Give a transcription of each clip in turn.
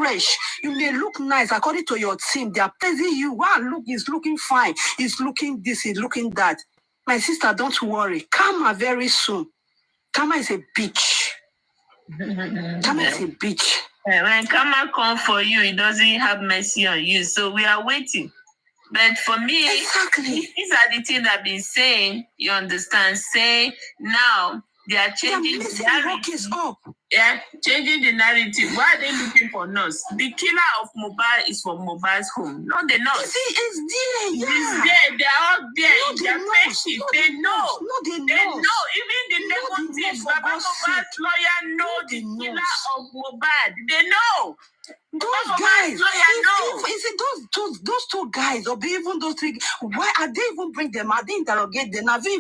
fresh. You may look nice according to your team. They are praising you. Wow, look, he's looking fine. He's looking this, he's looking that. My sister, don't worry. Karma very soon. Karma is a bitch. Karma is a bitch. When karma comes for you, it doesn't have mercy on you. So we are waiting. But for me, exactly. These are the things I've been saying. You understand? Saying now they are changing the narrative. Up. Yeah, changing the narrative. Why are they looking for nurse? The killer of Mohbad is from Mohbad's home, not the nurse. See, it's there. Yeah. It's there. They are all there in their faces. They know. They know. Even the legal team, Baba Mohbad's lawyer know the killer of Mohbad. They know. Those guys, those two guys, or even those three, why are they even bring them? Are they interrogate them? Are they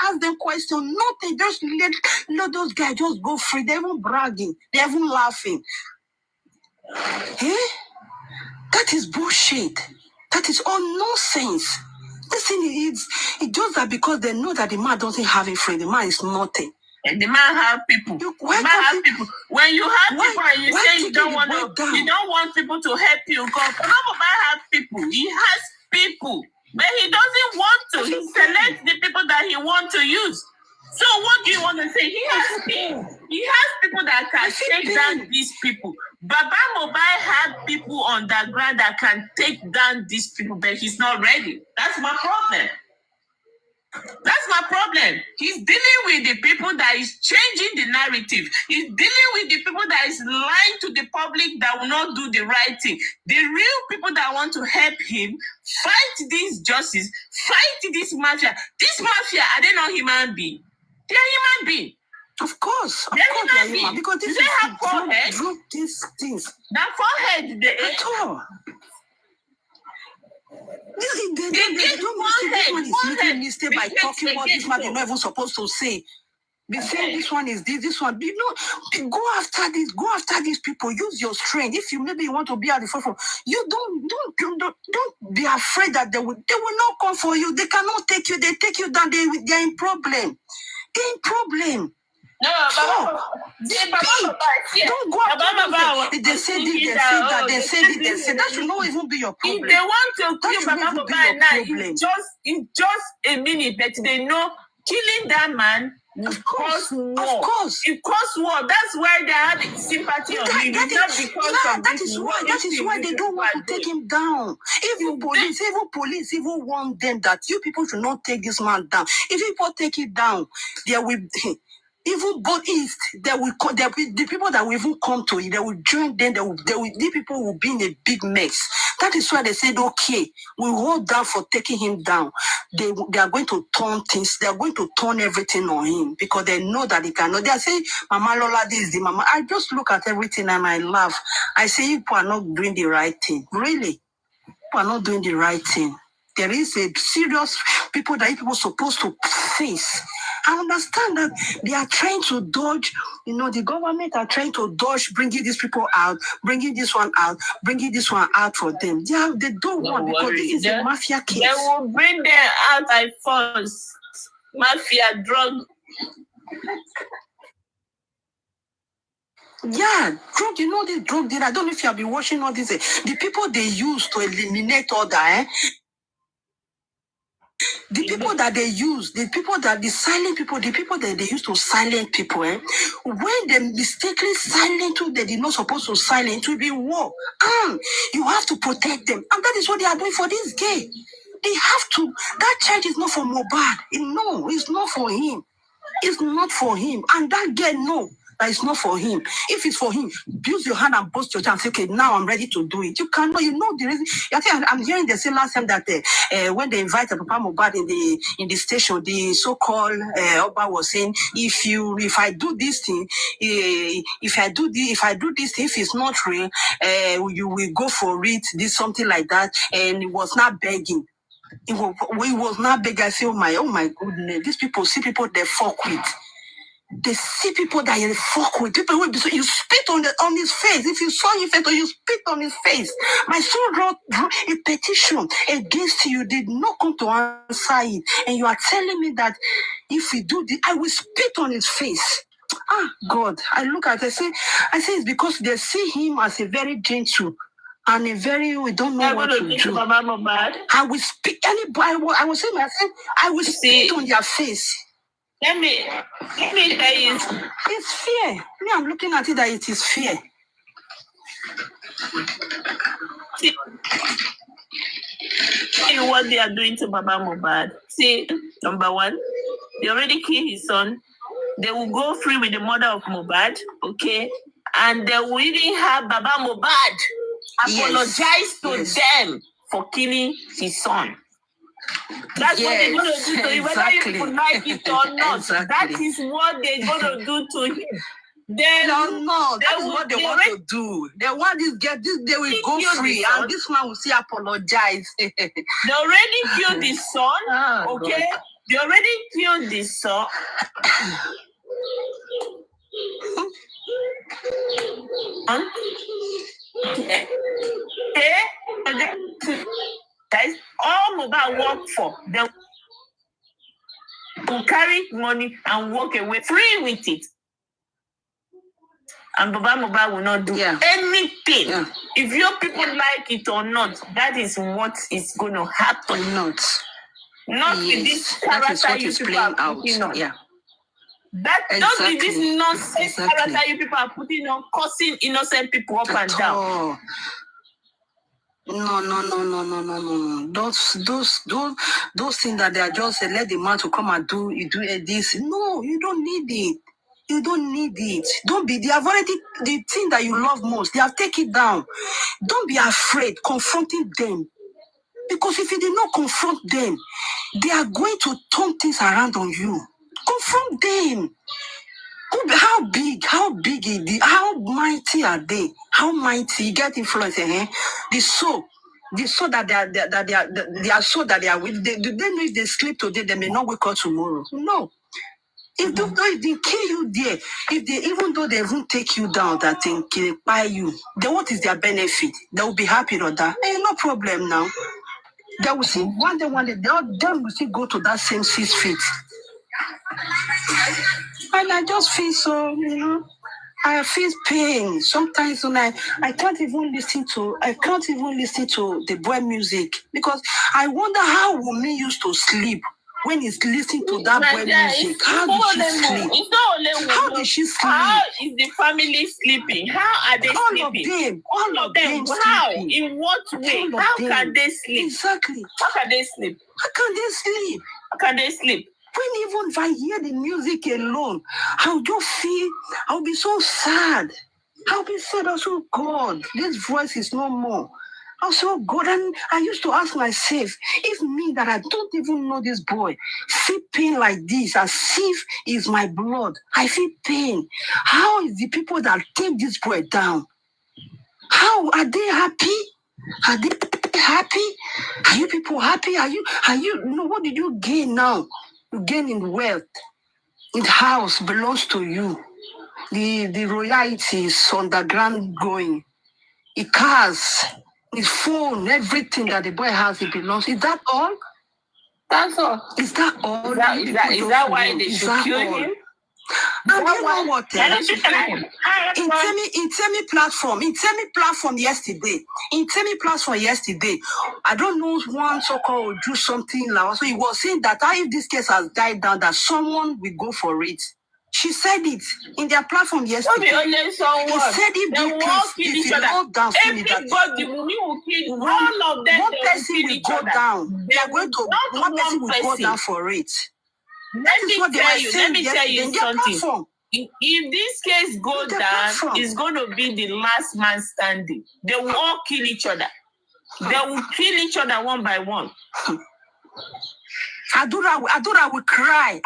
ask them questions? Nothing. Just let those guys just go free. They're even bragging. They're even laughing. That is bullshit. That is all nonsense. Listen, it's just that because they know that the man doesn't have a friend, the man is nothing. And the man have people. When you have people and you say you don't want people to help you, because Mohbad have people. He has people, but he doesn't want to. He selects the people that he wants to use. So what do you want to say? He has people. He has people that can take down these people. Baba Mohbad had people on the ground that can take down these people, but he's not ready. That's my problem. That's my problem. He's dealing with the people that is changing the narrative. He's dealing with the people that is lying to the public that will not do the right thing. The real people that want to help him fight this justice, fight this mafia. This mafia, are they not human beings? They are human beings. Of course, they are human beings. Because they have forehead. These things. That forehead, at all. They don't making mistake by talking what this man is not even supposed to say. Be saying this one is this one. You know, go after these people. Use your strength. If you maybe want to be at the forefront, you don't be afraid that they will not come for you. They cannot take you. They take you down. They're in problem. They're in problem. No, don't go after they say this, they say that, they say this, they say that should not even be your problem. If they want to kill Baba Mohbad now, it's just a minute, but they know killing that man will cause war. Of course. It causes war. That's why they have sympathy on him. That is why they don't want to take him down. Even police even warn them that you people should not take this man down. If people take it down, there will even go east, the people that will even come to it, they will join them, the people will be in a big mess. That is why they said, okay, we hold down for taking him down. They are going to turn things, they are going to turn everything on him because they know that he cannot. They are saying, Mama Lola, this is the mama. I just look at everything and I laugh. I say, you people are not doing the right thing. Really? People are not doing the right thing. There is a serious people that people are supposed to face. I understand that they are trying to dodge, the government are trying to dodge bringing these people out, bringing this one out, bringing this one out for them. They don't want because this is a mafia case. They will bring them out by force. Mafia, drug. Yeah, drug, this drug dealer. I don't know if you have been watching all this. The people they use to eliminate all that, The people that they use, the silent people, the people that they use to silence people, when they mistakenly silent who they did not supposed to silence, it will be war. You have to protect them. And that is what they are doing for this gay. They have to. That child is not for Mohbad. No, it's not for him. It's not for him. And that girl, no. That is not for him. If it's for him, use your hand and boast your chest and say, okay, now I'm ready to do it. You cannot, the reason. I think I'm hearing they say last time that when they invited Papa Mohbad in the station, the so-called Oba was saying, if I do this thing, if I do this thing, if it's not real, you will go for it, this something like that, and it was not begging. It was not begging. I say, oh my goodness, these people see people they fuck with. They see people that you fuck with. People will be so you spit on his face. If you saw his face or you spit on his face. My son wrote a petition against you. Did not come to answer it. And you are telling me that if we do this, I will spit on his face. God, I look at it, I say it's because they see him as a very gentle and a very, we don't know what to do. I will speak, anybody, I will say myself, I will spit on their face. Let me tell you. It's fear. Me, I'm looking at it that it is fear. See what they are doing to Baba Mohbad. See, number one, they already killed his son. They will go free with the mother of Mohbad, okay? And they will even have Baba Mohbad apologize to them for killing his son. That's what they're going to do to him, whether you like it or not. That is what they're going to do to him. No, that's what they want to do. They want they will go free, and this man will see apologize. They already killed the son, okay? God. They already killed the son. Guys, all Mohbad work for, they will carry money and walk away free with it. And Baba Mohbad will not do anything. Yeah. If your people like it or not, that is what is going to happen. Not with this character you people are putting on. Yeah. Don't be this nonsense character you people are putting on, causing innocent people up and down. No. Those things that they are just let the man to come and do this. No, you don't need it. You don't need it. They have already, the thing that you love most, they have taken it down. Don't be afraid confronting them. Because if you did not confront them, they are going to turn things around on you. Confront them. How big is it? How mighty are they? How mighty? You get influence, The soul that they are so that they are with. Do they know if they sleep today, they may not wake up tomorrow? No. If they kill you there, even though they won't take you down, that thing kill by you, then what is their benefit? They will be happy or that. No problem now. They will see one day, they will still go to that same 6 feet. And I just feel so, I feel pain. Sometimes when I can't even listen to the boy music, because I wonder how Wunmi used to sleep when he's listening to that boy music. How did she sleep? It's not only how did she sleep? How is the family sleeping? How are they sleeping? All of them. How? In what way? How can they sleep? Exactly. How can they sleep? How can they sleep? How can they sleep? When even if I hear the music alone, I'll be so sad. I'll be sad also, God, this voice is no more. Also, God, and I used to ask myself, if me that I don't even know this boy, feel pain like this, as if it's my blood, I feel pain. How is the people that take this boy down? How are they happy? Are they happy? Are you people happy? Are you, what did you gain now? You gain in wealth. The house belongs to you. The royalty is underground going. The cars, his phone, everything that the boy has, it belongs. Is that all? That's all. Is that all? Is that why they should kill him? And you know what? In Temi platform yesterday, I don't know one so-called would do something like, so he was saying that if this case has died down, that someone will go for it. She said it in their platform yesterday. He said if you go down, everybody will kill all of them. One person will go down. They are going to one person will go down for it. Let me tell you something. If this case goes down, it's going to be the last man standing. They will all kill each other. They will kill each other one by one. Adura will cry.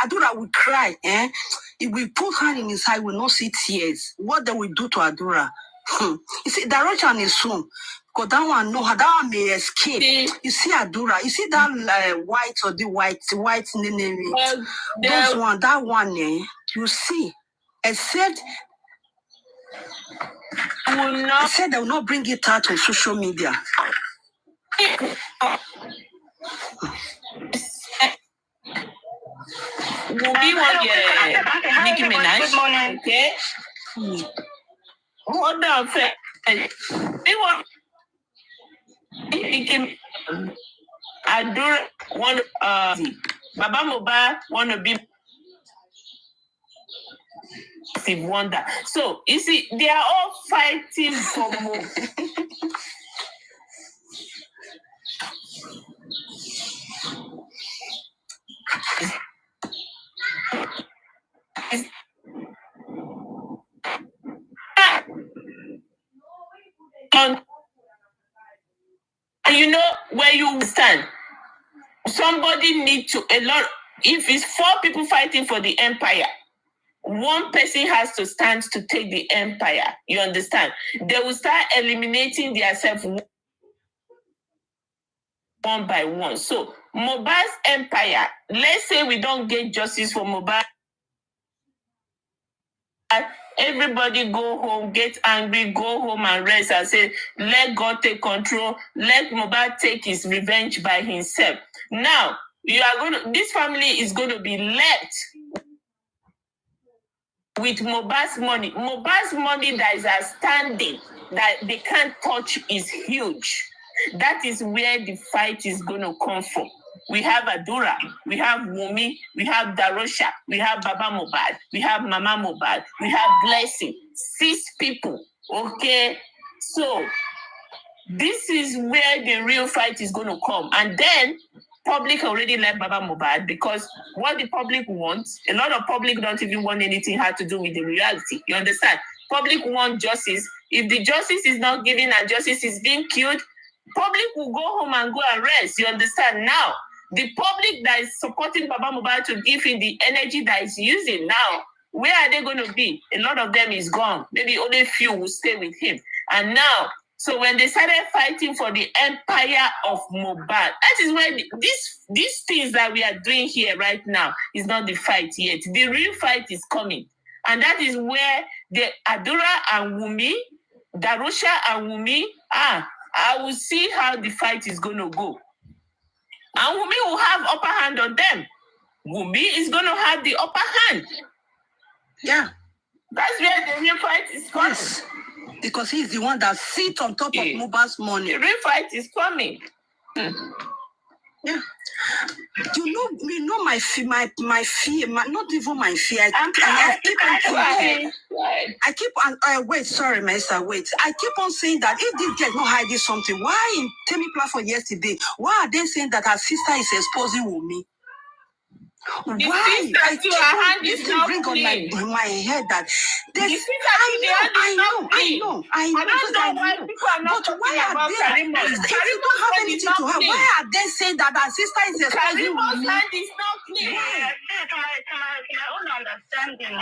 If we put her in his eye, we will not see tears. What they will do to Adura? You see, direction is soon. Because that one may escape. You see Adura, you see that white or the white name. That one, you see. Except I said they will not bring it out on social media. Nicki Minaj. Good morning. Okay. What the fuck? I do want Baba Mohbad want to be wonder. So you see, they are all fighting for more. You know where you stand. Somebody need to a lot. If it's 4 people fighting for the empire, one person has to stand to take the empire. You understand? They will start eliminating themselves one by one. So Mohbad's empire. Let's say we don't get justice for Mohbad. Everybody go home, get angry, go home and rest and say, let God take control. Let Mohbad take his revenge by himself. Now, this family is going to be left with Mohbad's money. Mohbad's money that is outstanding, that they can't touch, is huge. That is where the fight is going to come from. We have Adura, we have Wumi, we have Darosha, we have Baba Mohbad, we have Mama Mohbad, we have Blessing. 6 people, okay? So, this is where the real fight is going to come. And then, public already left Baba Mohbad because what the public wants, a lot of public don't even want anything had to do with the reality. You understand? Public want justice. If the justice is not given and justice is being killed, public will go home and go and rest. You understand? Now, the public that is supporting Baba Mohbad to give him the energy that he's using now, where are they going to be? A lot of them is gone. Maybe only few will stay with him. And now, so when they started fighting for the empire of Mohbad, that is where these things that we are doing here right now is not the fight yet. The real fight is coming. And that is where the Adura and Wumi, Darosha and Wumi, I will see how the fight is going to go. And Wumi will have upper hand on them. Wumi is going to have the upper hand. Yeah. That's where the real fight is coming. Yes. Because he's the one that sits on top of Mohbad's money. The real fight is coming. Yeah. You know my fear, not even my fear. I keep on wait, sorry, Master, wait. I keep on saying that if this girl not hiding something, why in Temi platform yesterday, why are they saying that her sister is exposing Wumi? Why? I keep on this thing bring on my head that I know. But why are they? If you don't have anything to have, why are they saying that our sister is exposing Wumi? Hand is not clear. To my own understanding,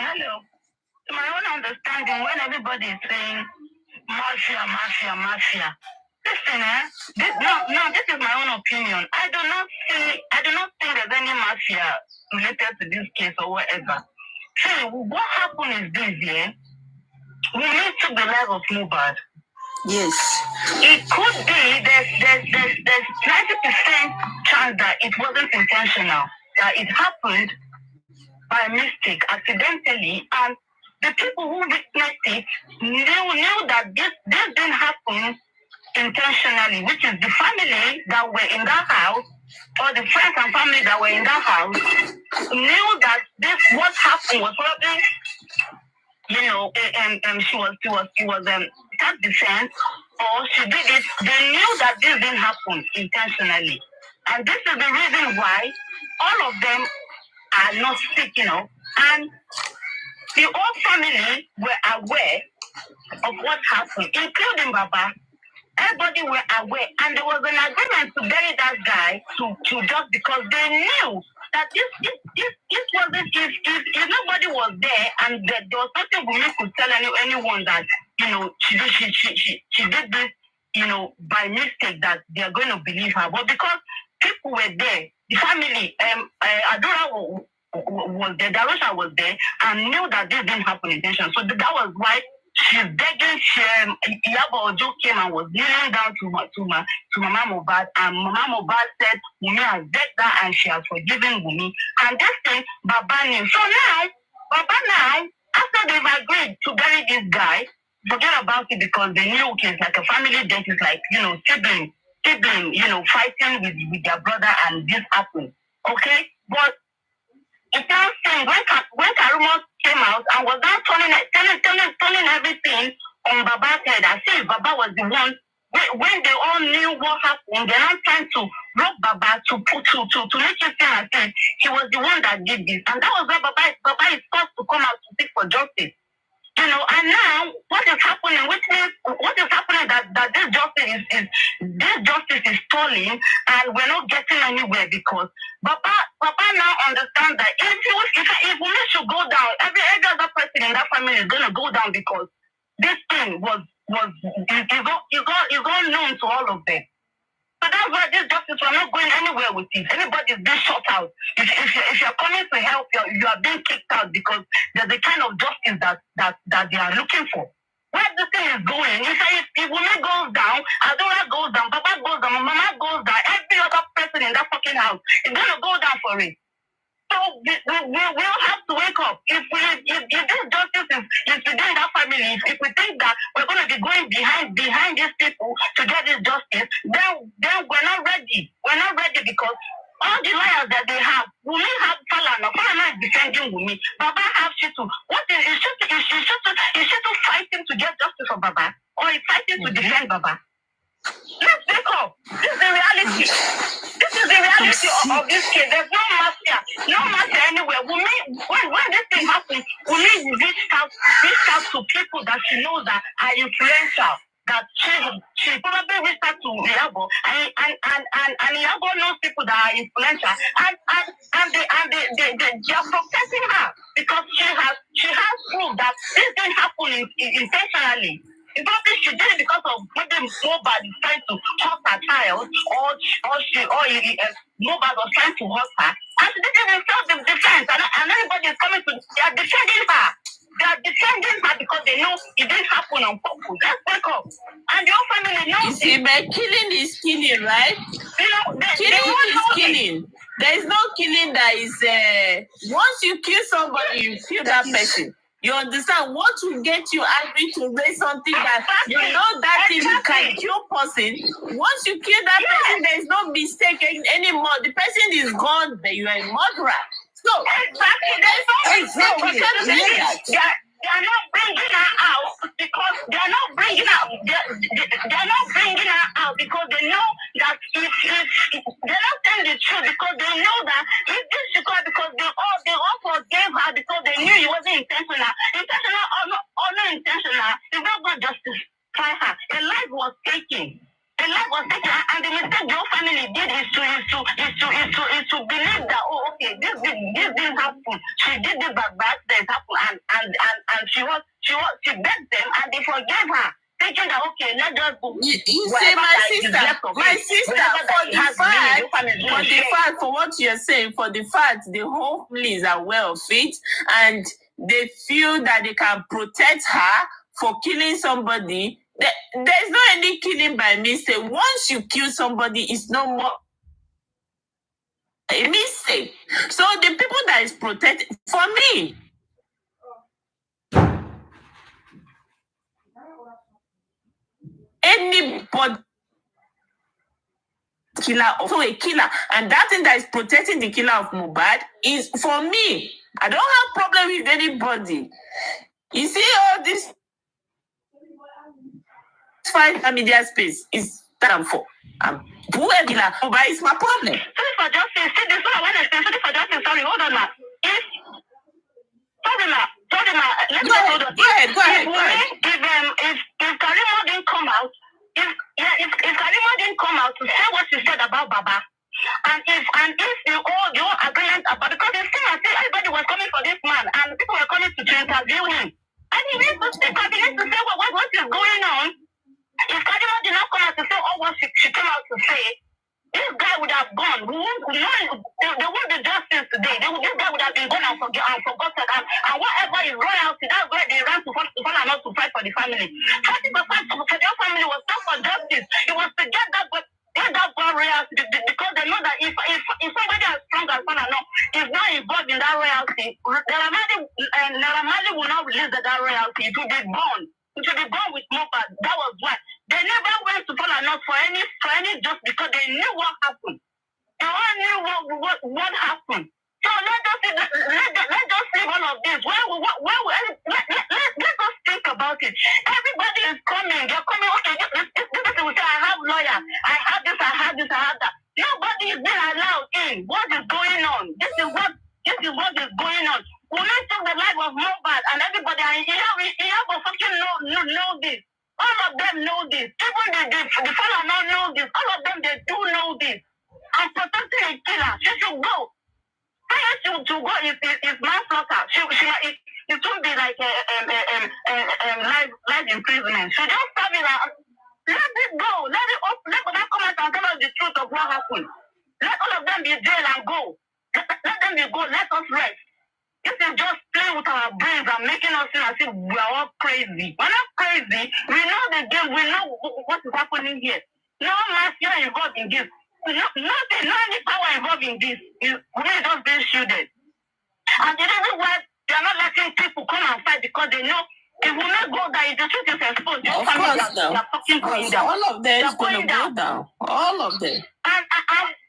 to my own understanding, when everybody is saying mafia. Listen, this is my own opinion. I do not think there's any mafia related to this case or whatever. See, what happened is this, we need to the life of Mohbad. Yes. It could be there's 90% chance that it wasn't intentional, that it happened by mistake, accidentally, and the people who witnessed it knew that this didn't happen intentionally, which is the family that were in that house, or the friends and family that were in that house, knew that what happened was probably, she was self-defense, or she did it. They knew that this didn't happen intentionally, and this is the reason why all of them are not speaking up, and the whole family were aware of what happened, including Baba. Everybody were aware, and there was an agreement to bury that guy to just because they knew that this wasn't if nobody was there, and there was nothing we could tell anyone that she did this by mistake, that they are going to believe her. But because people were there, the family, Adora was there, Darosha was there, and knew that this didn't happen intentionally. So that was why she's begging. Iyabo Ojo came and was kneeling down to Mama Mohbad, and Mama Mohbad said Wumi has begged her and she has forgiven Wumi. And this thing, Baba knew. So now, Baba now, after they've agreed to bury this guy, forget about it because they knew it's like a family death. It's like, sibling, fighting with their brother and this happened. Okay? But it now saying when Karuma came out and was now turning everything on Baba's head, I see Baba was the one when they all knew what happened, they're not trying to block Baba to make it seem as if he was the one that did this. And that was why Baba is forced to come out to seek for justice. And now what is happening, which means what is happening that this justice is stalling and we're not getting anywhere because Baba now understands that if we should go down, every other person in that family is gonna go down because this thing is all known to all of them. So that's why this justice, we're not going anywhere with it. Everybody's being shut out. If you're coming to help, you are being kicked out because there's the kind of justice that they are looking for. Where the thing is going, if woman goes down, Adora goes down, Papa goes down, Mama goes down, every other person in that fucking house is going to go down for it. So we'll have to wake up. If this justice is within that family, if we think that we're going to be going behind these people to get this justice, then we're not ready. We're not ready because all the liars that they have, Wumi have Falana. Falana is defending Wumi. Baba have Shitu. What is Shitu fighting to get justice for Baba? Or is fighting to defend Baba? Let's wake up. This is the reality. This is the reality of this case. There's no mafia anywhere. When this thing happened, Wumi reached out to people that she knows that are influential. That she probably reached out to Yabo, and Yabo knows people that are influential, and they are protecting her because she has proof that this didn't happen intentionally. Probably she did it because of maybe Mohbad is trying to hurt her child, or Mohbad was trying to hurt her, and she did it in self-defense, and everybody is coming to, they are defending her. They are defending her because they know it didn't happen on purpose. Let's wake up. And your family knows. You see, but killing is killing, right? Killing is killing. There is no killing that is. Once you kill somebody, you kill that person. You understand? What will get you angry to raise something that you know that thing can kill person? Once you kill that person, there is no mistake anymore. The person is gone, but you are a murderer. So exactly. They are not bringing her out because they are not bringing her out because they know that if they're not saying the truth because they know that if this is because they all forgave her because they knew it wasn't intentional or not intentional, it's not going to justify her. A life was taken. And the mistake your family did is to believe that this didn't happen. She did this bad things happen, and she begged them and they forgave her, thinking that let us go. You say my sister, for what you're saying, for the fact the whole police are aware of it and they feel that they can protect her for killing somebody. There's not any killing by mistake. Once you kill somebody, it's no more a mistake. So the people that is protected, for me, anybody killer, also a killer, and that thing that is protecting the killer of Mohbad is, for me, I don't have problem with anybody. You see all this fight media space is time for whoever killer Mohbad is my problem. Sorry for justice. See this one. Sorry for justice. Sorry, hold on, ma. Sorry, ma. Let me hold on. Go ahead. If Karima didn't come out, if Karima didn't come out to say what she said about Baba, and if the whole agreement about, because it seemed as if everybody was coming for this man and people were coming to interview him, and he needs to speak up. He needs to say what is going on. If Karima did not come out to say what she came out to say, this guy would have gone. There won't be justice today. This guy would have been gone and forgotten. And whatever is royalty, that's where they ran to fall and not to fight for the family. Fighting for your family was not for justice. It was to get that royalty because they know that if somebody as strong as Falana is not involved in that royalty, there are many It will be gone. It will be gone with Mohbad. That was why they never went to fall out for any just because they knew what happened. They all knew what happened. So let us leave all of this. Let us think about it. Everybody is coming. They're coming. Okay, this will say, I have lawyer. I have this. I have that. Nobody is being allowed in. What is going on? This is what is going on. We may take the life of Mohbad and everybody. And you fucking know this. All of them know this. Even the fellow now know this. All of them, they do know this. And protecting a killer, she should go. Prior to go is manslaughter. It won't be like life imprisonment. She just have it. Let it go. Let them come out and tell us the truth of what happened. Let all of them be jail and go. Let them be go. Let us rest. This is just playing with our brains and making us feel as if we are all crazy. We're not crazy. We know the game. We know what is happening here. No mafia involved in this. Nothing, no any power involved in this. We're just being shielded. And the reason why they're not letting people come and fight because they know if we not go down, if the truth is exposed, of course, all of them is going to go down. All of them. And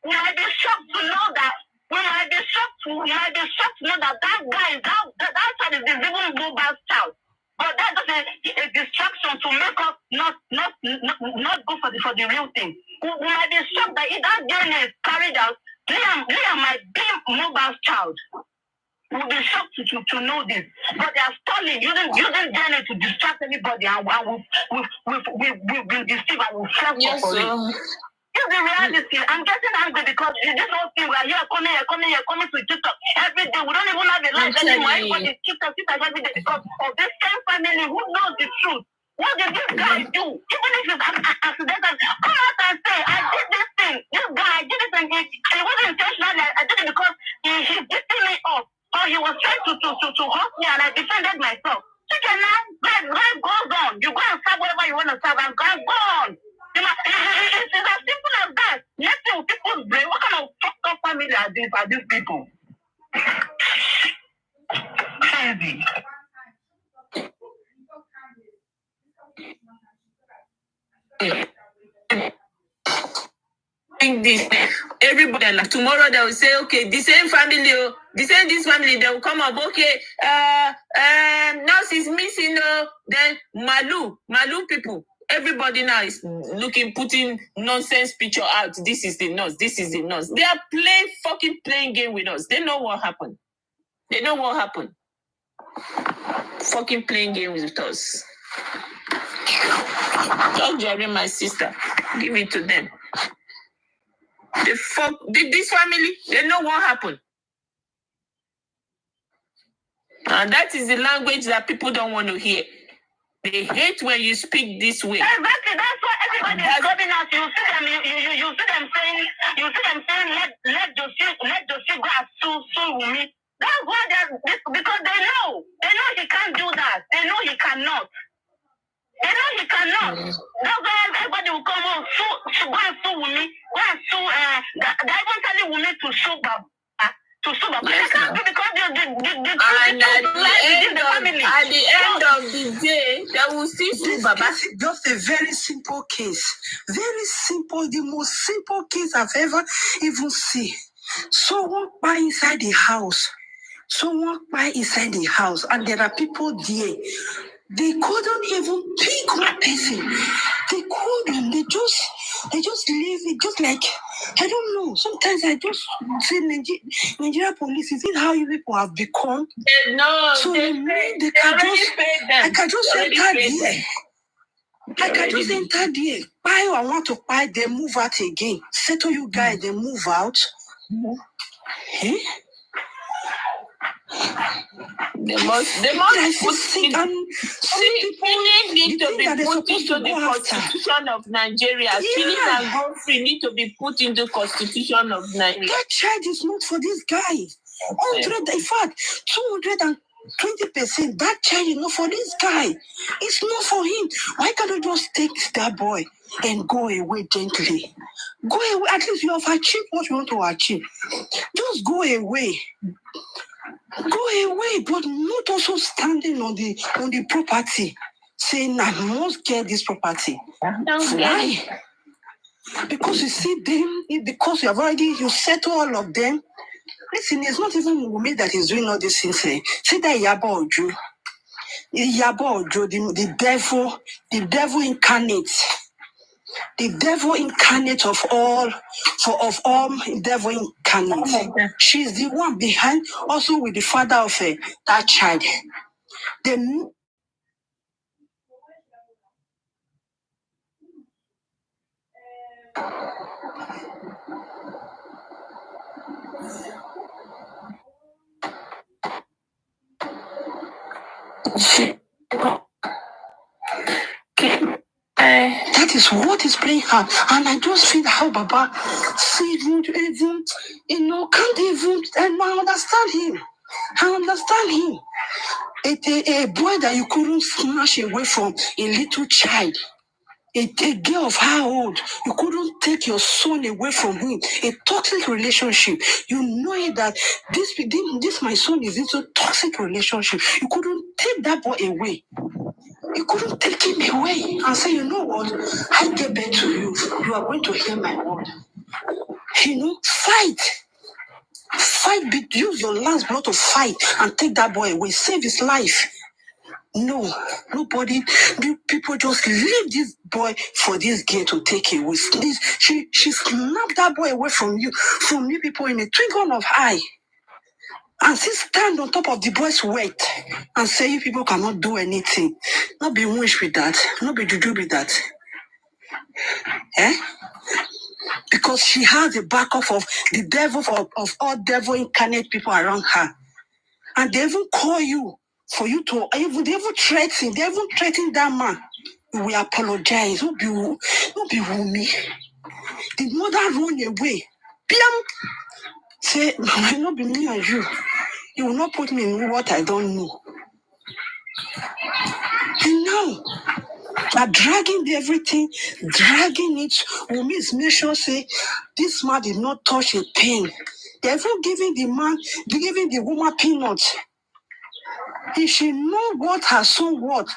we might be shocked to know that. We might be shocked to know that guy, that child is even Mohbad's child. But that's just a distraction to make us not go for the real thing. We might be shocked that if that DNA is carried out, Liam might be Mohbad's child. We'll be shocked to know this. But they are stalling, using DNA to distract anybody, and we've been deceived and we'll fall for it. It's the reality. I'm getting angry because this whole thing, we're here coming to TikTok every day. We don't even have a life anymore. Everybody TikTok every day because of this same family who knows the truth. What did this guy do? Even if it's accidental, come out and say, I did this thing. This guy, I did this thing. It wasn't intentional. I did it because he's beating me up. Or he was trying to hurt me and I defended myself. Chicken now, life goes on. You go and serve whatever you want to serve and go on. It's as simple as that. Nothing with people's brain. What kind of fucked up family are these people? Crazy. This everybody like tomorrow they will say, okay, the same family, this family, they will come up, okay, nurse is missing, then Malu people. Everybody now is putting nonsense picture out. This is the nurse. They are playing game with us. They know what happened. Fucking playing game with us. Just Jerry, my sister. Give it to them. This family, they know what happened. And that is the language that people don't want to hear. They hate when you speak this way. Exactly, that's why everybody is coming out. You see them saying, let Josie go and sue Wunmi. That's why because they know he can't do that. They know he cannot. That's why everybody will come on go and sue Wunmi. Go and sue. They're even telling Wunmi to sue Baba. Yes, at the end of the day, they will see sue Baba. This is just a very simple case. Very simple, the most simple case I've ever even seen. Someone buy inside the house, and there are people there. They couldn't even pick one person. They couldn't. They just leave it. Just like, I don't know. Sometimes I just say Nigeria police. Is it how you people have become? No, so they can just enter there. I can just enter there. Buy, I want to buy. They move out again. Settle you guys. They move out. Eh? They must put need to be put into the Constitution of Nigeria. Killing and go free need to be put into the Constitution of Nigeria. That charge is not for this guy. 100, in fact, 220%. That charge is not for this guy. It's not for him. Why can't you just take that boy and go away gently? Go away. At least you have achieved what you want to achieve. Just go away. Go away, but not also standing on the property, saying I must get this property. Why? Because you see them, because you settle all of them. Listen, it's not even Wumi that is doing all these things. See that Yabo Ojo. Yabo Ojo, the devil incarnate. The devil incarnate of all devil incarnate. She's the one behind, also with the father of that child. That is what is playing her, and I just feel how Baba even can't even, and I understand him. A boy that you couldn't snatch away from a little child. A girl of how old, you couldn't take your son away from him. A toxic relationship. You know that this my son is into toxic relationship. You couldn't take that boy away. You couldn't take him away and say, you know what? I get back to you. You are going to hear my word. Fight. Use your last blood to fight and take that boy away. Save his life. No, nobody. People just leave this boy for this girl to take away. She snapped that boy away from you people in a twinkle of eye. And still stand on top of the boy's weight and say you people cannot do anything. Not be wish with that. Not be juju with that. Because she has the backup of the devil of all devil incarnate people around her. And they even call you for you to they even threaten that man. We apologize. Don't be Wumi. The mother run away. Piam say, it will not be me and you. You will not put me in what I don't know. And now, are dragging everything, dragging it. Wumi is make sure say this man did not touch a pin. They're even giving the woman peanuts. If she know what her son what,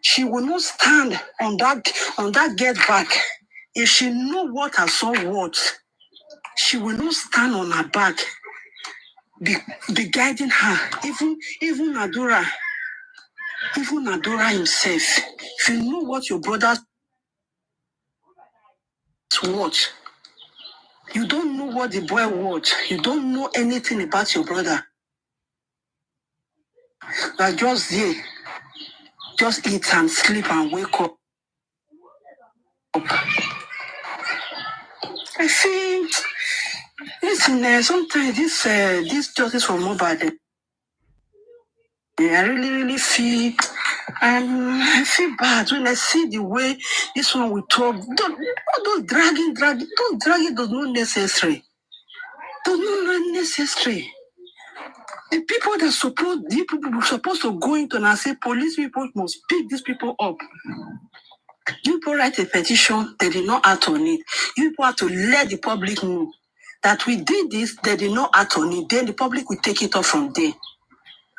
she will not stand on that get back. If she know what her son wants, she will not stand on her back, be guiding her. Even Adora himself. If you know what your brother's wants, you don't know what the boy wants. You don't know anything about your brother. You are just there. Just eat and sleep and wake up. I feel, listen, sometimes this justice for Mohbad, I really feel, I feel bad when I see the way this one will talk. Don't dragging does not necessary. Does not necessary. The people supposed to go into and say police people must pick these people up. You people write a petition, they did not act on it. You people have to let the public know that we did this, they did not act on it. Then the public will take it off from there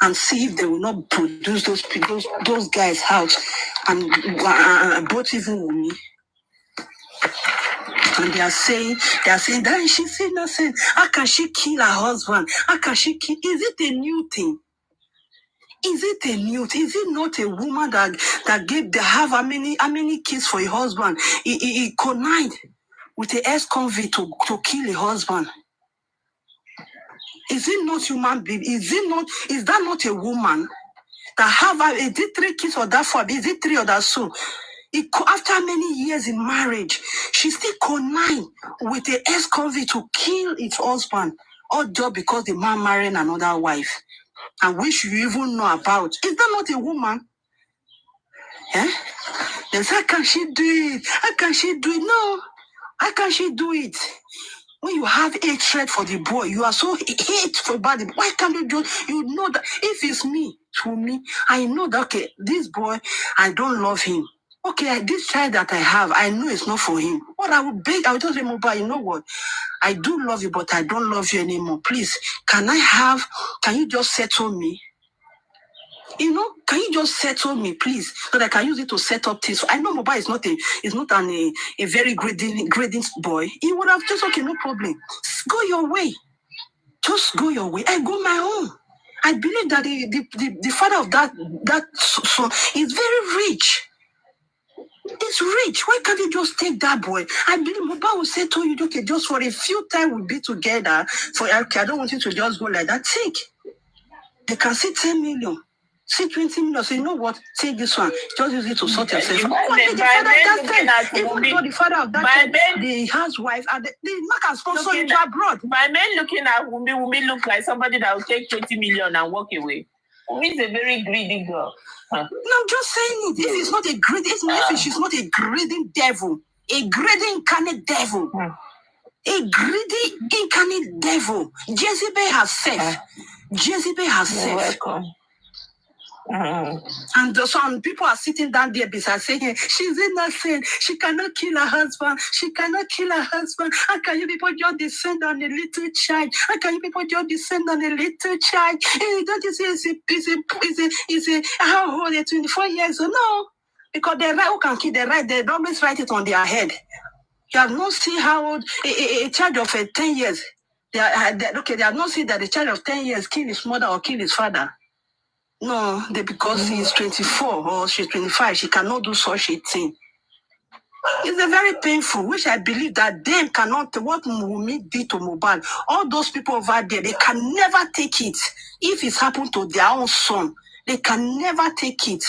and see if they will not produce those guys out and both even with me. And they are saying that she's innocent. How can she kill her husband? How can she kill? Is it a new thing? Is it a new thing? Is it not a woman that have how many kids for a husband? He connived with a ex-convict to kill a husband. Is it not human being? Is that not a woman that have is it 3 kids or that 4? Is it 3 or that so? After many years in marriage, she still connived with a ex-convict to kill his husband, all just because the man married another wife, and which you even know about. Is that not a woman? Then how can she do it? How can she do it? No. How can she do it? When you have hatred for the boy, you are so hateful about it. Why can't you know that if it's me, to me, I know that, okay, this boy, I don't love him. Okay, this child that I have, I know it's not for him. What I would beg, I would just remember, you know what? I do love you, but I don't love you anymore. Please, can you just settle me? You know, can you just settle me, please, so that I can use it to set up things? I know Mohbad is not a very grading boy. He would have just, okay, no problem. Go your way. Just go your way. I go my own. I believe that the father of that son is very rich. He's rich. Why can't you just take that boy? I believe Mohbad will say to you, okay, just for a few times we'll be together. Okay, I don't want you to just go like that. Take. They can see 10 million. See 20 million. So you know what? Take this one. Just use it to sort yourself. The father of that the housewife and the man can sponsor you to abroad. My man looking at Wumi look like somebody that will take 20 million and walk away. Wumi is a very greedy girl. No, I'm just saying it. If it's not a greedy, she's not a greedy devil, a greedy incarnate devil. A greedy incarnate devil. Jezebel herself. Jezebel herself. And some people are sitting down there beside saying, she's innocent. She cannot kill her husband. She cannot kill her husband. How can you people just descend on a little child? How can you people just descend on a little child? Don't you say how old? 24 years old? No. Because the right who can kill the right, they always write it on their head. You have not seen how old a child of 10 years. They have not seen that a child of 10 years kill his mother or kill his father. No, because he's 24 or she's 25, she cannot do such a thing. It's a very painful, which I believe that them cannot, what Wumi did to Mohbad, all those people over there, they can never take it. If it's happened to their own son, they can never take it.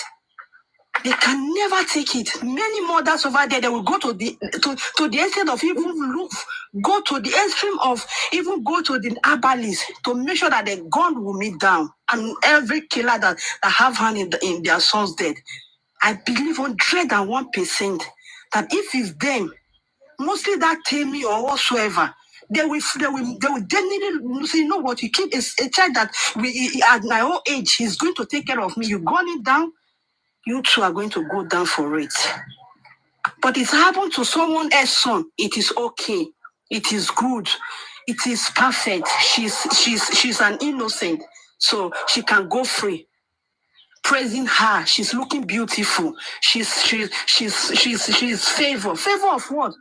They can never take it. Many mothers over there, they will go to the extent of go to the extreme of even go to the herbalist to make sure that the gun will meet down. And every killer that have hand in their son's death, I believe 101% that if it's them, mostly that Tammy or whatsoever, they will definitely say, you know what, you keep a child that at my own age, he's going to take care of me. You gun it down, you two are going to go down for it. But it's happened to someone else's son. It is okay. It is good. It is perfect. She's an innocent, so she can go free. Praising her, she's looking beautiful. She's favor. Favor of what?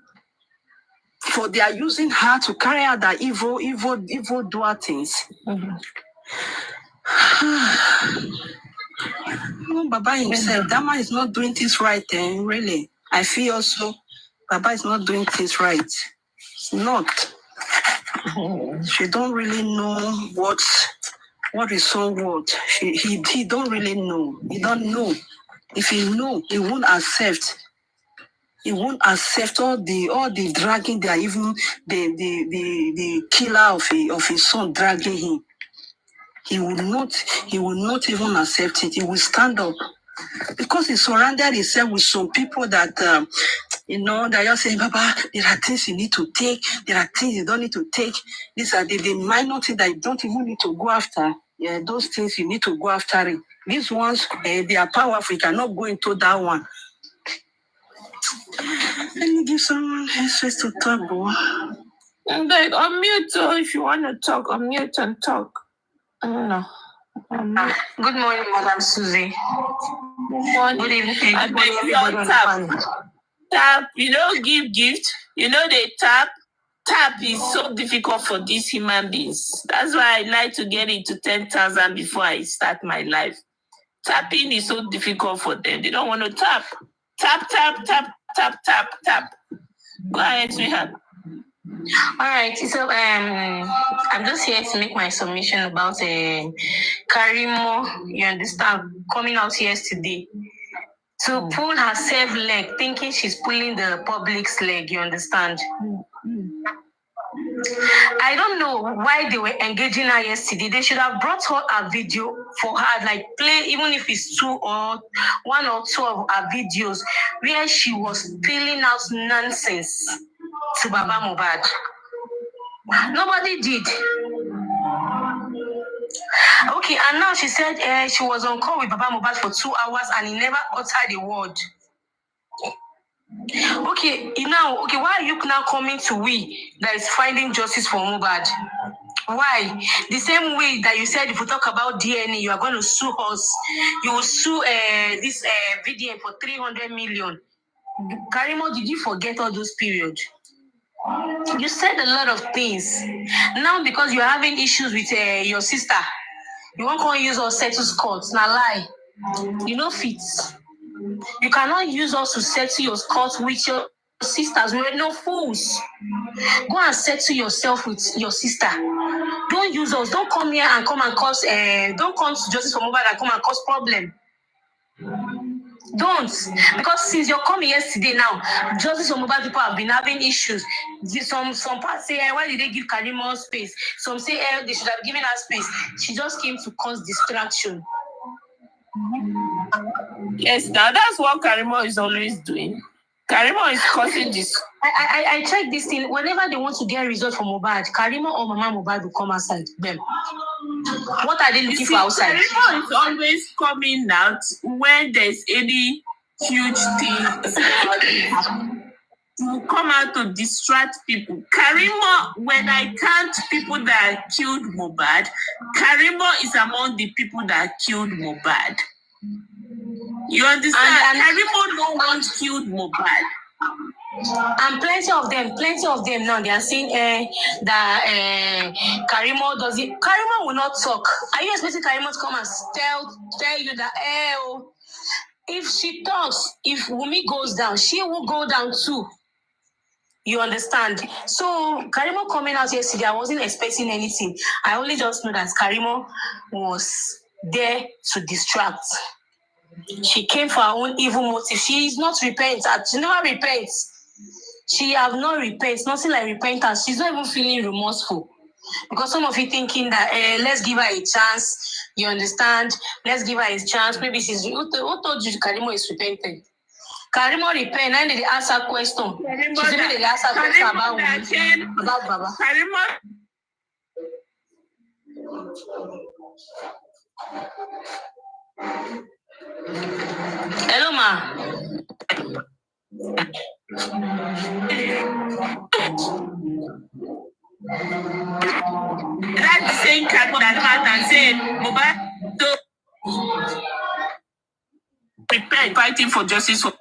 For they are using her to carry out their evil doer things. No, Baba himself, that man is not doing this right, really. I feel also Baba is not doing this right. It's not. She don't really know what is so what. He don't really know. He don't know. If he know, he won't accept. He won't accept all the dragging that even the killer of his son dragging him. He will not even accept it. He will stand up. Because he surrounded himself with some people that that you're saying, Baba, there are things you need to take, there are things you don't need to take. These are the minor things that you don't even need to go after. Yeah, those things you need to go after it. These ones, they are powerful. You cannot go into that one. Let me give someone space to talk, bro. And like, unmute if you want to talk. Unmute and talk. I don't know. Good morning, Madam Susie. Good morning. Good evening. I beg you, tap. You know, give gift. You know, they tap. Tap is so difficult for these human beings. That's why I like to get into 10,000 before I start my life. Tapping is so difficult for them. They don't want to tap. Tap, tap, tap, tap, tap, tap. Go ahead, sweetheart. All right, so I'm just here to make my submission about Karimo, you understand, coming out yesterday to pull herself leg, thinking she's pulling the public's leg, you understand. I don't know why they were engaging her yesterday. They should have brought her a video for her, like play, even if it's one or two of her videos where she was spilling out nonsense to Baba Mohbad. Nobody did. Okay, and now she said she was on call with Baba Mohbad for 2 hours and he never uttered a word. Okay, why are you now coming to we that is finding justice for Mohbad? Why? The same way that you said if we talk about DNA, you are going to sue us. You will sue this VDM for 300 million. Karimo, did you forget all those periods? You said a lot of things. Now because you're having issues with your sister, you won't come use us settle scores. Now lie. You know fit. You cannot use us to settle your scores with your sisters. We're no fools. Go and settle yourself with your sister. Don't use us. Don't come here and come and cause. Don't come to Justice for Mohbad and come and cause problem. Don't, because since you're coming yesterday now, Justice for Mohbad people have been having issues. Some parts say, why did they give Karimo space? Some say, they should have given her space. She just came to cause distraction. Yes, now that's what Karimo is always doing. Karimo is causing this. I check this thing. Whenever they want to get a result from Mohbad, Karimo or Mama Mohbad will come outside. Them. What are they looking for outside? Karimo is always coming out when there's any huge thing. To come out to distract people. Karimo, when I count people that killed Mohbad, Karimo is among the people that killed Mohbad. You understand? Karimo no one killed Mohbad. And plenty of them now, they are saying that Karimo does it. Karimo will not talk. Are you expecting Karimo to come and tell you that if she talks, if Wumi goes down, she will go down too. You understand? So Karimo coming out yesterday, I wasn't expecting anything. I only just know that Karimo was there to distract. She came for her own evil motive. She is not repentant. She never repents. She have not repent. Nothing like repentance. She's not even feeling remorseful. Because some of you thinking that let's give her a chance. You understand? Let's give her a chance. Maybe she's who told you Karimo is repentant? Karimo repent, and they ask her question. She said they ask her question about Baba. Karimo. Hello, ma. That's the same Karimo that said Mohbad to prepare fighting for justice for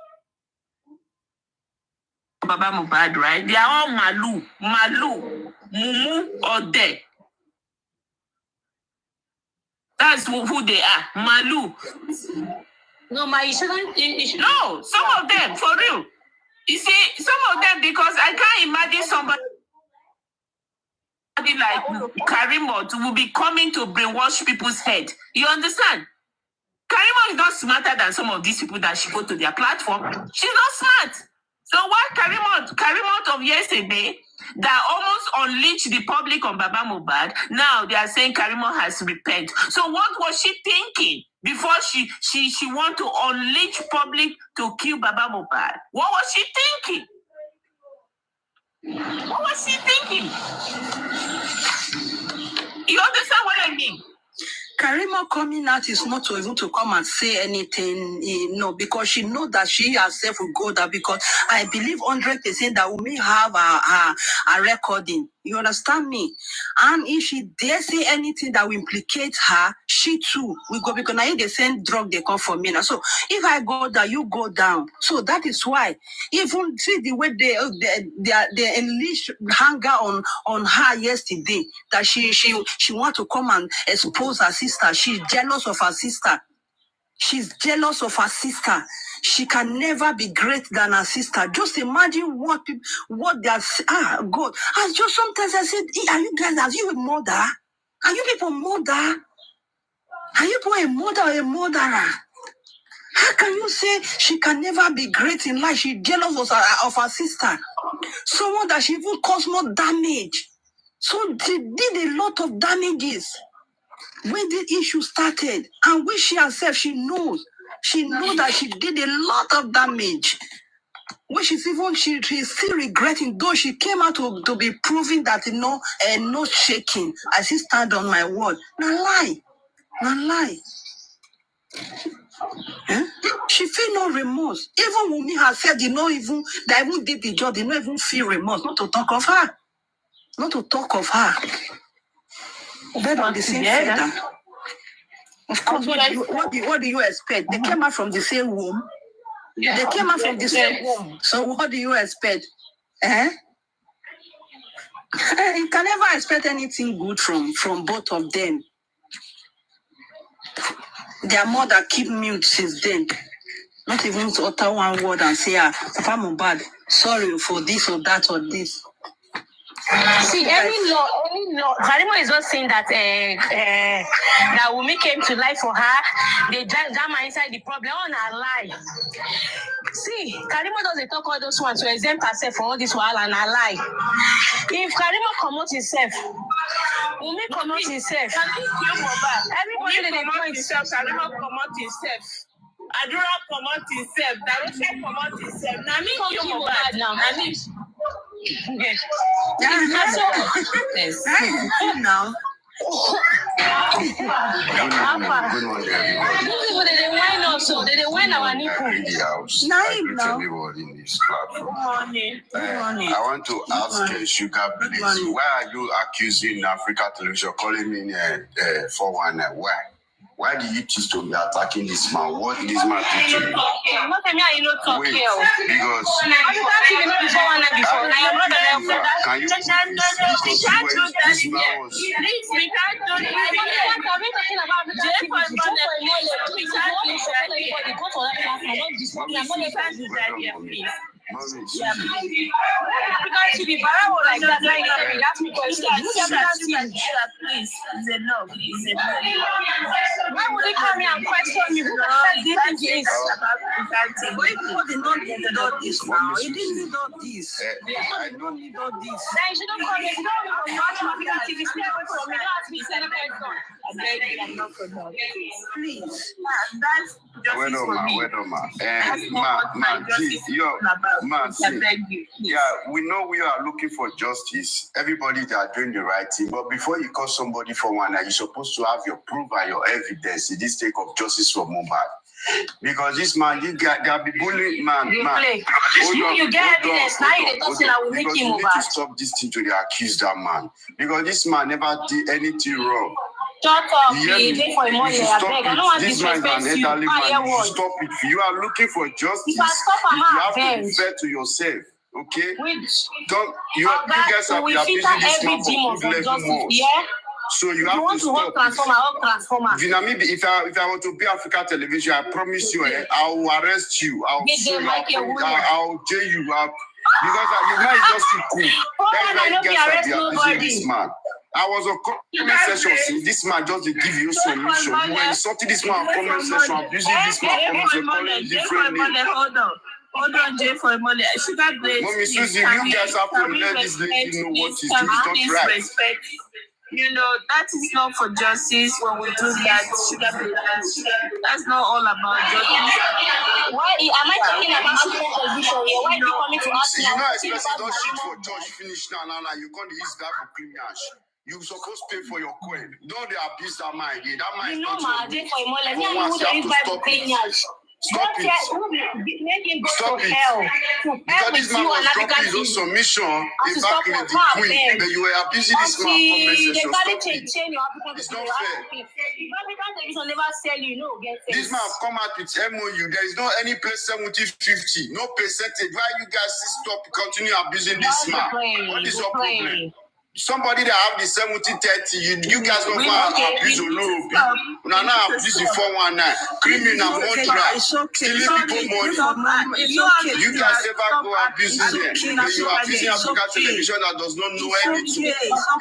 Baba Mohbad, right? They are all Malu, Mumu, or De. That's who they are, Malu. No, ma, you shouldn't. No, some of them, for real. You see, some of them, because I can't imagine somebody like Karimo will be coming to brainwash people's head. You understand? Karimo is not smarter than some of these people that she go to their platform. She's not smart. So why Karimo of yesterday that almost unleashed the public on Baba Mohbad, now they are saying Karimo has repented. So what was she thinking before she want to unleash public to kill Baba Mohbad? What was she thinking? What was she thinking? You understand what I mean? Karimo coming out is not to even to come and say anything, because she knows that she herself will go there, because I believe 100% that we may have a recording. You understand me? And if she dare say anything that will implicate her, she too will go, because now they send drug, they come for me now. So if I go there, you go down. So that is why, even see the way they unleashed hunger on her yesterday, that she want to come and expose her sister. She's jealous of her sister. She's jealous of her sister. She can never be greater than her sister. Just imagine what they are. God. I just sometimes I said, are you a mother? Are you people mother? Are you people a mother or a murderer? How can you say she can never be great in life? She's jealous of her sister. Someone that she even caused more damage. So she did a lot of damages when the issue started. And when she herself, she knows that she did a lot of damage. When she's still regretting, though she came out to be proving that no shaking. I still stand on my word. Now lie. She feel no remorse. Even Wunmi herself did not even, that even did the job, did not even feel remorse. Not to talk of her. Not to talk of her. But on the same feather. Of course, what do you expect? They came out from the same womb. Yeah. They came out from the same womb. So what do you expect? You can never expect anything good from both of them. Their mother keep mute since then. Not even to utter one word and say, For Mohbad, sorry for this or that or this. See, any law, Karimo is not saying that that Wunmi came to life for her. They jam her inside the problem. On a lie. See, Karimo doesn't talk all those ones to exempt herself for all this while and a lie. If Karimo commits himself, Wunmi commits himself. Everybody they commit himself. Karimo commit himself. Adura commit himself. Darusha commit himself. Nami kill Mohbad now. Nami. Yes. Now. These people they wine also. They wine our nipple. In the house. Everybody in this platform. I want to ask Sugar, please. Why are you accusing Africa Television, calling me 419? Why do you choose to be attacking this man? What did this man do to you? Wait, because can you this man was please, it's enough. Why would they come here and question me? Who did this? Why people did not need all this now? He didn't need all this. I don't need all this. Then you shouldn't come here. You don't even watch my TV. Stay away from me. Don't ask me. Send a bed on. I beg you, I'm not for that. Please. That's justice for me. We know we are looking for justice. Everybody that are doing the right thing. But before you call somebody for one, you're supposed to have your proof and your evidence in this take of justice for Mohbad. Because this man, they be bullying man. You get evidence. Now you're talking that will make him You need to stop this thing to accuse that man. Because this man never did anything wrong. Shut up, please. Wait for a money. I beg. I don't want to disrespect you. Stop it. You are looking for justice. If I stop, I'm you have to be fair to yourself. Okay? You guys have been abusing this man for good level more. Yeah? So you have want to stop. Transformer. If I were to be Africa Television, I promise you, I will arrest you. I'll jail you. Because the man is just too cool. That's why you guys are abusing this man. I was on comment section saying this man just to give you solution. You were insulting this man on comment section, abusing this man on comment section, calling different names. Hold on, Jay, for a moment. Sugar Blade. Mommy Susie, you guys have to let this lady know what is not right. You know, that is not for justice when we do that. Sugar Blade. That's not all about justice. Why am I talking about African television here? Why are you coming to us now? You know, especially don't shit for judge finish now. You can't use that for criminal. You supposed to pay for your coin. Don't they abuse that man again? That man is not your Stop it. Make him go to hell. Because this man was dropping his own submission evacuate the queen. Then you were abusing this man compensation. Stop it. It's not fair. This man have come out with MOU. There is no any place 70-50. No percentage. Why you guys stop continue abusing this man? What is your problem? Somebody that have the 70-30, you guys don't want to abuse a low. Now abuse the 419. Criminal, murderer, stealing people money. You guys never go abusing them. You are abusing Africa Television that does not know anything.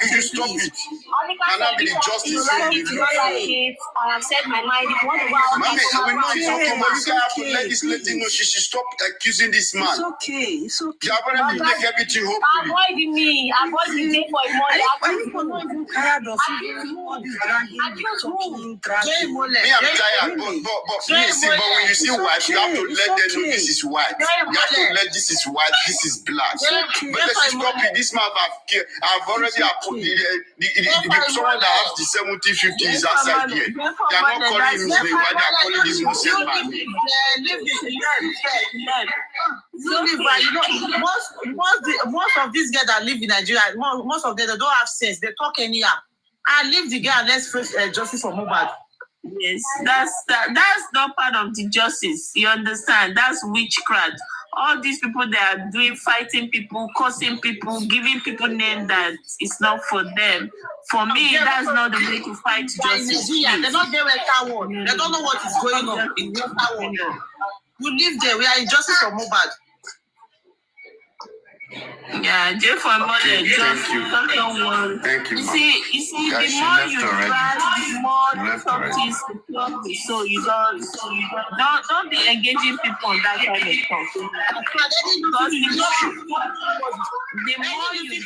If you stop it, and that be the justice for you. I have said my mind. If you want to go out, Mommy, we know it's okay, but you guys have to let this lady know she should stop accusing this man. It's okay. You are going to make everything hopeful. Avoid me for a money. Me, I'm tired, but when you see white, you have to let them know this is white. You have to let this is white, this is black. But let's stop it. This man I've already put the someone that has the 70-50 is outside here. They are not calling him his name, why they are calling this Muslim man? Most of these guys that live in Nigeria, most of them they don't have sense. They talk anyhow. I leave the girl and let's face justice for Mohbad. Yes, that's not part of the justice. You understand? That's witchcraft. All these people that are doing, fighting people, cursing people, giving people names that it's not for them. For me, that's not the way to fight justice. They're not there with that one. They don't know what is going on in that one. You live there. We are in justice for Mohbad. Yeah, just for mother, just don't worry. Thank you. You see, the more you drag, the more something to so you don't be engaging people on that kind of stuff. Because the more you drag, the more you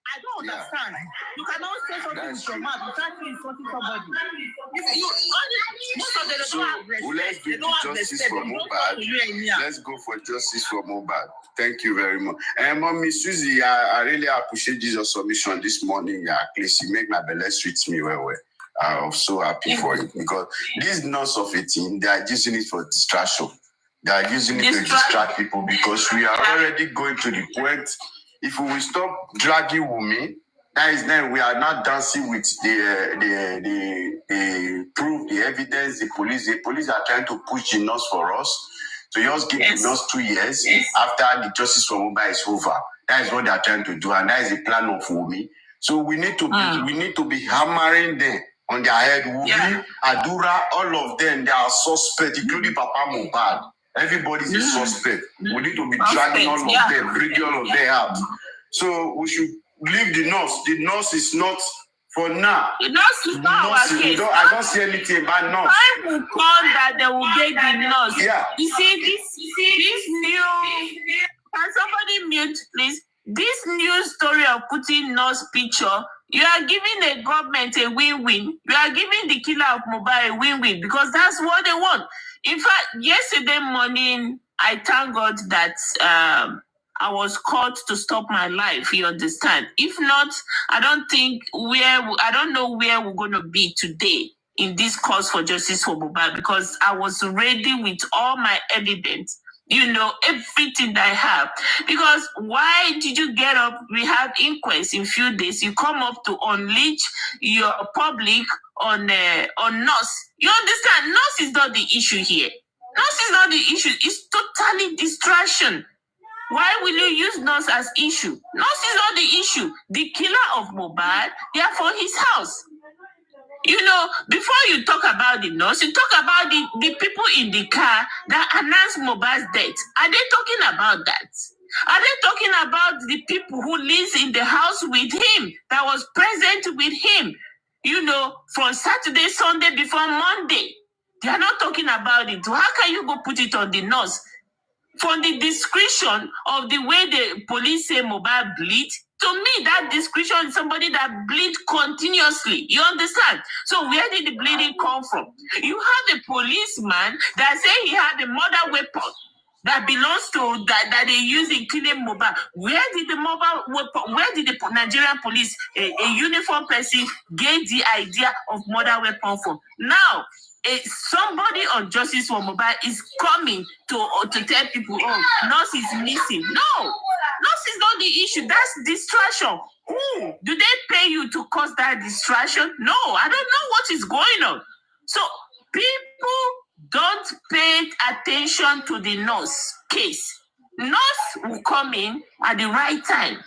I don't understand. You cannot say something with your mouth without insulting somebody. Most of them don't have respect. Let's do justice for Mohbad. Let's go for justice for Mohbad. Thank you very much. And Mommy Susie, I really appreciate your submission this morning. Yeah, please, you make my belly treats me well. I'm so happy for you because these nonsense of a team, they are using it for distraction. They are using it to distract people because we are already going to the point. If we will stop dragging Wumi, that is then we are not dancing with the proof, the evidence, the police. The police are trying to push the nurse for us. So just give the nurse 2 years after the justice for Mohbad is over. That is what they are trying to do, and that is the plan of Wumi. So we need to be hammering them on their head. Wumi, Adura, all of them, they are suspect, including Papa Mohbad. Everybody's a suspect. We need to be dragging all of them, bringing all of them out. So we should leave the nurse. The nurse is not for now. The nurse is not our case. I don't see anything about nurse. Time will come that they will get the nurse. Yeah. You see this new. Can somebody mute, please? This new story of putting nurse picture. You are giving the government a win-win. You are giving the killer of Mohbad a win-win because that's what they want. In fact, yesterday morning, I thank God that I was called to stop my life. You understand? If not, I don't know where we're going to be today in this cause for justice for Mohbad because I was ready with all my evidence. You know, everything that I have. Because why did you get up? We have inquest in few days. You come up to unleash your public on nurse. You understand? Nurse is not the issue here. Nurse is not the issue. It's totally distraction. Why will you use nurse as issue? Nurse is not the issue. The killer of Mohbad, they are for his house. You know, before you talk about the nurse, you talk about the people in the car that announced Mohbad's death. Are they talking about that? Are they talking about the people who lives in the house with him, that was present with him, you know, from Saturday, Sunday, before Monday? They are not talking about it. How can you go put it on the nurse? From the description of the way the police say Mohbad bleed, to me, that description is somebody that bleed continuously. You understand? So where did the bleeding come from? You have a policeman that say he had a murder weapon that belongs to that they use in killing Mohbad. Where did the mobile weapon? Where did the Nigerian police, a uniform person, get the idea of murder weapon from? Now, somebody on justice for Mohbad is coming to tell people, oh, nurse is missing. No, nurse is not the issue. That's distraction. Who do they pay you to cause that distraction? No, I don't know what is going on. So people don't pay attention to the nurse case. Nurse will come in at the right time,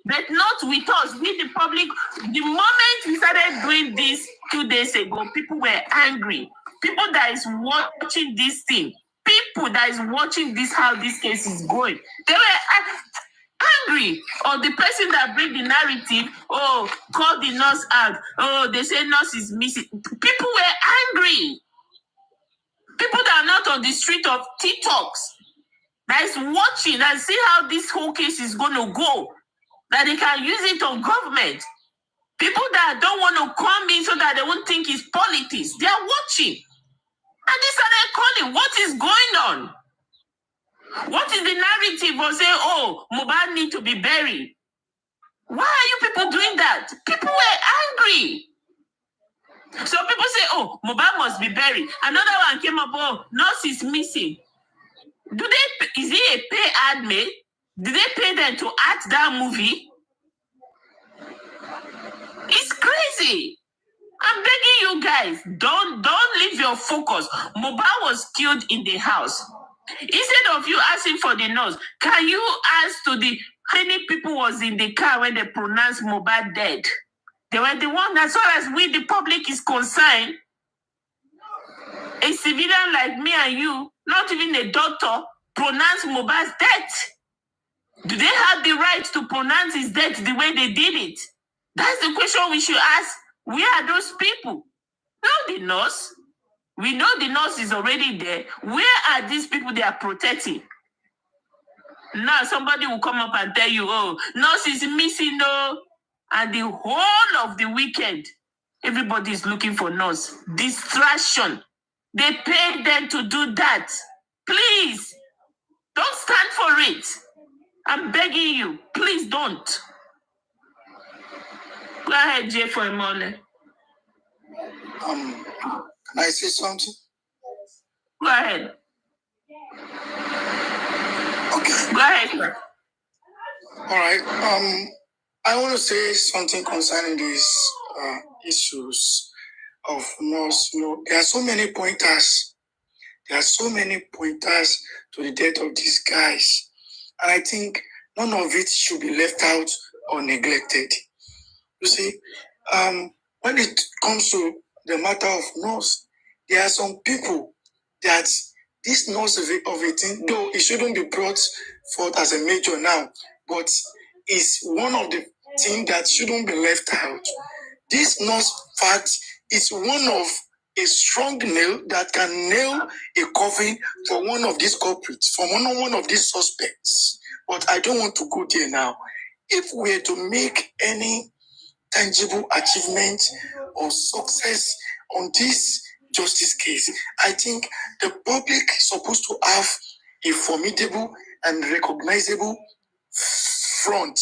but not with us, with the public. The moment we started doing this 2 days ago, people were angry. People that is watching this thing, people that is watching this, how this case is going, they were angry. Or the person that bring the narrative, oh, call the nurse out. Oh, they say nurse is missing. People were angry. People that are not on the street of TikToks, that is watching and see how this whole case is going to go, that they can use it on government. People that don't want to come in so that they won't think it's politics. They are watching. And they started calling, what is going on? What is the narrative of saying, oh, Mohbad need to be buried? Why are you people doing that? People were angry. So people say, oh, Mohbad must be buried. Another one came up, oh, nurse is missing. Is he a pay ad maid? Did they pay them to act that movie? It's crazy. I'm begging you guys, don't leave your focus. Mohbad was killed in the house. Instead of you asking for the nurse, can you ask to the how many people was in the car when they pronounced Mohbad dead? They were the one, as far as we, the public, is concerned. A civilian like me and you, not even a doctor, pronounce Mohbad's death. Do they have the right to pronounce his death the way they did it? That's the question we should ask. Where are those people? Not the nurse. We know the nurse is already there. Where are these people they are protecting? Now somebody will come up and tell you, oh, nurse is missing, no. And the whole of the weekend, everybody is looking for nurse. Distraction. They paid them to do that. Please, don't stand for it. I'm begging you. Please don't. Go ahead, Jay, for a moment. Can I say something? Go ahead. Okay. Go ahead. All right. I want to say something concerning these issues of nurse. You know, there are so many pointers. There are so many pointers to the death of these guys. And I think none of it should be left out or neglected. You see, when it comes to the matter of nurse, there are some people that this nurse of a thing, though it shouldn't be brought forth as a major now, but is one of the things that shouldn't be left out. This nurse fact is one of a strong nail that can nail a coffin for one of these culprits, for one of these suspects. But I don't want to go there now. If we are to make any tangible achievement or success on this justice case, I think the public is supposed to have a formidable and recognizable front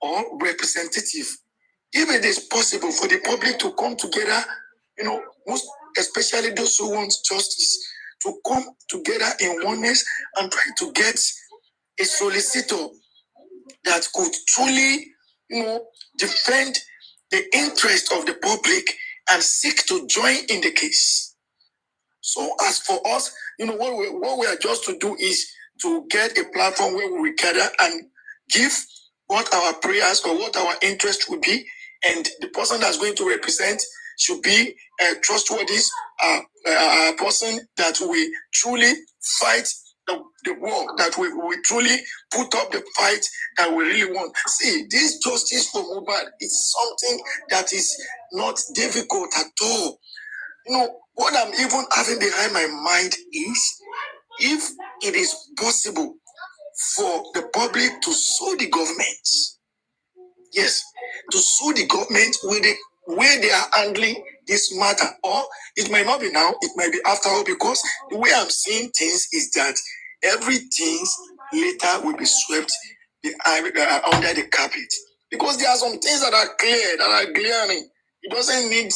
or representative. If it is possible for the public to come together, you know, most especially those who want justice, to come together in oneness and try to get a solicitor that could truly, you know, defend the interest of the public and seek to join in the case. So as for us, you know, what we are just to do is to get a platform where we gather and give what our prayers or what our interest would be, and the person that's going to represent should be a trustworthy person that we truly fight the war, that we truly put up the fight that we really want. See, this justice for Mohbad is something that is not difficult at all. You know, what I'm even having behind my mind is, if it is possible for the public to sue the government, yes, to sue the government with the way they are handling this matter, or it might not be now, it might be after all, because the way I'm seeing things is that everything later will be swept under the carpet, because there are some things that are clear, that are glaring. It doesn't need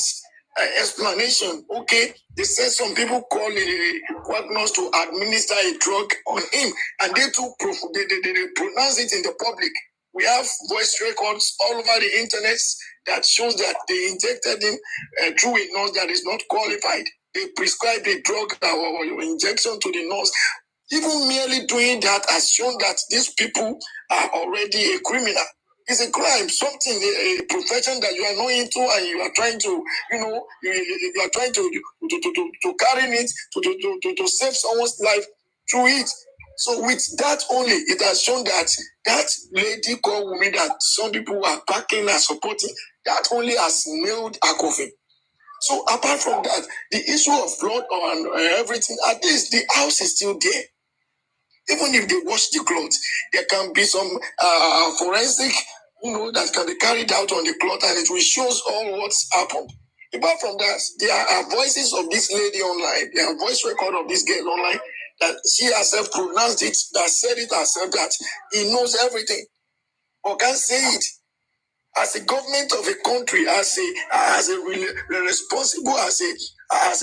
explanation. Okay, they said some people call Quacknose to administer a drug on him, and they pronounce it in the public. We have voice records all over the internet that shows that they injected him through a nurse that is not qualified. They prescribed a drug or injection to the nurse. Even merely doing that has shown that these people are already a criminal. It's a crime, something, a profession that you are not into, and you are trying to, you know, you are trying to carry it, to save someone's life through it. So with that only, it has shown that that lady called woman that some people are backing and supporting, that only has nailed her coffin. So apart from that, the issue of blood and everything, at least the house is still there. Even if they wash the clothes, there can be some forensic, you know, that can be carried out on the cloth, and it will show all what's happened. Apart from that, there are voices of this lady online. There are voice record of this girl online that she herself pronounced it, that said it herself, that he knows everything, or can't say it. As a government of a country, as a responsible, as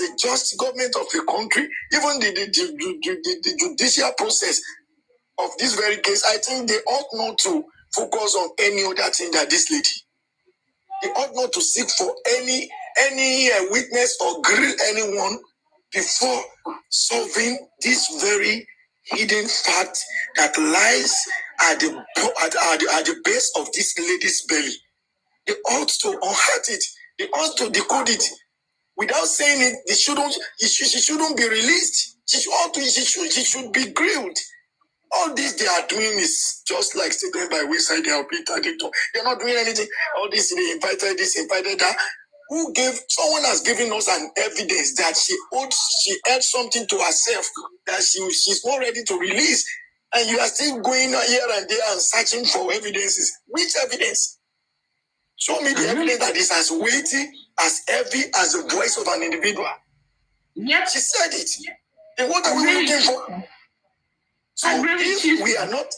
a just government of a country, even the judicial process of this very case, I think they ought not to focus on any other thing than this lady. They ought not to seek for any witness or grill anyone before solving this very hidden fact that lies at the base of this lady's belly. They ought to unheart it. They ought to decode it. Without saying it, she shouldn't be released. She should be grilled. All this they are doing is just like statement by wayside. They are being targeted. They're not doing anything. All this, they invited this, invited that. Someone has given us an evidence that she had something to herself that she's not ready to release. And you are still going here and there and searching for evidences. Which evidence? Show me the evidence that is as weighty, as heavy as the voice of an individual. Yep. She said it. Then what are we looking for? So if we are not,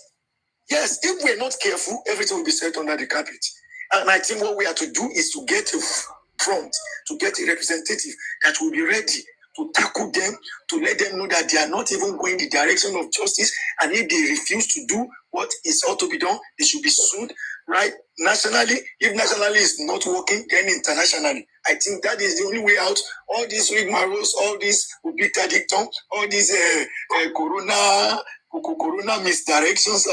if we're not careful, everything will be set under the carpet. And I think what we have to do is to get a front, to get a representative that will be ready to tackle them, to let them know that they are not even going the direction of justice. And if they refuse to do what is ought to be done, they should be sued, right? Nationally, if nationally is not working, then internationally. I think that is the only way out. All these rigmaroles, all these ubita dictum, all these corona misdirections,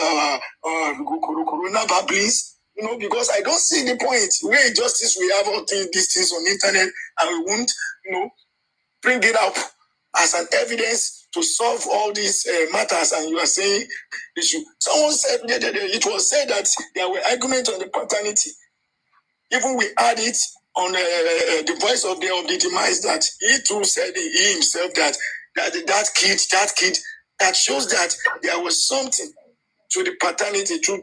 corona babblings, because I don't see the point. Where justice, we have all these things on the internet, and we won't, bring it up as an evidence to solve all these matters. And you are saying they should. Someone said it was said that there were arguments on the paternity. Even we had it on the voice of the demise, that he too said he himself that kid that shows that there was something to the paternity, true.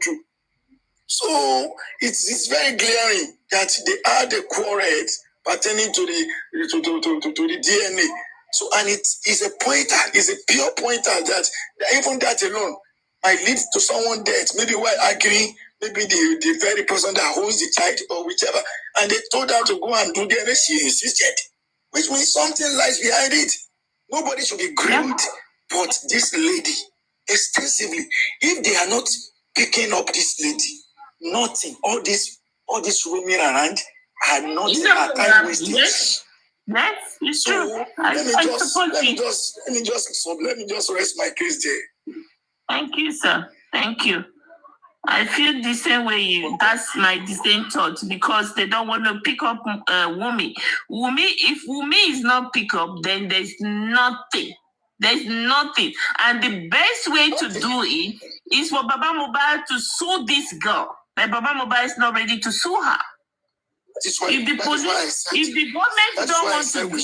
So it's very glaring that they had a quarrel pertaining to the DNA. So, and it is a pointer, is a pure pointer that even that alone might lead to someone dead. Maybe while arguing, maybe the very person that holds the child or whichever, and they told her to go and do DNA, she insisted, which means something lies behind it. Nobody should be grilled, but this lady, extensively. If they are not picking up this lady, nothing. All this roaming around are not time wasting. Yes, it's so true. Let me just rest my case there. Thank you, sir. Thank you. I feel the same way. That's my distinct thought, because they don't want to pick up Wumi. If Wumi is not pick up, then there's nothing. There's nothing. And the best way to do it is for Baba Mohbad to sue this girl. But Baba Mohbad is not ready to sue her. If the government don't want to do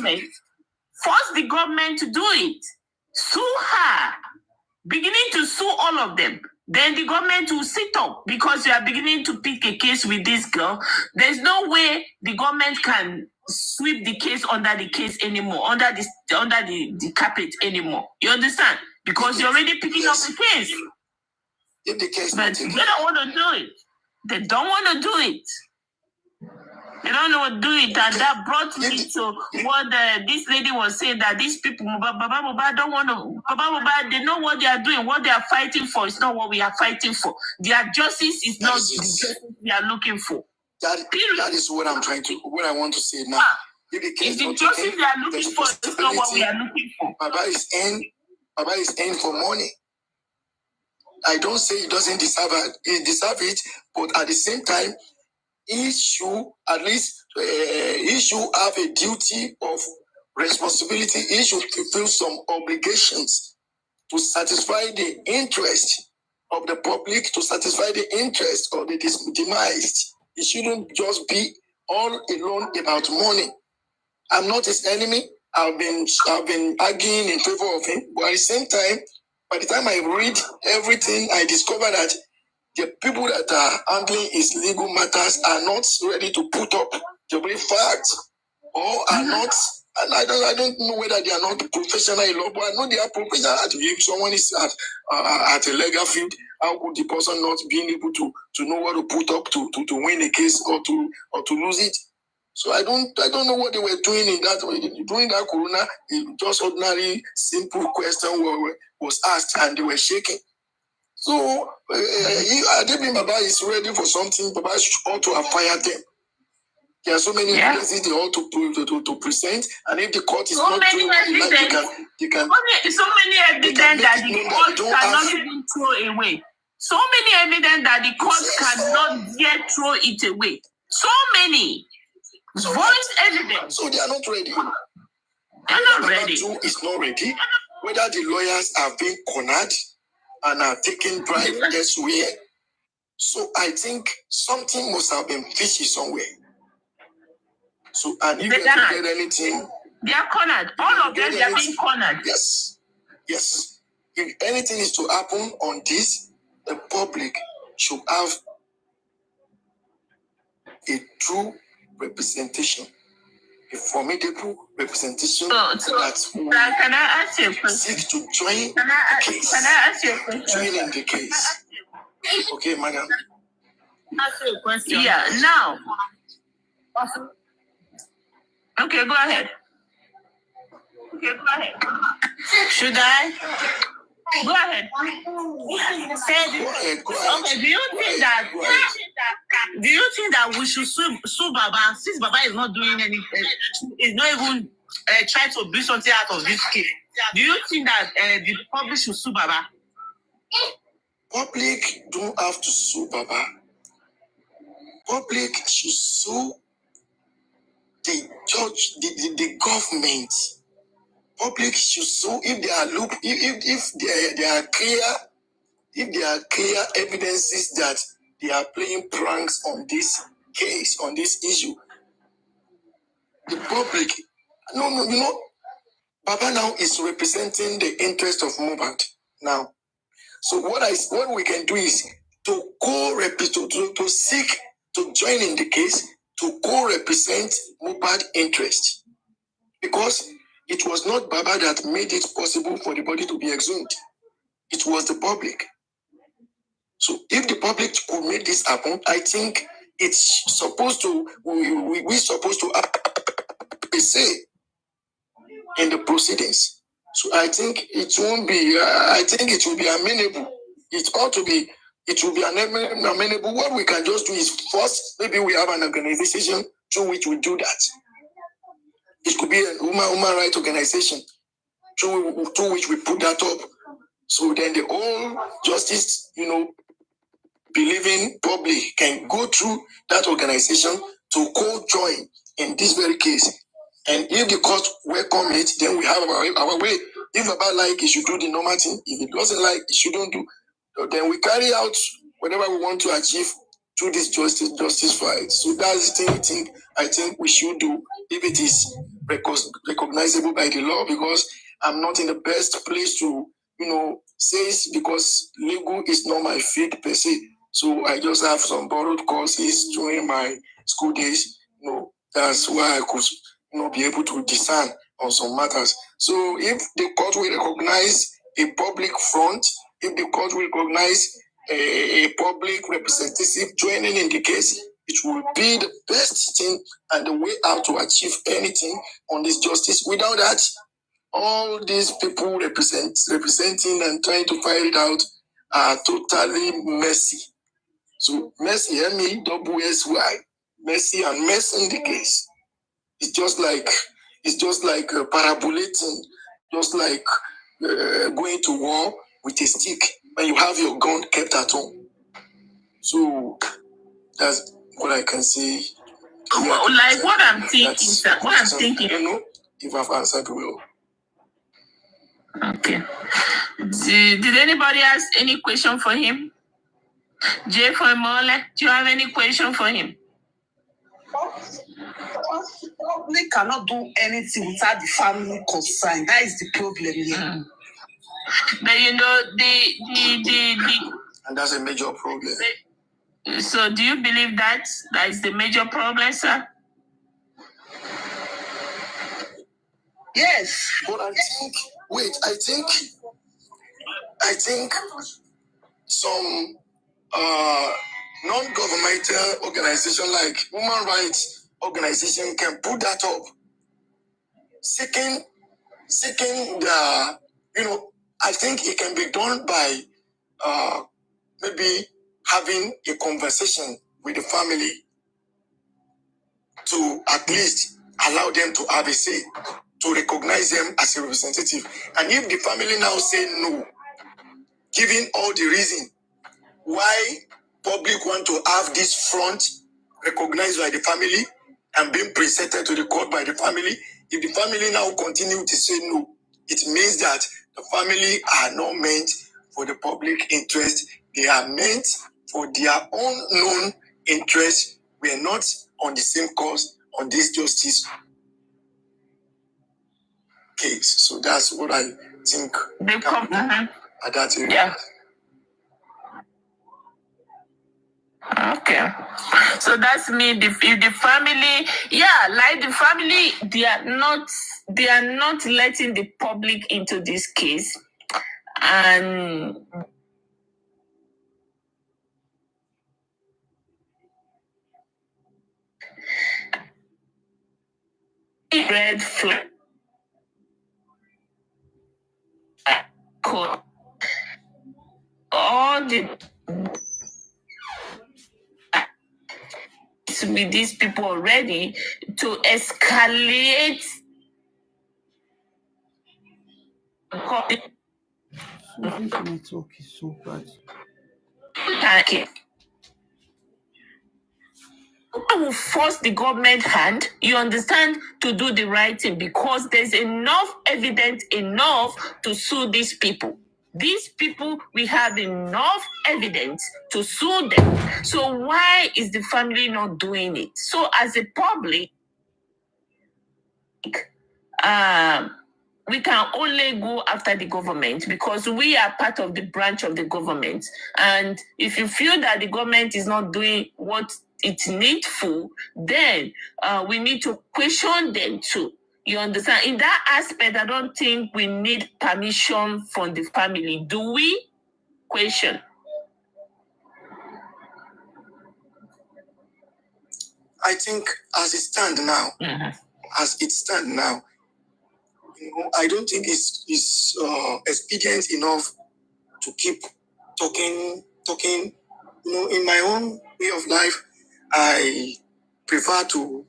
it, force the government to do it. Sue her. Beginning to sue all of them. Then the government will sit up, because you are beginning to pick a case with this girl. There's no way the government can sweep the case under the case anymore, under the carpet anymore. You understand? Because you're already picking up the case. But they don't want to do it. They don't want to do it. They don't want to do it. And that brought me to what this lady was saying, that these people, Baba Mohbad don't want to, Baba Mohbad, they know what they are doing. What they are fighting for is not what we are fighting for. Their justice is not the justice we are looking for. That is what what I want to say now. If the justice they are looking for is not what we are looking for. Baba is in for money. I don't say he doesn't deserve it. He deserves it, but at the same time, he should have a duty of responsibility. He should fulfill some obligations to satisfy the interest of the public, to satisfy the interest of the demised. He shouldn't just be all alone about money. I'm not his enemy. I've been arguing in favor of him, but at the same time, by the time I read everything, I discover that the people that are handling his legal matters are not ready to put up the very facts, or are not And I don't know whether they are not professional in law, but I know they are professional. If someone is at a legal field, how could the person not being able to know what to put up to win a case or to lose it? So I don't know what they were doing in that way. During that corona, just ordinary simple question was asked and they were shaking. So Adebin Baba is ready for something. Baba ought to have fired them. There are so many evidences they ought to present, and if the court is not doing what they like, they can. So many evidence that the court cannot even throw away. So many evidence that the court cannot yet throw it away. So many. Voice evidence. So they are not ready. They are not ready. Two is not ready. Whether the lawyers have been cornered and are taking bribe elsewhere. So I think something must have been fishy somewhere. So, and if you get anything, they are cornered. All of them, they are being cornered. Yes. If anything is to happen on this, the public should have a true representation, a formidable representation that can I ask you a question? Seek to join the case. Can I ask you a question? Join in the case. Okay, madam. Ask you a question. Yeah. Now. Okay, go ahead. Should I? Go ahead. Okay, do you think that we should sue Baba since Baba is not doing anything, is not even trying to build something out of this case? Do you think that the public should sue Baba? Public don't have to sue Baba. Public should sue the judge, the government. Public should sue if there are clear evidences that they are playing pranks on this case, on this issue. The public, no, Baba now is representing the interest of Mohbad now. So what we can do is to seek to join in the case to co-represent Mohbad interest, because it was not Baba that made it possible for the body to be exhumed. It was the public. So if the public could make this happen, I think it's supposed to, we're supposed to have a say in the proceedings. So I think it won't be, I think it will be amenable. It ought to be, it will be amenable. What we can just do is first, maybe we have an organization through which we do that. It could be a human rights organization through which we put that up. So then the whole justice, believing public can go through that organization to co-join in this very case. And if the court welcome it, then we have our way. If Baba like, he should do the normal thing. If it doesn't like, he shouldn't do. Then we carry out whatever we want to achieve through this justice fight. So that's the thing I think we should do if it is recognizable by the law, because I'm not in the best place to, say it, because legal is not my field per se. So I just have some borrowed courses during my school days. That's why I could be able to discern on some matters. So if the court will recognize a public front, if the court will recognize a public representative joining in the case, it will be the best thing and the way out to achieve anything on this justice. Without that, all these people representing and trying to fight it out are totally messy. So messy, MESSY, messy and mess in the case. It's just like parabolating, just like going to war with a stick when you have your gun kept at home. So that's what I can say. Like what I'm thinking, sir. What I'm thinking. I don't know if I've answered well. Okay. Did anybody ask any question for him? Jay for Mole, do you have any question for him? They cannot do anything without the family concerned. That is the problem here. But the and that's a major problem. So do you believe that is the major problem, sir? Yes. But I think some non-governmental organization like human rights organization can put that up, seeking the, I think it can be done by maybe having a conversation with the family to at least allow them to have a say, to recognize them as a representative. And if the family now say no, giving all the reason why public want to have this front recognized by the family and being presented to the court by the family, if the family now continue to say no, it means that the family are not meant for the public interest. They are meant for their own known interest. We are not on the same cause on this justice case. So that's what I think. They come at that area. Yeah. Okay, so that's me. If the family, like the family, they are not letting the public into this case, and red flag. All the with these people already to escalate. This network is so bad. Okay. I will force the government hand, you understand, to do the right thing because there's enough evidence to sue these people. These people, we have enough evidence to sue them. So why is the family not doing it? So as a public, we can only go after the government because we are part of the branch of the government. And if you feel that the government is not doing what it's needful, then we need to question them too. You understand? In that aspect, I don't think we need permission from the family. Do we? Question. I think as it stands now, I don't think it's expedient enough to keep talking. In my own way of life, I prefer to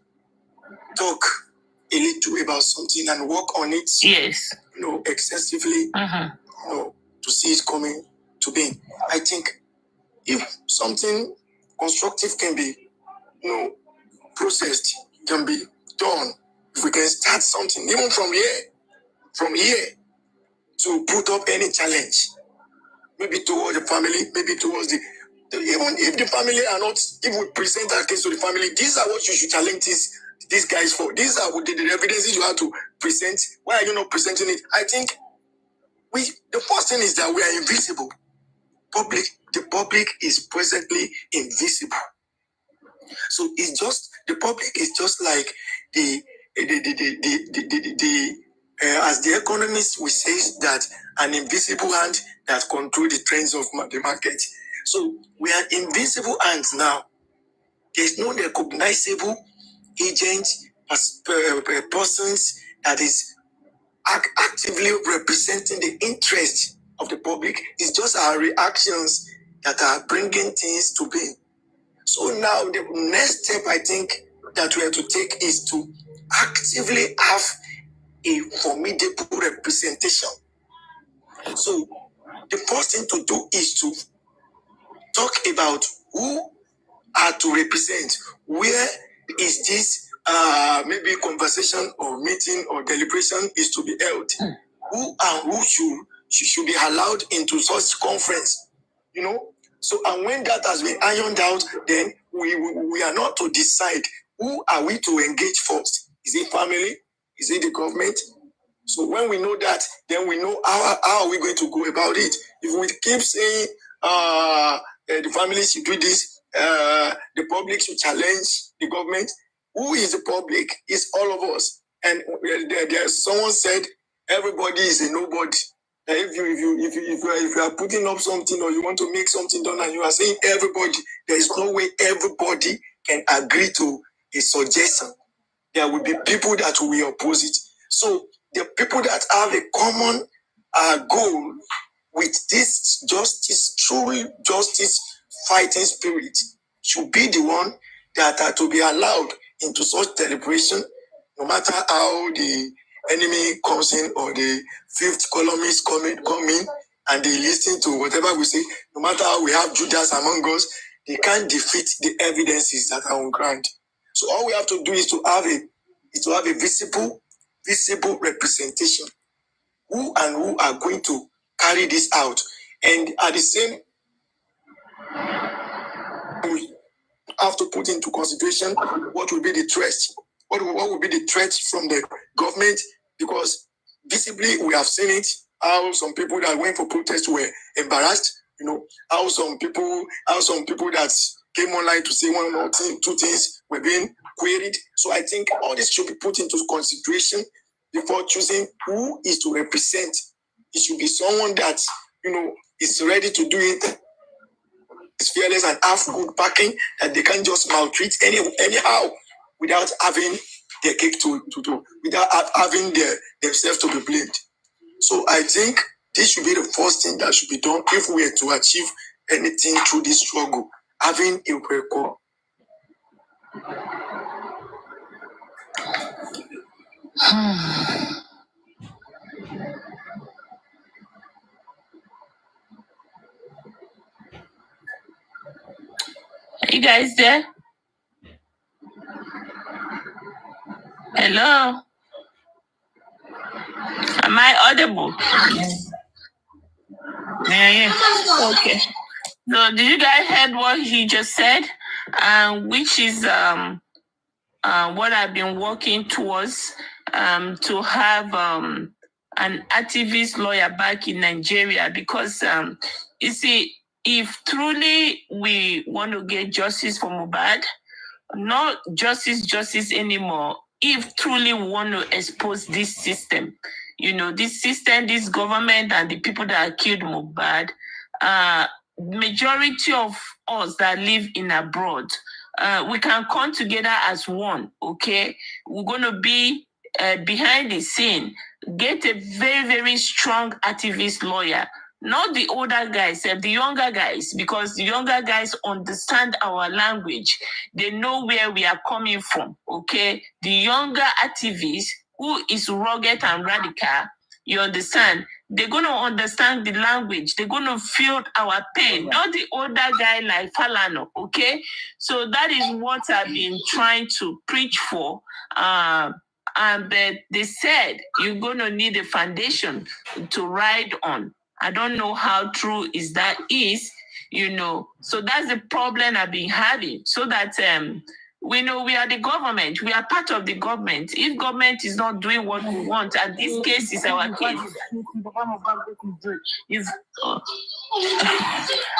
talk a little about something and work on it. Yes. Excessively. To see it coming to being. I think if something constructive can be, processed, can be done, if we can start something, even from here, to put up any challenge, maybe towards the family, maybe towards even if the family are not, if we present our case to the family, these are what you should challenge these guys for. These are the evidences you have to present. Why are you not presenting it? I think the first thing is that we are invisible. The public is presently invisible. So it's just, the public is just like as the economist will say that an invisible hand that control the trends of the market. So we are invisible hands now. There's no recognizable agent as persons that is actively representing the interest of the public. It's just our reactions that are bringing things to being. So now the next step I think that we have to take is to actively have a formidable representation. So the first thing to do is to talk about who are to represent. Where is this maybe conversation or meeting or deliberation is to be held? Who and who should be allowed into such conference? So, and when that has been ironed out, then we are not to decide who are we to engage first. Is it family? Is it the government? So when we know that, then we know how are we going to go about it. If we keep saying the family should do this, the public should challenge the government. Who is the public? It's all of us. And someone said everybody is a nobody. That if you are putting up something or you want to make something done and you are saying everybody, there is no way everybody can agree to a suggestion. There will be people that will oppose it. So the people that have a common goal with this justice, true justice fighting spirit, should be the one that are to be allowed into such deliberation, no matter how the enemy comes in or the fifth columnist come in and they listen to whatever we say, no matter how we have Judas among us, they can't defeat the evidences that are on ground. So all we have to do is to have a visible representation. Who are going to carry this out? And at the same, we have to put into consideration what will be the threat. What will be the threat from the government? Because visibly we have seen it. How some people that went for protest were embarrassed. How some people that came online to say one or two things were being queried. So I think all this should be put into consideration before choosing who is to represent. It should be someone that is ready to do it, is fearless and have good backing, that they can just maltreat anyhow without having their cake to without having themselves to be blamed. So I think this should be the first thing that should be done if we are to achieve anything through this struggle. Having a record. Are you guys there? Hello? Am I audible? Yeah. Okay. So did you guys heard what he just said? Which is what I've been working towards, to have an activist lawyer back in Nigeria, because you see, if truly we want to get justice for Mohbad, not justice anymore. If truly we want to expose this system, this system, this government, and the people that killed Mohbad, majority of us that live in abroad, we can come together as one, okay? We're going to be behind the scene, get a very, very strong activist lawyer. Not the older guys, the younger guys, because the younger guys understand our language. They know where we are coming from, okay? The younger activists who is rugged and radical, you understand? They're going to understand the language. They're going to feel our pain, not the older guy like Falano, okay? So that is what I've been trying to preach for. But they said you're going to need a foundation to ride on. I don't know how true is. So that's the problem I've been having. So that we know we are the government. We are part of the government. If government is not doing what we want, and this case is our case.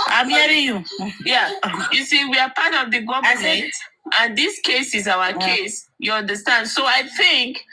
I'm hearing you. Yeah. You see, we are part of the government, and this case is our case. You understand? So I think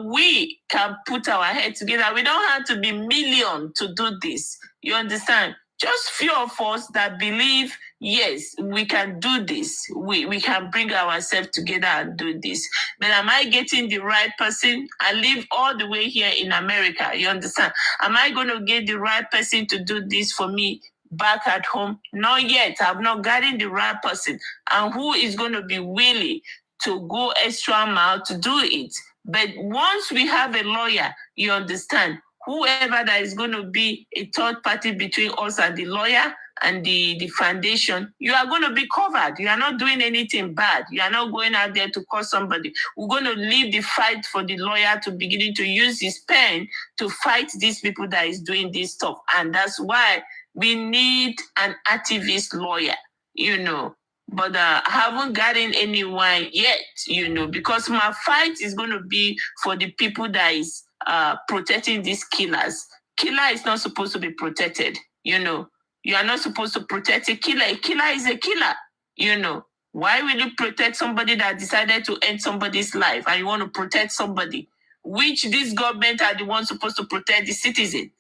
we can put our head together. We don't have to be million to do this. You understand? Just few of us that believe, yes, we can do this. We can bring ourselves together and do this. But am I getting the right person? I live all the way here in America. You understand? Am I going to get the right person to do this for me back at home? Not yet. I've not gotten the right person. And who is going to be willing to go extra mile to do it? But once we have a lawyer, you understand, whoever that is going to be a third party between us and the lawyer and the foundation, you are going to be covered. You are not doing anything bad. You are not going out there to cause somebody. We're going to leave the fight for the lawyer to beginning to use his pen to fight these people that is doing this stuff. And that's why we need an activist lawyer, But I haven't gotten anyone yet, because my fight is going to be for the people that is protecting these killers. Killer is not supposed to be protected, You are not supposed to protect a killer. A killer is a killer, Why will you protect somebody that decided to end somebody's life and you want to protect somebody? Which this government are the ones supposed to protect the citizen?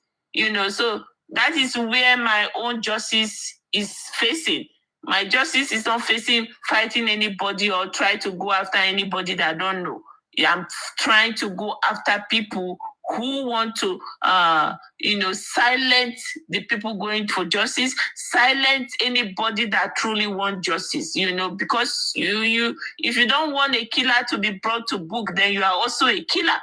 So that is where my own justice is facing. My justice is not facing fighting anybody or try to go after anybody that I don't know. I'm trying to go after people who want to, silence the people going for justice, silence anybody that truly wants justice, because if you don't want a killer to be brought to book, then you are also a killer,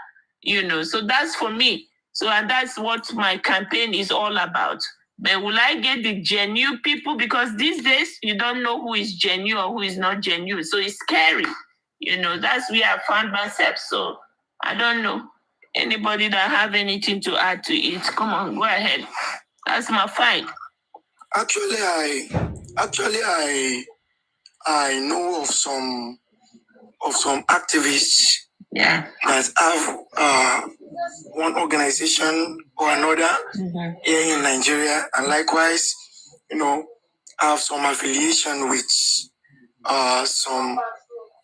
so that's for me. So, and that's what my campaign is all about. But will I get the genuine people? Because these days, you don't know who is genuine or who is not genuine. So it's scary. That's where I found myself. So I don't know. Anybody that have anything to add to it, come on, go ahead. That's my fight. Actually, I know of some activists that have one organization or another here in Nigeria, and likewise, have some affiliation with some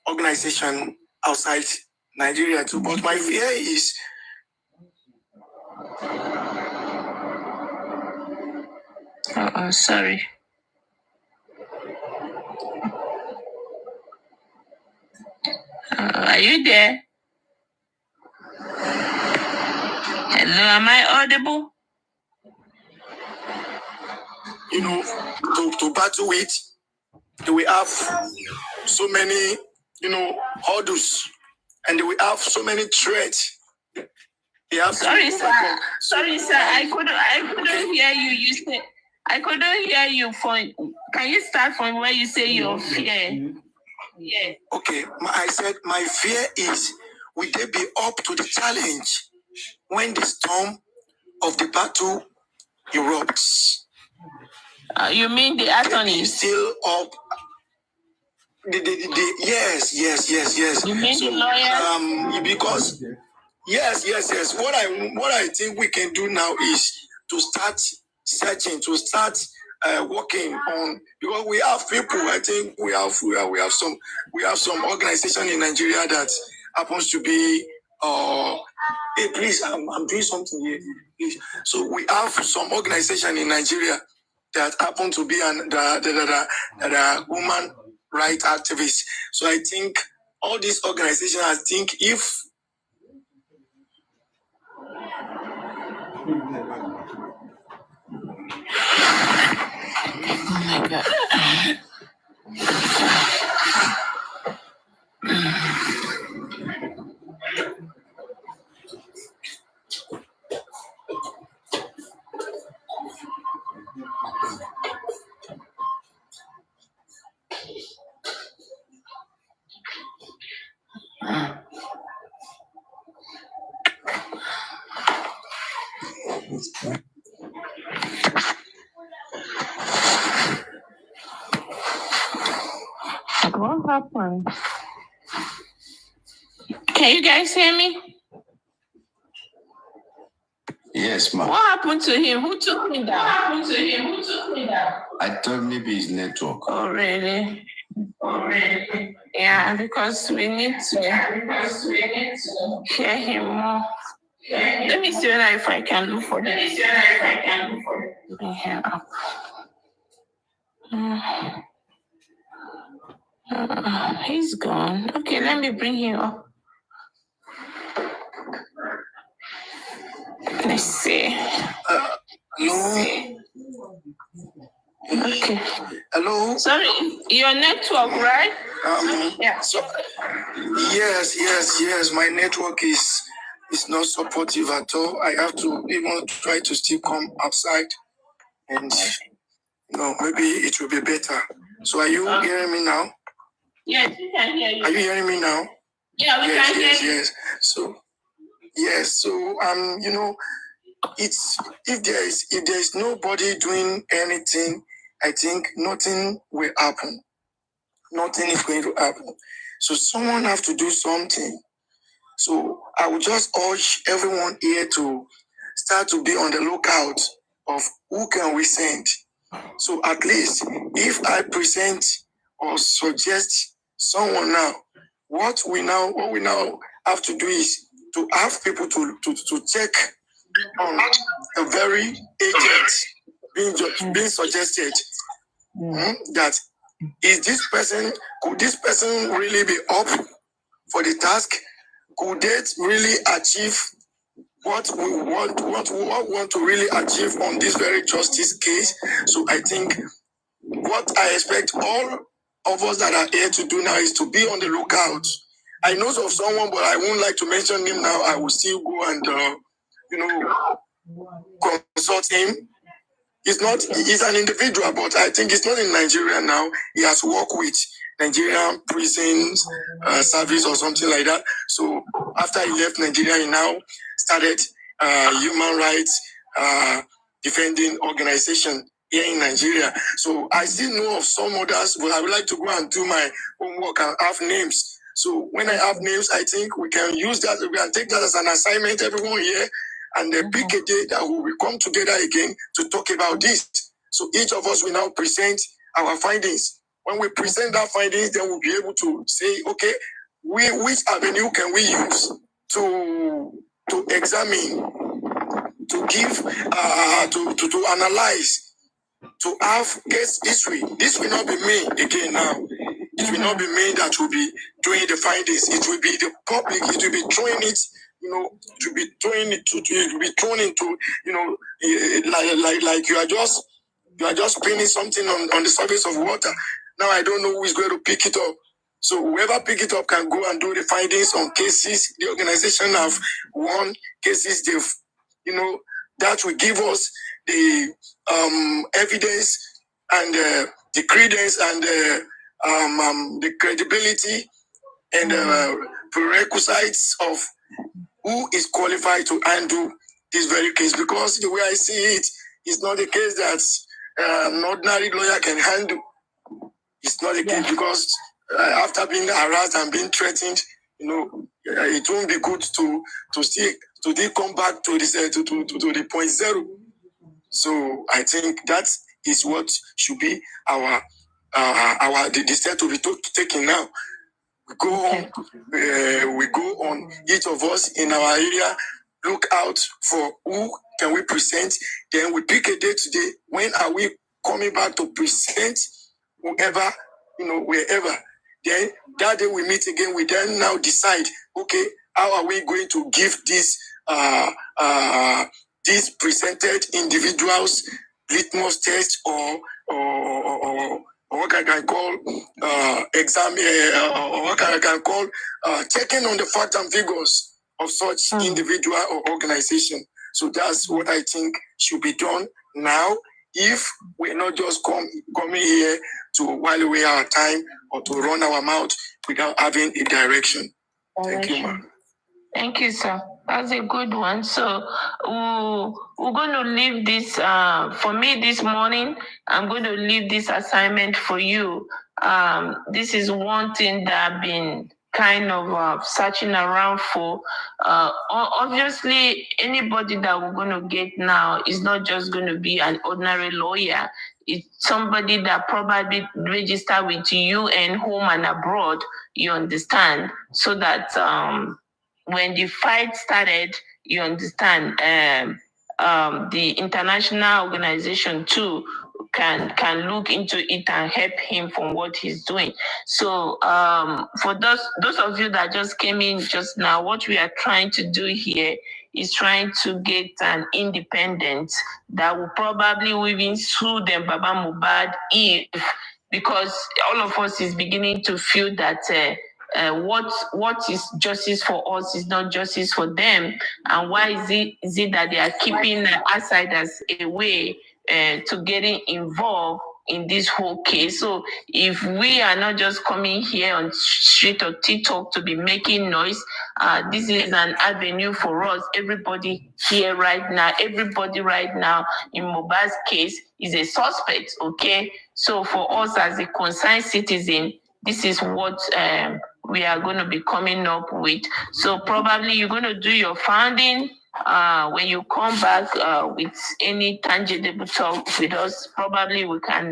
organization outside Nigeria too. But my fear is sorry. Are you there? Hello, am I audible? To battle with, we have so many, hurdles, and we have so many threats. Sorry, sir. I couldn't hear you. You said I couldn't hear you. Can you start from where you say your fear? Yeah. Okay, I said my fear is, will they be up to the challenge when the storm of the battle erupts? You mean the attorneys? Still up. Yes. You mean the lawyers? Because yes. What I think we can do now is to start searching, to start working on, because we have people. I think we have some organization in Nigeria that happens to be hey, please, I'm doing something here. Please. So we have some organization in Nigeria that happen to be that are woman rights activists. So I think all these organizations, I think if oh my God. What happened? Can you guys hear me? Yes, ma'am. What happened to him? Who took me down? I thought maybe his network. Oh, really? Yeah, because we need to hear him more. Let me see if I can look for this. Bring him up. He's gone. Okay, let me bring him up. Let's see. Hello. Okay. Hello. Sorry, your network, right? Yeah. So, yes. My network is not supportive at all. I have to even try to still come outside, and maybe it will be better. So, are you hearing me now? Yes, we can hear you. Are you hearing me now? Yeah, we can hear you. Yes. So, it's if there is nobody doing anything, I think nothing will happen. Nothing is going to happen. So someone have to do something. So I would just urge everyone here to start to be on the lookout of who can we send. So at least if I present or suggest someone now. What we now have to do is to have people to check on a very agent being suggested that could this person really be up for the task? Could they really achieve what we want to really achieve on this very justice case? So I think what I expect all of us that are here to do now is to be on the lookout. I know of someone, but I won't like to mention him now. I will still go and consult him. He's an individual, but I think he's not in Nigeria now. He has worked with Nigerian prisons service or something like that. So after he left Nigeria, he now started human rights defending organization here in Nigeria. So I still know of some others, but I would like to go and do my homework and have names. So when I have names, I think we can use that. We can take that as an assignment, everyone here, and then pick a day that we will come together again to talk about this. So each of us will now present our findings. When we present our findings, then we'll be able to say, okay, which avenue can we use to examine, to give, to analyze, to have case history. This will not be me again now. It will not be me that will be doing the findings. It will be the public. It will be throwing it, to be throwing it to be thrown into, like you are just spinning something on the surface of water. Now I don't know who is going to pick it up. So whoever pick it up can go and do the findings on cases the organization have won, cases they've, that will give us the evidence and the credence and the credibility and prerequisites of who is qualified to handle this very case. Because the way I see it, it's not a case that an ordinary lawyer can handle. It's not a case because after being harassed and being threatened, it won't be good to come back to this to the point zero. So I think that is what should be the step to be taken now. We go on each of us in our area, look out for who can we present. Then we pick a day today. When are we coming back to present whoever, wherever? Then that day we meet again. We then now decide, okay, how are we going to give these presented individuals litmus test or what I can call exam, or what I can call checking on the facts and figures of such individual or organization. So that's what I think should be done now. If we're not just coming here to while away our time or to run our mouth without having a direction. Thank you, ma'am. Thank you, sir. That's a good one. So we're going to leave this, for me this morning, I'm going to leave this assignment for you. This is one thing that I've been kind of searching around for. Obviously, anybody that we're going to get now is not just going to be an ordinary lawyer. It's somebody that probably registered with UN home and abroad, you understand, so that when the fight started, you understand, the international organization too can look into it and help him from what he's doing. So for those of you that just came in just now, what we are trying to do here is trying to get an independent that will probably even sue them, Baba Mohbad, because all of us is beginning to feel that what is justice for us is not justice for them, and why is it that they are keeping outsiders away to getting involved in this whole case? So if we are not just coming here on street or TikTok to be making noise, this is an avenue for us. Everybody here right now, everybody right now in Mohbad's case is a suspect, okay? So for us as a concerned citizen, this is what we are going to be coming up with. So probably you're going to do your founding when you come back with any tangible talk with us, probably we can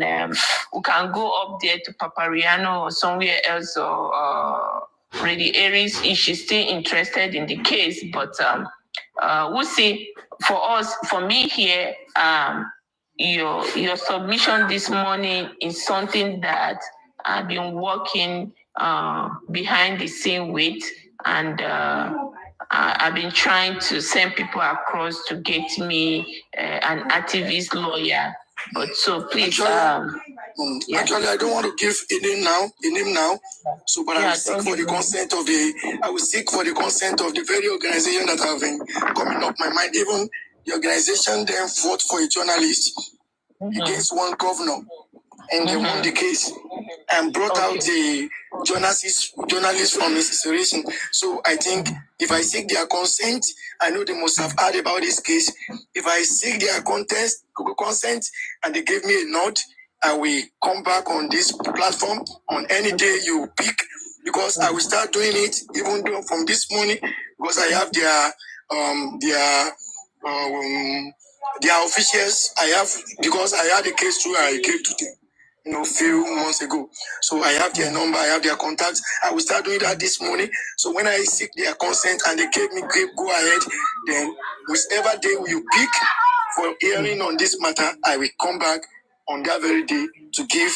go up there to Papariano or somewhere else, or Lady Aries if she's still interested in the case. But we'll see. For us, for me here, your submission this morning is something that I've been working behind the scene with, and I've been trying to send people across to get me an activist lawyer. But so please, actually, I don't want to give a name now. So, but I will seek for the consent of the very organization that have been coming up my mind. Even the organization then fought for a journalist against one governor, and they won the case and brought out the journalist from institution. So I think if I seek their consent, I know they must have heard about this case. If I seek their consent and they give me a nod, I will come back on this platform on any day you pick, because I will start doing it even though from this morning, because I have their officials. I have, because I had a case too I gave to them, few months ago. So I have their number, I have their contacts. I will start doing that this morning. So when I seek their consent and they gave me go ahead, then whichever day you pick for hearing on this matter, I will come back on that very day to give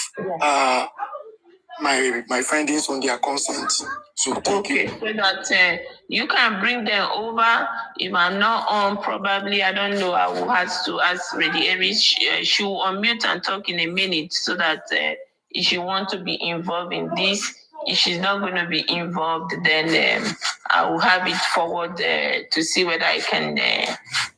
my findings on their consent. So thank you. So that you can bring them over. If I'm not on, probably, I don't know, I will have to ask Lady Aries. She will unmute and talk in a minute, so that if she wants to be involved in this, if she's not going to be involved, then I will have it forward to see whether I can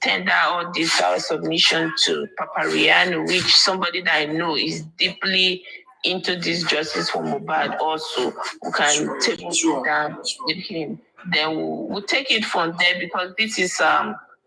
tender all this submission to Papariano, which somebody that I know is deeply into this justice for Mohbad also. We can take it down with him. Then we'll take it from there, because this is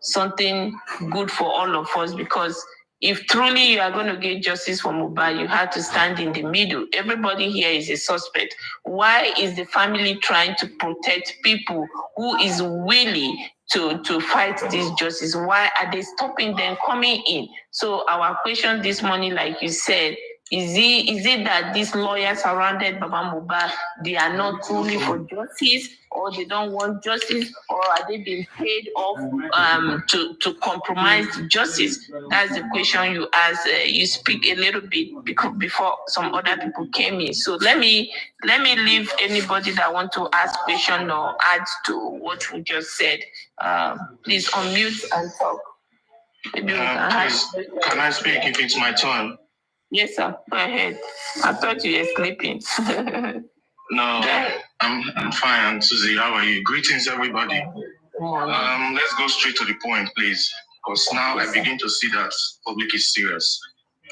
something good for all of us. Because if truly you are going to get justice for Mohbad, you have to stand in the middle. Everybody here is a suspect. Why is the family trying to protect people who is willing to fight this justice? Why are they stopping them coming in? So our question this morning, like you said, is it that these lawyers surrounded Baba Mohbad, they are not truly for justice, or they don't want justice, or are they being paid off to compromise justice? That's the question you asked. You speak a little bit before some other people came in. So let me leave anybody that want to ask question or add to what we just said. Please unmute and talk. Maybe we can I speak if it's my turn? Yes, sir. Go ahead. I thought you were sleeping. No, I'm fine, Susie. How are you? Greetings, everybody. Let's go straight to the point, please, because now I begin to see that public is serious.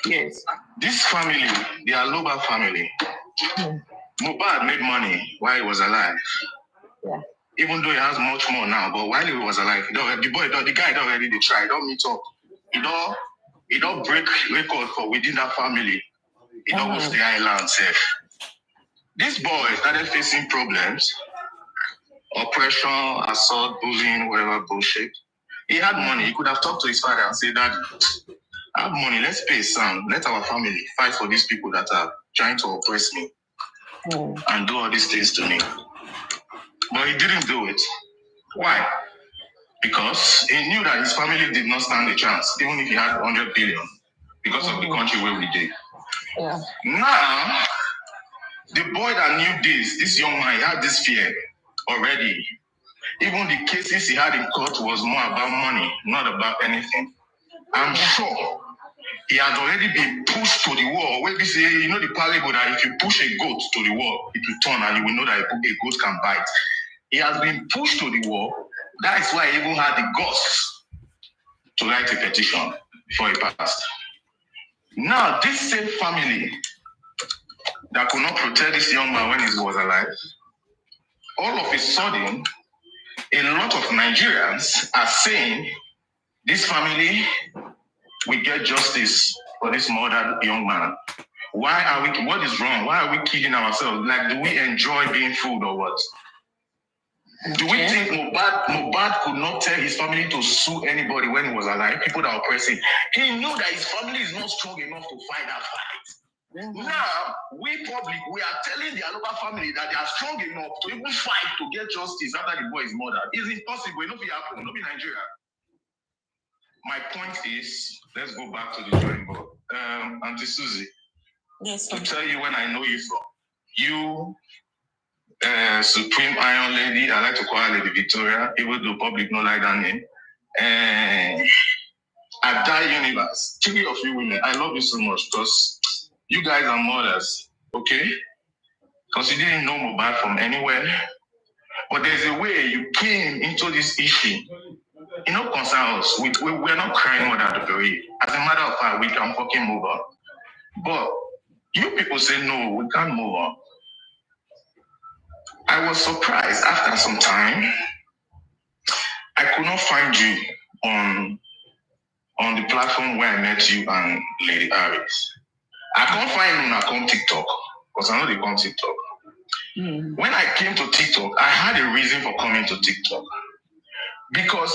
Yes. This family, the Aloba family, Mohbad made money while he was alive. Yeah. Even though he has much more now, but while he was alive, the guy already tried. Don't meet up. He don't break record for within that family. He don't host the island safe. This boy started facing problems, oppression, assault, bullying, whatever bullshit. He had money. He could have talked to his father and said, "Dad, I have money. Let's pay some. Let our family fight for these people that are trying to oppress me and do all these things to me." But he didn't do it. Why? Because he knew that his family did not stand a chance, even if he had 100 billion, because of the country where we did. Yeah. Now, the boy that knew this young man, he had this fear already. Even the cases he had in court was more about money, not about anything. I'm sure he had already been pushed to the wall. When we say, the parable that if you push a goat to the wall, it will turn and you will know that a goat can bite. He has been pushed to the wall. That is why he even had the guts to write a petition before he passed. Now, this same family that could not protect this young man when he was alive, all of a sudden, a lot of Nigerians are saying this family will get justice for this murdered young man. What is wrong? Why are we kidding ourselves? Like, do we enjoy being fooled or what? Do we think Mohbad could not tell his family to sue anybody when he was alive? People that were pressing. He knew that his family is not strong enough to fight that fight. Mm-hmm. Now, we are telling the Aloba family that they are strong enough to even fight to get justice after the boy is murdered. It's impossible. It will not happen. It will not be Nigeria. My point is, let's go back to the drawing board. Auntie Susie, yes, to tell you when I know you from. You, Supreme Iron Lady, I like to call her Lady Victoria, even though public don't like that name. At that universe, three of you women, I love you so much because you guys are mothers, okay? Because you didn't know Mohbad from anywhere. But there's a way you came into this issue. You know, concern us. We're not crying more than the bereaved. As a matter of fact, we can fucking move on. But you people say, no, we can't move on. I was surprised after some time. I could not find you on the platform where I met you and Lady Aris. I can't find you on TikTok because I know they come TikTok. When I came to TikTok, I had a reason for coming to TikTok. Because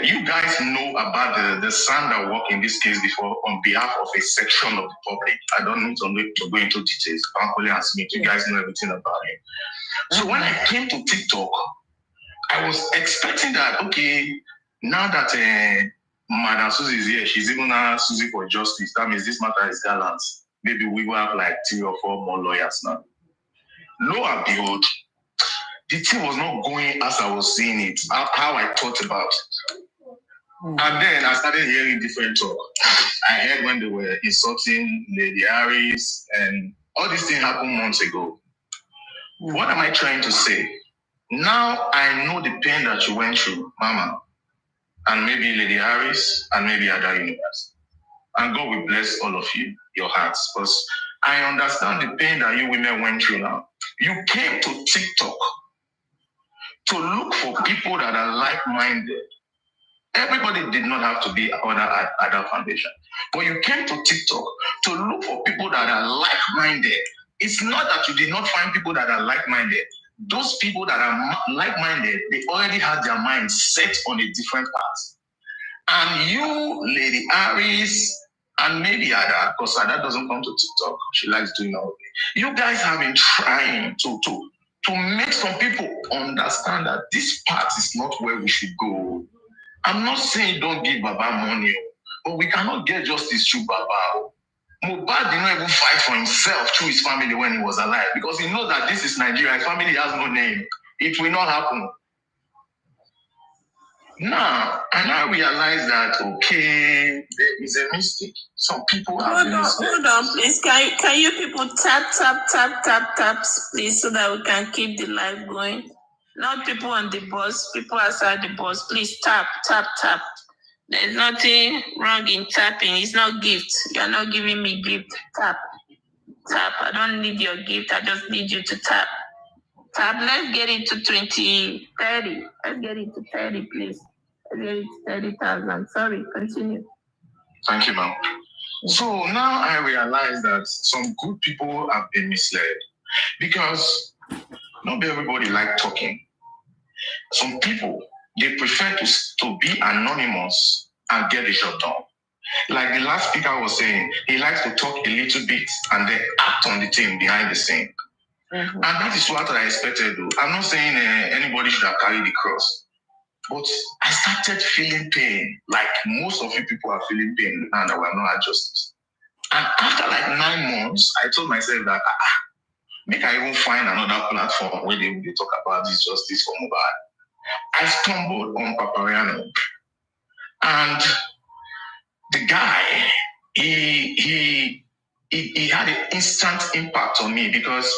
you guys know about the Sandra work in this case before on behalf of a section of the public. I don't need to go into details. Pankole and Smith, you guys know everything about it. So when I came to TikTok, I was expecting that, okay, now that Madam Susie is here, she's even Susie for Justice. That means this matter is gallant. Maybe we will have like 3 or 4 more lawyers now. Lo and behold, the thing was not going as I was seeing it, how I thought about it. And then I started hearing different talk. I heard when they were insulting Lady Aris, and all these things happened months ago. What am I trying to say? Now I know the pain that you went through, Mama, and maybe Lady Aris, and maybe other universe. And God will bless all of you, your hearts, because I understand the pain that you women went through now. You came to TikTok to look for people that are like-minded. Everybody did not have to be under Ada Foundation. But you came to TikTok to look for people that are like-minded. It's not that you did not find people that are like-minded. Those people that are like-minded, they already had their minds set on a different path. And you, Lady Aris, and maybe Ada, because Ada doesn't come to TikTok. She likes doing all of it. You guys have been trying to make some people understand that this path is not where we should go. I'm not saying don't give Baba money, but we cannot get justice through Baba. Mohbad did not even fight for himself through his family when he was alive because he knows that this is Nigeria. His family has no name. It will not happen. Now, and I realize that, okay, there is a mistake. Some people have hold on, please. Can you people tap, please, so that we can keep the live going? Not people on the bus, people outside the bus. Please tap. There's nothing wrong in tapping. It's not gift. You're not giving me gift. Tap. I don't need your gift. I just need you to tap. Let's get it to 2030. Let's get it to 30, please. Let's get it to 30,000. Sorry, continue. Thank you, ma'am. So now I realize that some good people have been misled because not everybody like talking. Some people, they prefer to be anonymous and get the job done. Like the last speaker was saying, he likes to talk a little bit and then act on the thing behind the scene. Mm-hmm. And that is what I expected though. I'm not saying anybody should have carried the cross. But I started feeling pain, like most of you people are feeling pain now that we're not at justice. And after like 9 months, I told myself that, make I even find another platform where they talk about this justice for Mohbad. I stumbled on Papariano. And the guy, he had an instant impact on me because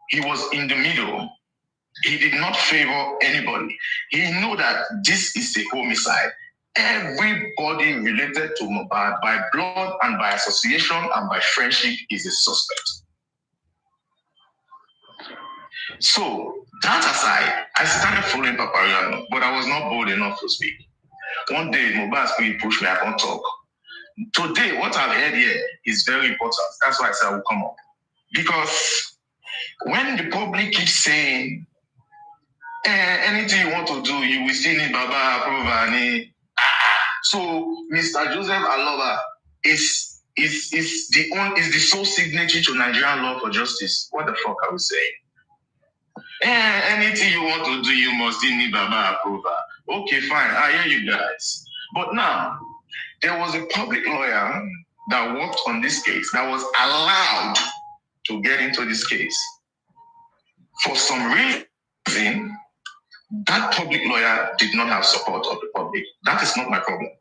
he was in the middle. He did not favor anybody. He knew that this is a homicide. Everybody related to Mohbad by blood and by association and by friendship is a suspect. So, that aside, I started following Papariano, but I was not bold enough to speak. One day, Mohbad's spirit pushed me, I can't talk. Today, what I've heard here is very important. That's why I said I will come up. Because when the public keeps saying anything you want to do, you will still need Baba approval. So Mr. Joseph Aloba is the sole signature to Nigerian law for justice. What the fuck are we saying? Anything you want to do, you must still need Baba approval. Okay, fine, I hear you guys. But now, there was a public lawyer that worked on this case that was allowed to get into this case. For some reason, that public lawyer did not have support of the public. That is not my problem.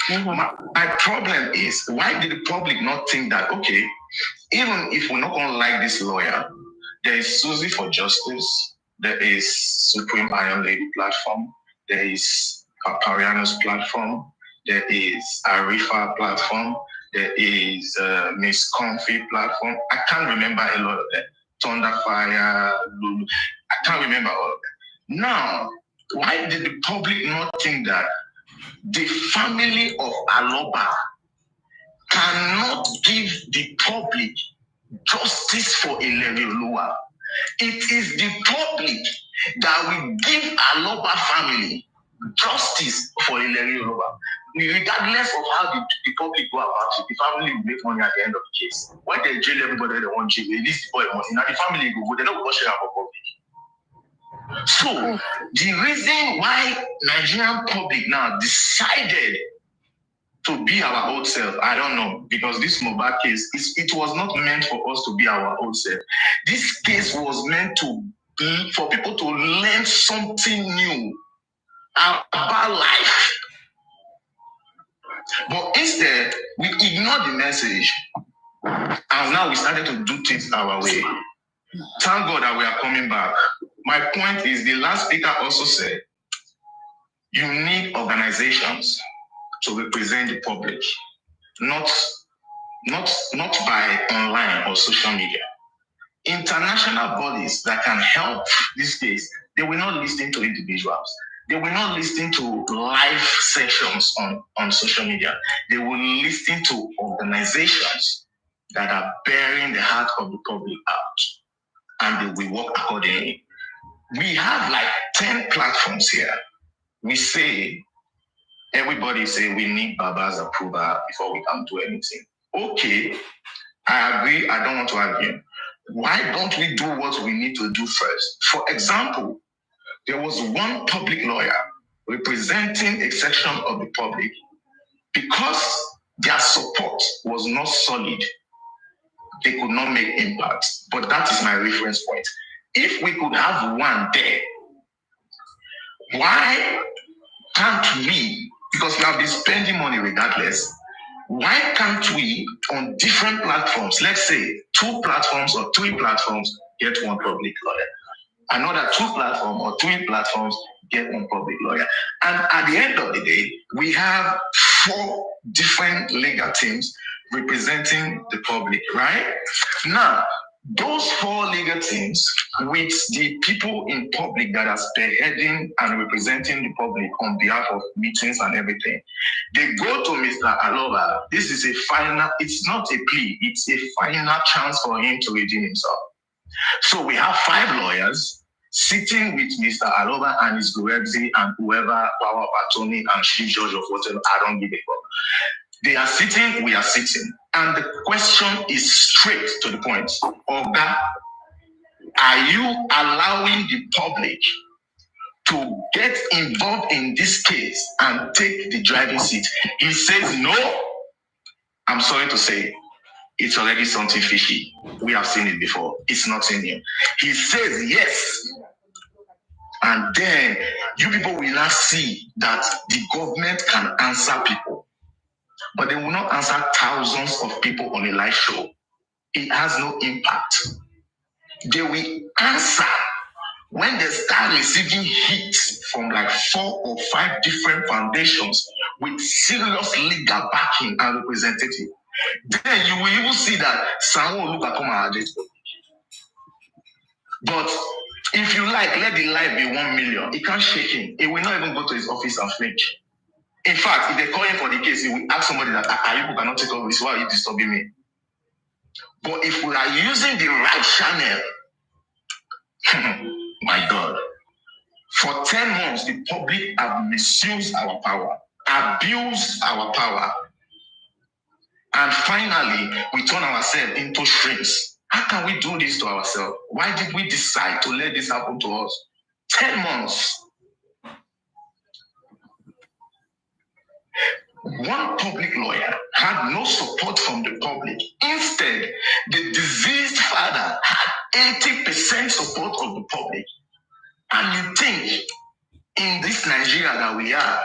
My problem is, why did the public not think that, okay, even if we're not going to like this lawyer, there is Susie for Justice, there is Supreme Iron Lady platform, there is Papariano's platform, there is Arifa platform, there is Miss Comfy platform. I can't remember a lot of them. Thunderfire, Lulu. I can't remember all of them. Now, why did the public not think that the family of Aloba cannot give the public justice for Ilerioluwa? It is the public that will give Aloba family justice for Ilerioluwa. Regardless of how the public go about it, the family will make money at the end of the case. When they jail everybody, they want jail. They leave the boy money. Now the family go, they don't go share for public. So the reason why Nigerian public now decided to be our old self, I don't know, because this Mohbad case, it was not meant for us to be our old self. This case was meant to be for people to learn something new about life. But instead, we ignored the message, and now we started to do things our way. Thank God that we are coming back. My point is, the last speaker also said, you need organizations to represent the public, not by online or social media. International bodies that can help this case, they will not listen to individuals. They will not listen to live sessions on social media. They will listen to organizations that are bearing the heart of the public out, and they will work accordingly. We have like 10 platforms here. We say, everybody say we need Baba's approval before we can do anything. Okay, I agree, I don't want to argue. Why don't we do what we need to do first? For example, there was one public lawyer representing a section of the public. Because their support was not solid, they could not make impact. But that is my reference point. If we could have one there, why can't we, because we have been spending money regardless, why can't we on different platforms, let's say 2 platforms or 3 platforms, get one public lawyer? Another 2 platforms or 3 platforms, get one public lawyer. And at the end of the day, we have 4 different legal teams representing the public, right? Now, those 4 legal teams with the people in public that are spearheading and representing the public on behalf of meetings and everything, they go to Mr. Aloba. This is a final, it's not a plea, it's a final chance for him to redeem himself. So we have 5 lawyers sitting with Mr. Aloba and his Gurebzi and whoever, power of attorney and chief judge of whatever, I don't give a fuck. They are sitting, we are sitting. And the question is straight to the point. Oga, are you allowing the public to get involved in this case and take the driving seat? He says no. I'm sorry to say, it's already something fishy. We have seen it before. It's nothing new. He says yes. And then you people will not see that the government can answer people. But they will not answer thousands of people on a live show. It has no impact. They will answer when they start receiving hits from like 4 or 5 different foundations with serious legal backing and representative. Then you will even see that someone will look at it. But if you like, let the life be 1 million. It can't shake him. It will not even go to his office and flinch. In fact, if they call him for the case, he will ask somebody that, you cannot take over this. Why are you disturbing me? But if we are using the right channel, my God, For 10 months, the public have misused our power, abused our power. And finally, we turn ourselves into shrinks. How can we do this to ourselves? Why did we decide to let this happen to us? 10 months. One public lawyer had no support from the public. Instead, the deceased father had 80% support of the public. And you think, in this Nigeria that we are,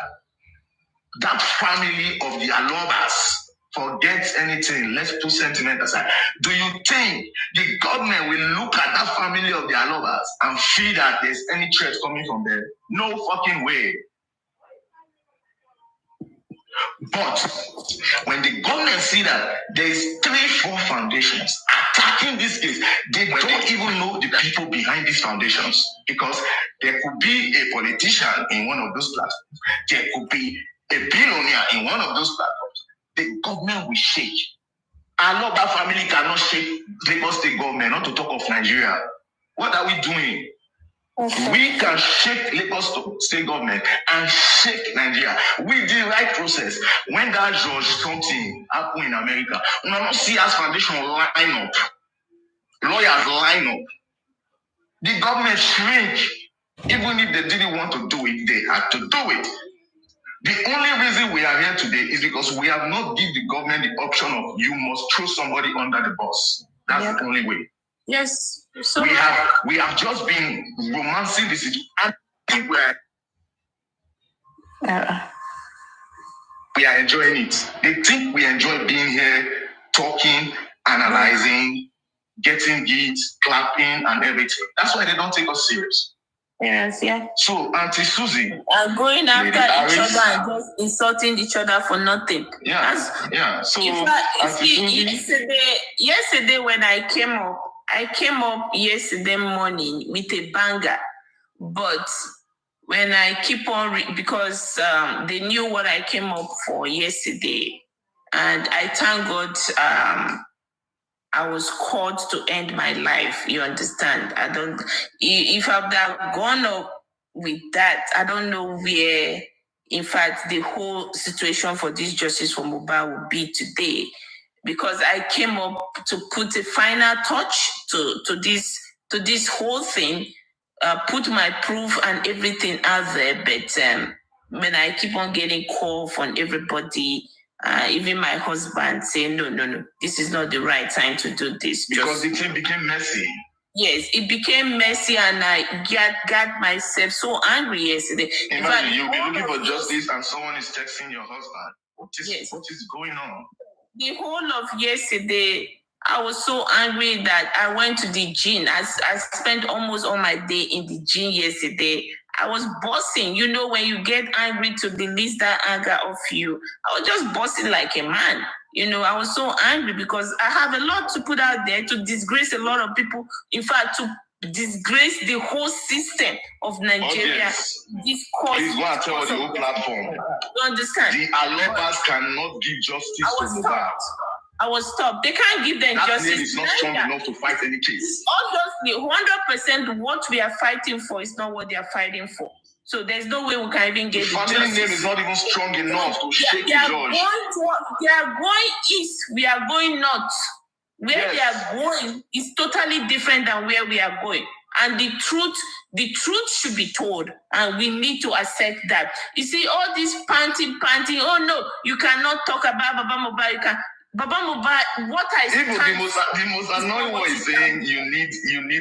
that family of the Alobas forget anything, let's put sentiment aside. Do you think the government will look at that family of the Alobas and feel that there's any threat coming from them? No fucking way. But when the government see that there's 3-4 foundations attacking this case, they don't even know the people behind these foundations, because there could be a politician in one of those platforms, there could be a billionaire in one of those platforms. The government will shake. Aloba family cannot shake Lagos State government, not to talk of Nigeria. What are we doing? Okay. We can shake Lagos State government and shake Nigeria with the right process. When that George something happened in America, we will not see as foundation line up, lawyers line up. The government shrink. Even if they didn't want to do it, they had to do it. The only reason we are here today is because we have not given the government the option of you must throw somebody under the bus. That's the only way. Yes. So we have just been romancing this situation. I think we are enjoying it. They think we enjoy being here, talking, analyzing, getting gifts, clapping, and everything. That's why they don't take us serious. Yes, yeah. So, Auntie Susie, going after each other and just insulting each other for nothing. Yeah. So, yesterday when I came up yesterday morning with a banger, but when I keep on because they knew what I came up for yesterday, and I thank God. I was called to end my life. You understand? If I've gone up with that, I don't know where, in fact, the whole situation for this justice for Mohbad will be today. Because I came up to put a final touch to this whole thing, put my proof and everything out there. But when I keep on getting calls from everybody, even my husband saying, no, this is not the right time to do this. Because the thing became messy. Yes, it became messy, and I got myself so angry yesterday. Imagine you'll be looking for justice and someone is texting your husband. What is going on? The whole of yesterday, I was so angry that I went to the gym. I spent almost all my day in the gym yesterday. I was bossing. You know, when you get angry to release that anger of you, I was just bossing like a man. You know, I was so angry because I have a lot to put out there to disgrace a lot of people. In fact, to disgrace the whole system of Nigeria. Please go and tell the whole platform. You understand? The Alobas cannot give justice to Mohbad. I was stopped. They can't give them justice. That name is not strong enough to fight any case. Obviously, 100% what we are fighting for is not what they are fighting for. So there's no way we can even get the family name is not even strong enough to shake the judge. They are going east. We are going north. Where they are going is totally different than where we are going. And the truth should be told, and we need to accept that. You see, all this panting, oh no, you cannot talk about Baba Mohbad, you can. Baba Mohbad, what I even the most annoying one is saying you need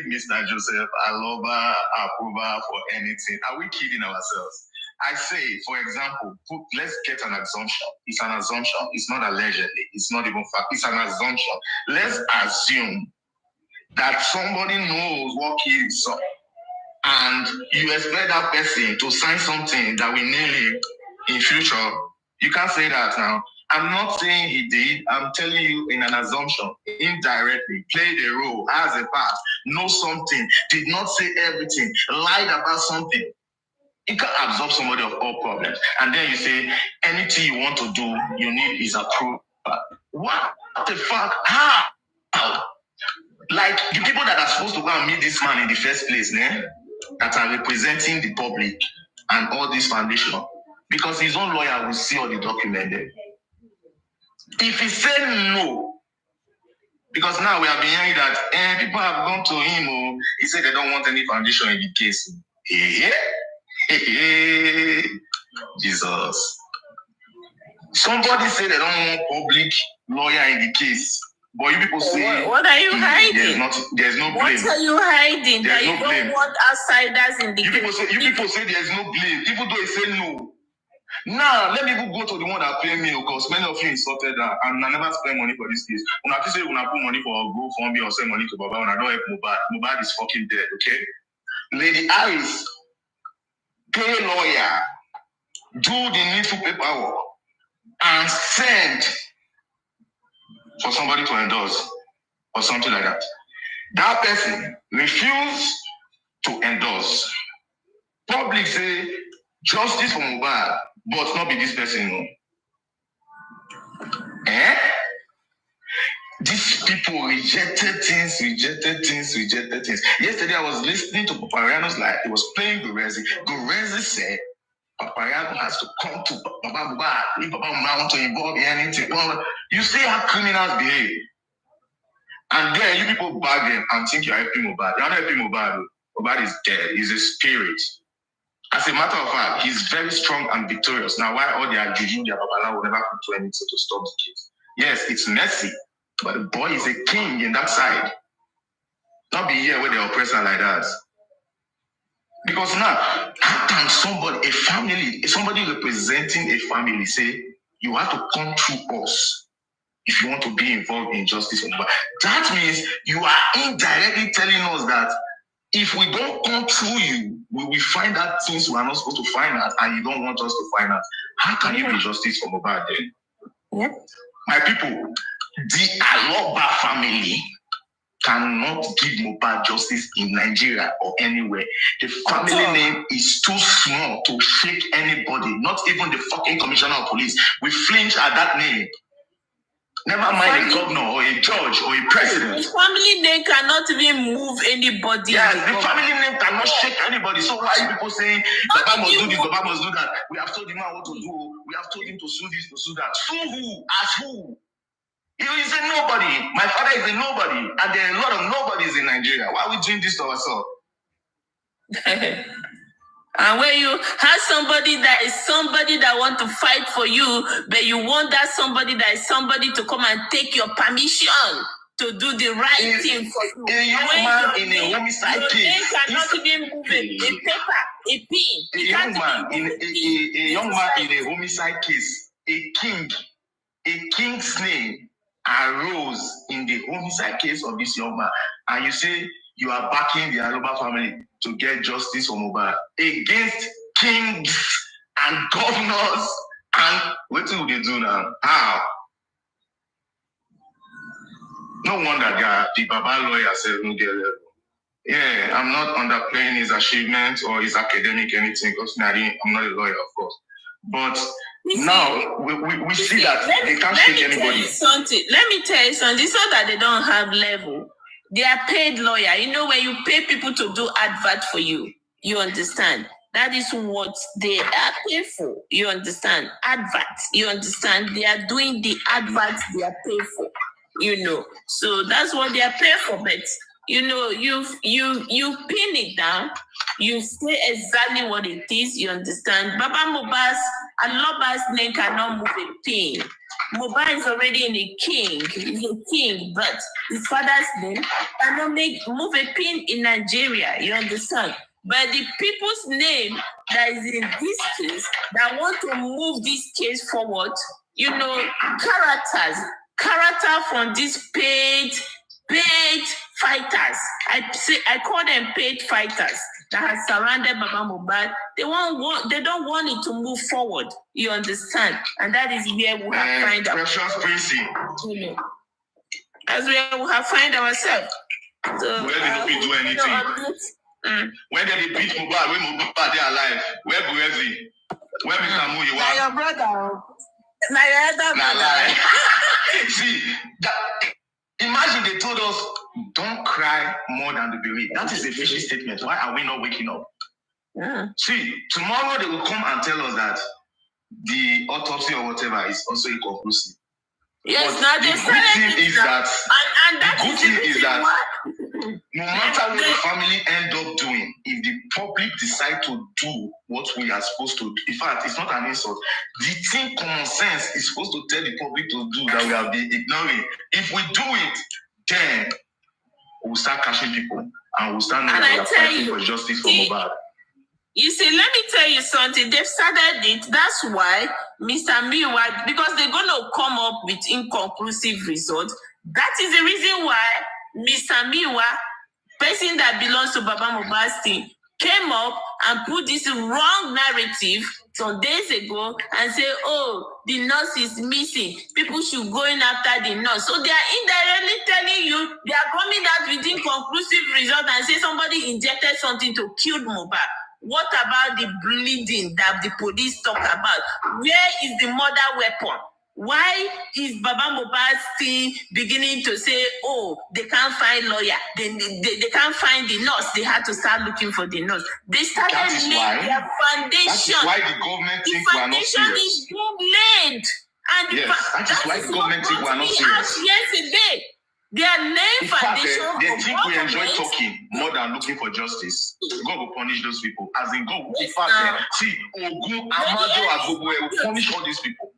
Mr. Joseph Aloba approval for anything. Are we kidding ourselves? I say, for example, let's get an assumption. It's an assumption. It's not allegedly. It's not even fact. It's an assumption. Let's assume that somebody knows what killed his son, and you expect that person to sign something that will nail him in future. You can't say that now. I'm not saying he did. I'm telling you in an assumption, indirectly, played a role, has a part, knows something, did not say everything, lied about something. You can absorb somebody of all problems. And then you say, anything you want to do, you need his approval. What the fuck? How? Like, the people that are supposed to go and meet this man in the first place, that are representing the public and all this foundation, because his own lawyer will see all the documents there. If he said no, because now we have been hearing that people have gone to him, he said they don't want any foundation in the case. Jesus. Somebody said they don't want public lawyer in the case. But you people say, what are you hiding? There's no blame. What are you hiding? There's that you don't want outsiders in the case? You people say there's no blame, even though he said no. Now, let me go to the one that pay me, because many of you insulted that, and I never spend money for this case. When I say when I put money for a GoFundMe or send money to Baba, when I don't help Mohbad, Mohbad is fucking dead, okay? Lady Harris, pay lawyer, do the needful paperwork, and send for somebody to endorse or something like that. That person refused to endorse. Public say justice for Mohbad, but not be this person. No. These people rejected things. Yesterday I was listening to Papariano's live. He was playing Gurezi. Gurezi said Papariano has to come to Baba Mohbad. If Baba Mohbad want to involve in anything. You see how criminals behave. And then you people bag them and think you're helping Mohbad. You're not helping Mohbad. Mohbad is dead. He's a spirit. As a matter of fact, he's very strong and victorious. Now, why all their juju, their babala will never come to anything to stop the case? Yes, it's messy, but the boy is a king in that side. Not be here with the oppressor like that. Because now, how can somebody, a family, somebody representing a family say, you have to come through us if you want to be involved in justice? That means you are indirectly telling us that if we don't come through you, we will find out things we are not supposed to find out, and you don't want us to find out. How can you be justice for Mohbad then? Yep. My people, the Aloba family cannot give Mohbad justice in Nigeria or anywhere. The family name is too small to shake anybody, not even the fucking commissioner of police. We flinch at that name. Never mind a governor or a judge or a president. The family name cannot even move anybody. Yes, the family name cannot shake anybody. So why are people saying Baba must do this, Baba must do that? We have told him what to do. We have told him to sue this, to sue that. Sue who? As who? He is a nobody. My father is a nobody. And there are a lot of nobodies in Nigeria. Why are we doing this to ourselves? And when you have somebody that want to fight for you, but you want that somebody to come and take your permission to do the right thing for you. A young man in a homicide case. They cannot even move a paper, a pin. A young man in a homicide case. A king's name arose in the homicide case of this young man. And you say you are backing the Aloba family to get justice for Mohbad against kings and governors. And what do they do now? How? No wonder the Baba lawyer said no get level. Yeah, I'm not underplaying his achievements or his academic anything, because I'm not a lawyer, of course. But now we see that they can't shake anybody. Let me tell you something. It's not that they don't have level. They are paid lawyer. You know, when you pay people to do advert for you, you understand. That is what they are paid for. You understand? Adverts. You understand? They are doing the adverts they are paid for. You know. So that's what they are paid for. But you know, you pin it down. You say exactly what it is. You understand? Baba Mohbad's Aloba's name cannot move a pin. Mohbad is already in a king. He's a king, but his father's name cannot move a pin in Nigeria. You understand? But the people's name that is in this case, that want to move this case forward, you know, character from these paid fighters. I call them paid fighters that have surrounded Baba Mohbad. They don't want it to move forward. You understand? And that is where we have find ourselves. You know, that's where we have find ourselves. So, where did we do anything? When did they beat Mohbad? When Mohbad they alive? Where Gurezi? Where Mr. Mu you are? Now your brother. Now your other brother. See, imagine they told us don't cry more than the bereaved. That is a fishy statement. Why are we not waking up? Yeah. See, tomorrow they will come and tell us that the autopsy or whatever is also inconclusive. Yes, but now the good thing is that no matter what the family end up doing, if the public decide to do what we are supposed to do, in fact, it's not an insult. The thing common sense is supposed to tell the public to do that we have been ignoring. If we do it, then we'll start catching people and we'll start knowing that we are fighting for justice for Mohbad. You see, let me tell you something. They've started it. That's why Mr. Miwa, because they're going to come up with inconclusive results. That is the reason why Mr. Miwa, person that belongs to Baba Mohbad's team, came up and put this wrong narrative some days ago and say, oh, the nurse is missing. People should go in after the nurse. So they are indirectly telling you, they are coming out with inconclusive results and say somebody injected something to kill Mohbad. What about the bleeding that the police talk about? Where is the murder weapon? Why is Baba Mohbad's team beginning to say, oh, they can't find lawyer, they can't find the nurse, they had to start looking for the nurse. They started laying their foundation. That is why the government think we are not serious. The foundation is being laid. And yes, that is why the government think we are not serious. Yesterday. They are laying foundation. They think we enjoy talking more than looking for justice. God will punish those people. As in God will see, Ogun, Amado, Agogo will punish all these people.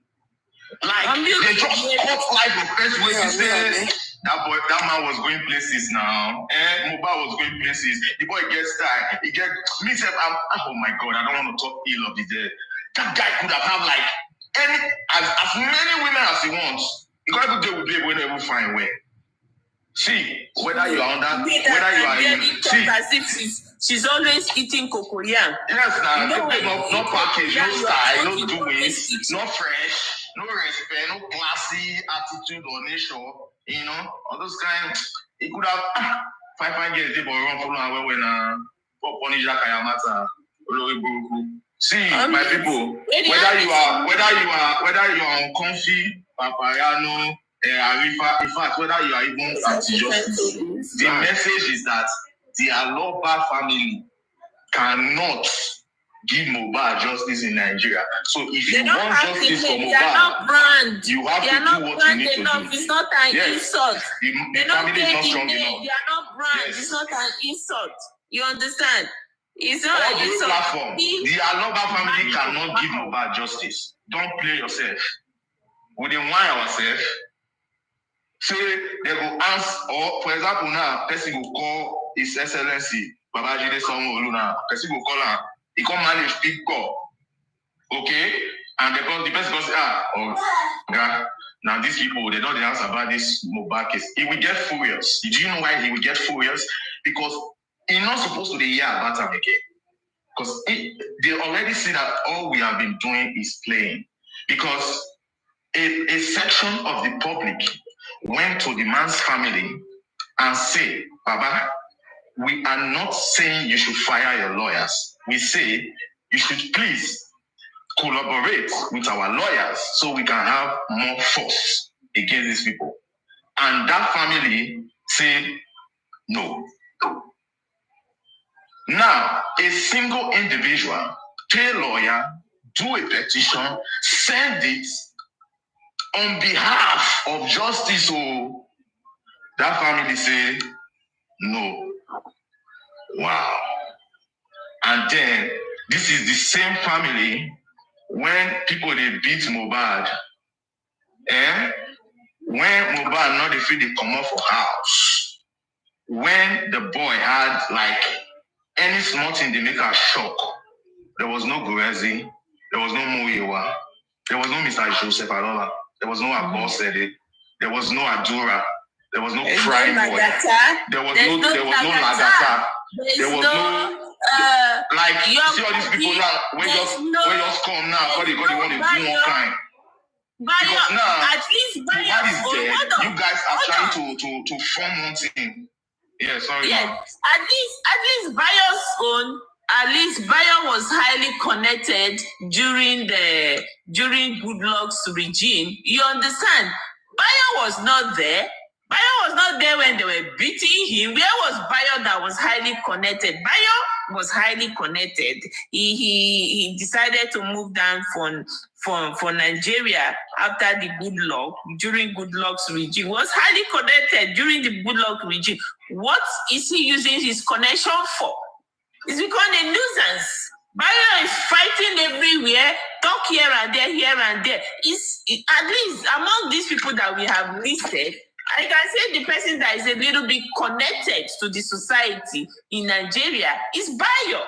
Like they just cut life in first way to say that man was going places now. Mohbad was going places. The boy gets tired. He gets me. Oh my God, I don't want to talk ill of the dead. That guy could have like as many women as he wants. Because every day will be able to find way. See, whether you are under, whether you are in, see, as if she's always eating cocoyam. Yes, now, no package, no style, no doings, no fresh, no respect, no classy attitude or nature, you know, all those kind. It could have 5 years they were run for long when Ponisha Kayamata. See, my people, whether you are uncomfy, papayano. In fact, whether you are even anti-justice, the message is that the Aloba family cannot give Mohbad justice in Nigeria. So if you want justice for Mohbad, you have to do what you need to do. It's not an insult. The family is not strong enough. They are not brand. Yes. It's not an insult. You understand? It's not an insult. Platform. The Aloba family cannot give Mohbad justice. Don't play yourself. We didn't want ourselves. Say they go ask, or for example now, person will call His Excellency Babajide Sanwo-Olu now. Person will call her. He come manage big call, okay? And the person goes, God, now these people they don't answer about this Mohbad case. He will get furious. Do you know why he will get furious? Because he's not supposed to hear about him again. Because they already see that all we have been doing is playing. Because a section of the public went to the man's family and say, Baba, we are not saying you should fire your lawyers. We say you should please collaborate with our lawyers so we can have more force against these people. And that family said, no. Now, a single individual, pay a lawyer, do a petition, send it, on behalf of justice, that family say no. Wow. And then this is the same family when people they beat Mohbad. When Mohbad not the free they come off for house. When the boy had like any small thing they make a shock. There was no Gurezi, there was no Muiwa, there was no Mr. Joseph Adola. There was no Abosede. There was no Adura. There was no Prime Boy. There was no Lagata. There was no like see all these people now. We just come now. God, they want to do one kind. Because now, at least Mohbad is dead. You guys are trying to form one thing. Yeah, sorry. Yes, at least Bayo's own. At least Bayo was highly connected during Goodluck's regime. You understand? Bayo was not there. Bayo was not there when they were beating him. Where was Bayo that was highly connected? Bayo was highly connected. He decided to move down for Nigeria after the Goodluck, during Goodluck's regime. He was highly connected during the Goodluck regime. What is he using his connection for? It's become a nuisance. Bayo is fighting everywhere, talk here and there, at least among these people that we have listed, I can say the person that is a little bit connected to the society in Nigeria is Bayo.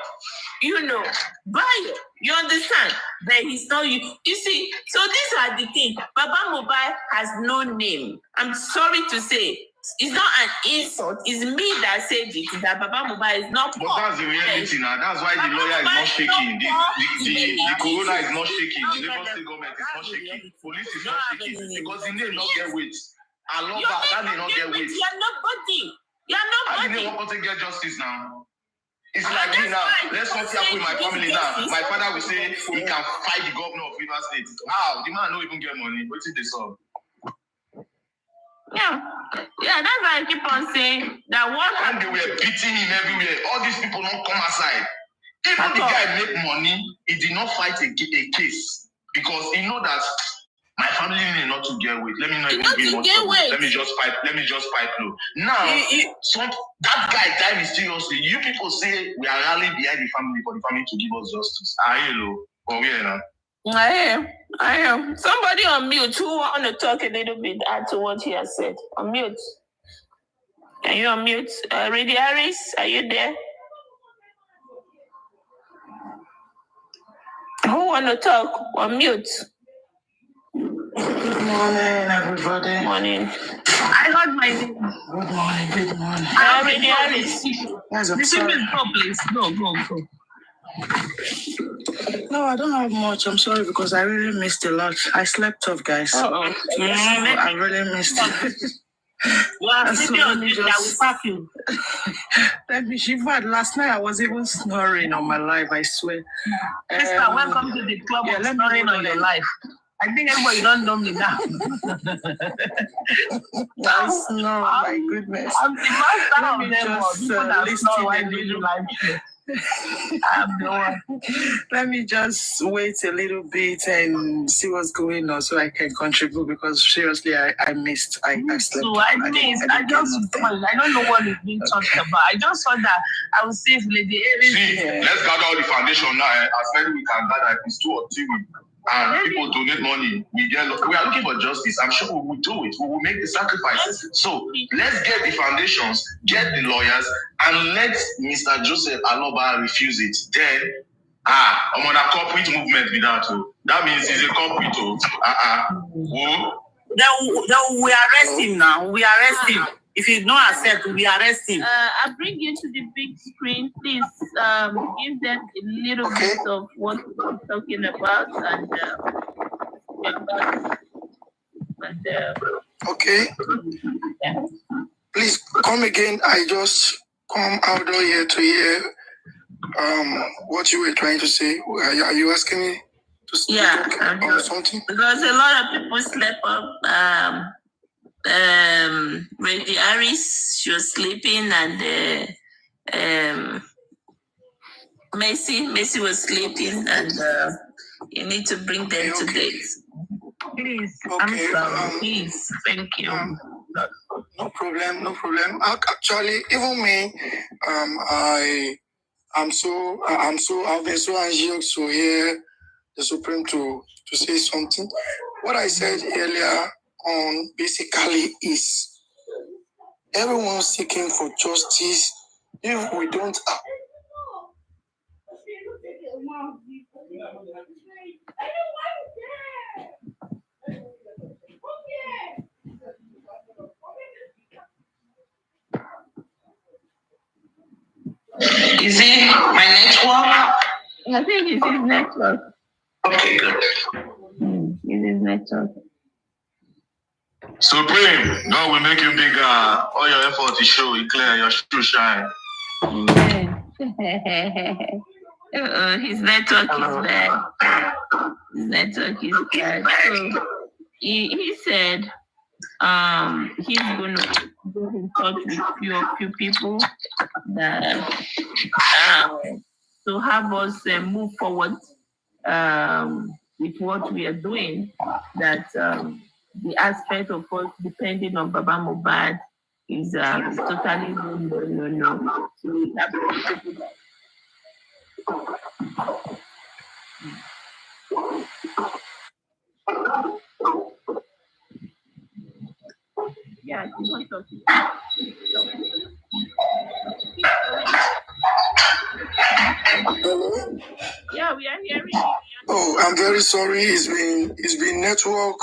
Bayo. You understand? But he's not you. You see, so these are the things. Baba Mohbad has no name. I'm sorry to say. It's not an insult. It's me that said it. That Baba Mohbad is not poor. But that's the reality now. That's why the lawyer is not shaking. The corona is not shaking. The Lagos State government is not shaking. Police is not shaking. Because the name not get weight. I love that name not get weight. You're nobody. How do you want to get justice now? It's like me now. Let's not happen with my family now. My father will say he can fight the governor of Rivers State. How? The man don't even get money. What is this up? Yeah, that's why I keep on saying that when they were beating him everywhere, all these people don't come aside. Even the guy make money, he did not fight a case because he know that my family need not to get weight. Let me not even get much trouble. Let me just fight low. Now, that guy died mysteriously. You people say we are rallying behind the family for the family to give us justice. Hello, for where now? I am. Somebody on mute who want to talk a little bit, add to what he has said. On mute. Are you on mute? Lady Harris, are you there? Who want to talk? On mute. Good morning, everybody. Morning. I heard my name. Good morning. Lady Harris. Guys, I'm sorry. Go, please. Go. No, I don't have much. I'm sorry because I really missed a lot. I slept off, guys. I really missed it. Let me shiver. Last night I was even snoring on my life, I swear. Sister, welcome to the club of snoring on your life. I think everybody don't know me now. I snore, my goodness. I'm the master of them all. People that snore while they do live show. Let me just wait a little bit and see what's going on so I can contribute because seriously I missed. I slept. So I missed. I don't know what is being talked about. I just saw that I will see if Lady Aries. See, let's gather all the foundation now. As many we can gather, it's 2 or 3 weeks. And people donate money. We are looking for justice. I'm sure we will do it. We will make the sacrifices. So let's get the foundations, get the lawyers, and let Mr. Joseph Aloba refuse it. Then, I'm on a corporate movement with that. That means he's a corporate. Then we arrest him now. We arrest him. If he don't accept, we arrest him. I bring you to the big screen. Please give them a little bit of what we're talking about Okay. Yeah. Please come again. I just come out here to hear what you were trying to say. Are you asking me to speak about something? Because a lot of people slept up. Lady Harris, she was sleeping, and Messi was sleeping, and you need to bring them to date. Please, I'm sorry. Please, thank you. No problem. Actually, even me, I've been so anxious to hear the Supreme to say something. What I said earlier on basically is everyone seeking for justice. If we don't Is it my network? I think it's his network. Okay, good. It's his network. Supreme, God will make you bigger. All your effort is show, you clear, your shoe shine. His network is bad. His network is bad. So he said He's going to get in touch with few people that to have us move forward with what we are doing. That the aspect of us depending on Baba Mohbad is totally no. So we have to do that. Yeah, Hello? Yeah, we are hearing you. Oh, I'm very sorry. It's been network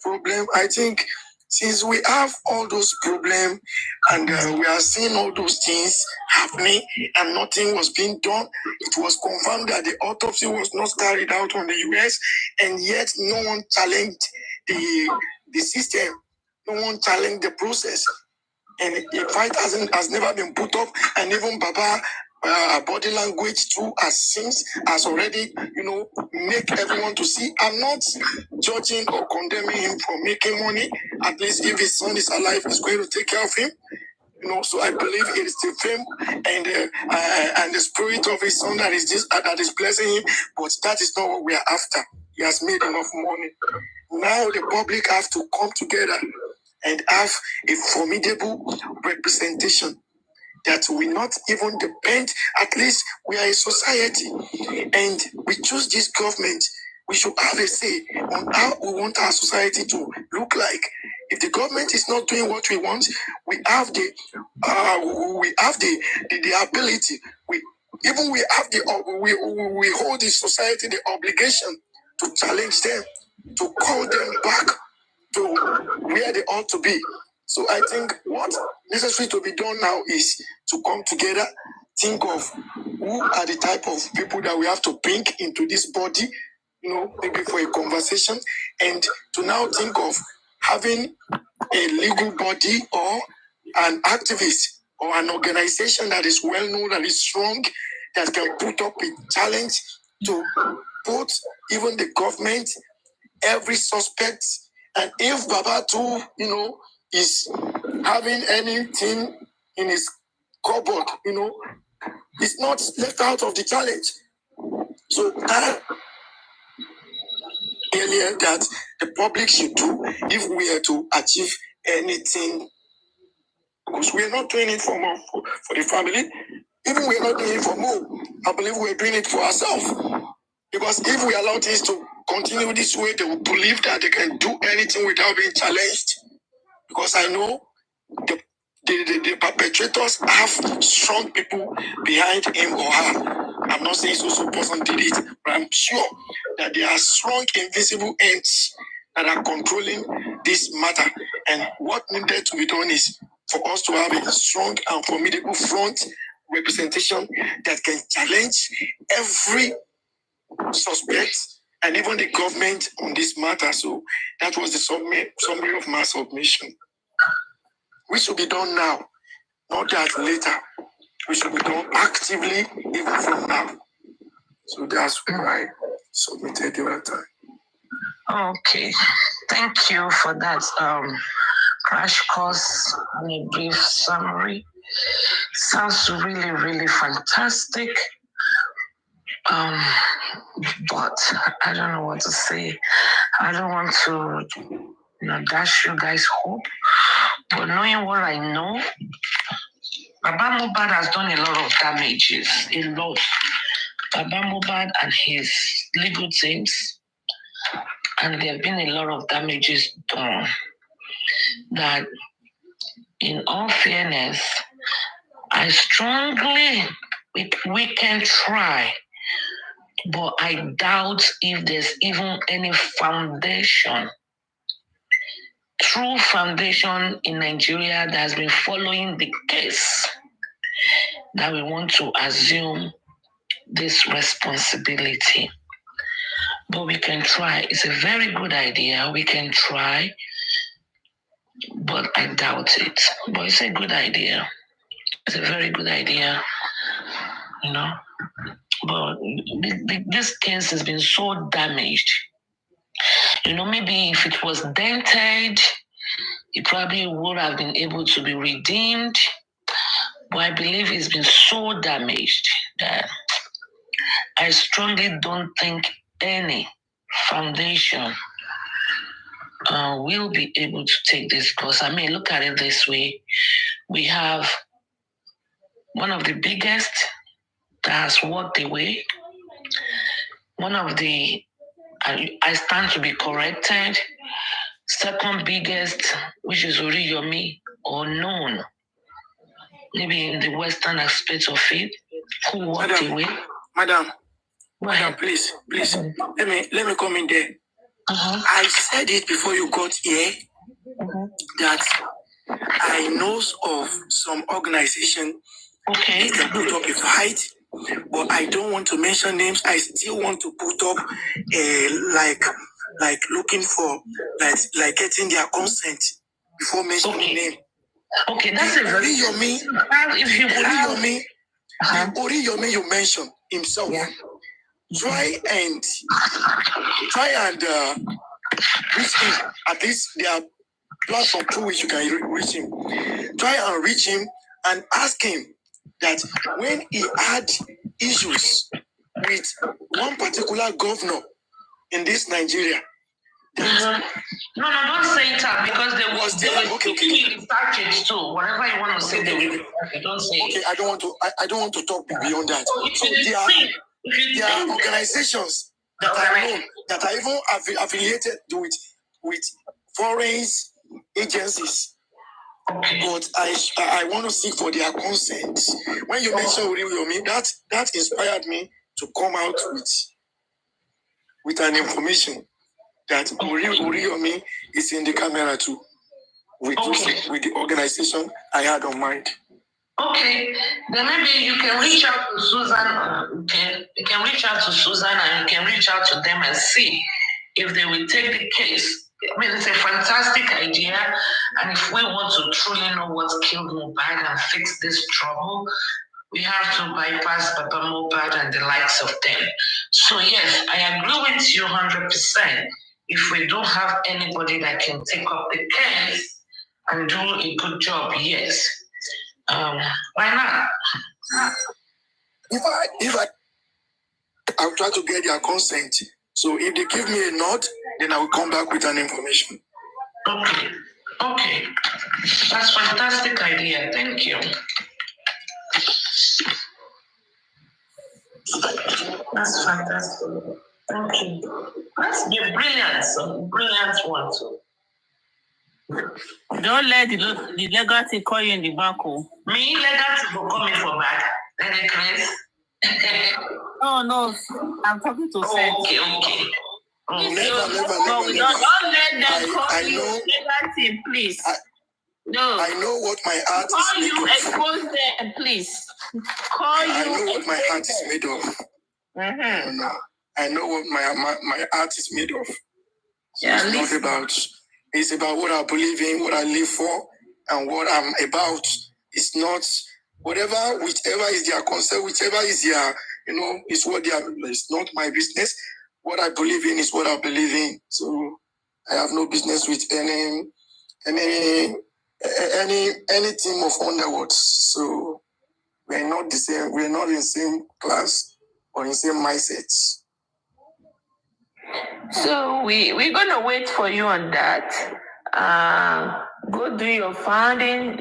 problem. I think since we have all those problems and we are seeing all those things happening and nothing was being done, it was confirmed that the autopsy was not carried out on the US, and yet no one challenged the system. No one challenged the process. And the fight has never been put up, and even Baba body language too has already, make everyone to see. I'm not judging or condemning him for making money. At least if his son is alive, he's going to take care of him. So I believe it is the fame and the spirit of his son that is blessing him. But that is not what we are after. He has made enough money. Now the public have to come together and have a formidable representation that we not even depend. At least we are a society and we choose this government. We should have a say on how we want our society to look like. If the government is not doing what we want, we have the ability. We hold the society the obligation to challenge them, to call them back to where they ought to be. So I think what necessary to be done now is to come together, think of who are the type of people that we have to bring into this body, maybe for a conversation, and to now think of having a legal body or an activist or an organization that is well known, that is strong, that can put up a challenge to put even the government, every suspect. And if Baba too, is having anything in his cupboard, it's not left out of the challenge. So that earlier that the public should do if we are to achieve anything, because we are not doing it for the family. Even we are not doing it for more. I believe we are doing it for ourselves. Because if we allow things to continue this way, they will believe that they can do anything without being challenged. Because I know the perpetrators have strong people behind him or her. I'm not saying so person did it, but I'm sure that there are strong, invisible ends that are controlling this matter. And what needed to be done is for us to have a strong and formidable front representation that can challenge every suspect and even the government on this matter. So that was the summary of my submission. We should be done now, not that later. We should be done actively even from now. So that's why I submitted the other time. Okay, thank you for that crash course and a brief summary. Sounds really, really fantastic. But I don't know what to say. I don't want to, dash you guys hope. But knowing what I know, Baba Mohbad has done a lot of damages. A lot. Baba Mohbad and his legal teams, and there have been a lot of damages done. That, in all fairness, I strongly, we can try, but I doubt if there's even any foundation, true foundation in Nigeria that has been following the case, that we want to assume this responsibility. But we can try. It's a very good idea. We can try, but I doubt it. But it's a good idea. It's a very good idea, But this case has been so damaged. Maybe if it was dented, it probably would have been able to be redeemed. But I believe it's been so damaged that I strongly don't think any foundation will be able to take this course. I mean, look at it this way. We have one of the biggest that has walked away. One of the, I stand to be corrected, second biggest, which is Oriyomi, or known, maybe in the Western aspect of it, who walked away. Madam, please, let me come in there. I said it before you got here that I know of some organization that can put up a fight, but I don't want to mention names. I still want to put up like looking for like getting their consent before mentioning name. Okay, that's a very Oriyomi you mentioned himself. Yeah. Try and reach him. At least there are platforms through which you can reach him. Try and reach him and ask him that when he had issues with one particular governor in this Nigeria. No, don't say it out because they will quickly research it too. Whatever you want to say, they will research it. Don't say it. Okay, I don't want to talk beyond that. So there are organizations that are known, that are even affiliated with foreign agencies. Okay. But I want to seek for their consent. When you mentioned Oriyomi, that inspired me to come out with an information that Oriyomi is in the camera too, with the organization I had on mind. Okay, then maybe you can reach out to Susan. You can reach out to Susan and you can reach out to them and see if they will take the case. I mean, it's a fantastic idea, and if we want to truly know what killed Mohbad and fix this trouble, we have to bypass Papa Mohbad and the likes of them. So yes, I agree with you 100%. If we don't have anybody that can take up the case and do a good job, yes. Why not? I'll try to get their consent. So if they give me a nod, then I will come back with an information. Okay. That's a fantastic idea. Thank you. That's fantastic. Thank you. That's a brilliant one too. Don't let the legacy call you in the back. Me, legacy will call me for back. Any Chris? No, I'm talking to Seth. Okay. Don't let them call you legacy, please. I know what my heart call is made you, of. Expose them, please. I know what my heart is made of. Mm-hmm. No. I know what my heart is made of. So yeah, it's about what I believe in, what I live for, and what I'm about. It's not whichever is their concern, whichever is their, it's what they are. It's not my business. What I believe in is what I believe in. So I have no business with any team of underworlds. So we're not the same. We're not in the same class or in the same mindsets. So we're gonna wait for you on that. Go do your founding.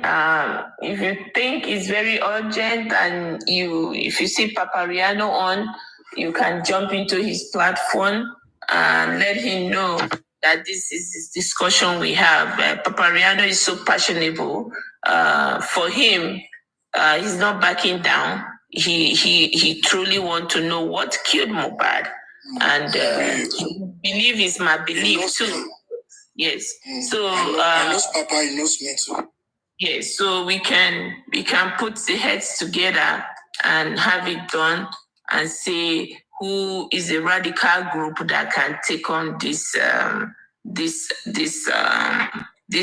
If you think it's very urgent and if you see Papariano on, you can jump into his platform and let him know that this is this discussion we have. Papariano is so passionate. For him, he's not backing down. He truly wants to know what killed Mohbad. And belief is my belief too. Yes. So I knows Papa, he knows me too. Yes. So we can put the heads together and have it done and see who is a radical group that can take on this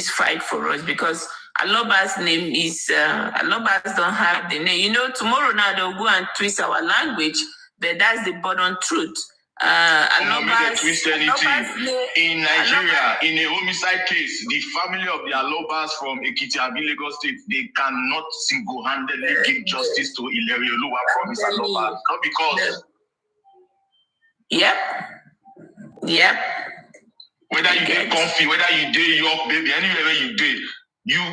fight for us, because Aloba's name is Alobas don't have the name. Tomorrow now they'll go and twist our language, but that's the bottom truth. twist anything. In Nigeria, in a homicide case, the family of the Alobas from Ekiti and Lagos State, they cannot single-handedly give justice to Ileri Oluwa from his Alobas. Not because. Yep. Whether you get comfy, whether you date York, baby, anywhere you date,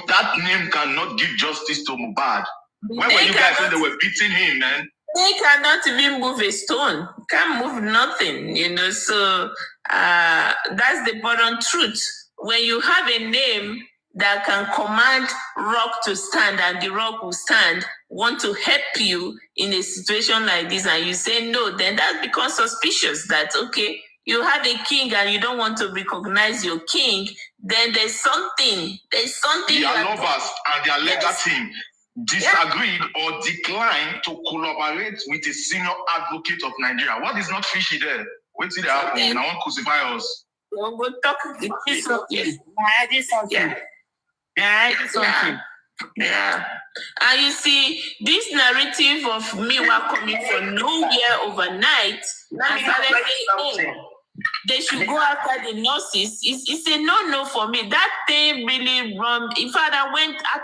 that name cannot give justice to Mohbad. Where were you guys when they were beating him, man? They cannot even move a stone. Can't move nothing, So that's the bottom truth. When you have a name that can command rock to stand and the rock will stand, want to help you in a situation like this, and you say no, then that becomes suspicious that, okay, you have a king and you don't want to recognize your king, then there's something. The Alobas and their legal team disagreed or declined to collaborate with a senior advocate of Nigeria. What is not fishy there? Wait till they happen. I want to crucify us. We'll talk something. Yeah. And you see, this narrative of Miwa coming from nowhere overnight, they should go after the nurses. It's a no-no for me. That thing really wrong. In fact, I went at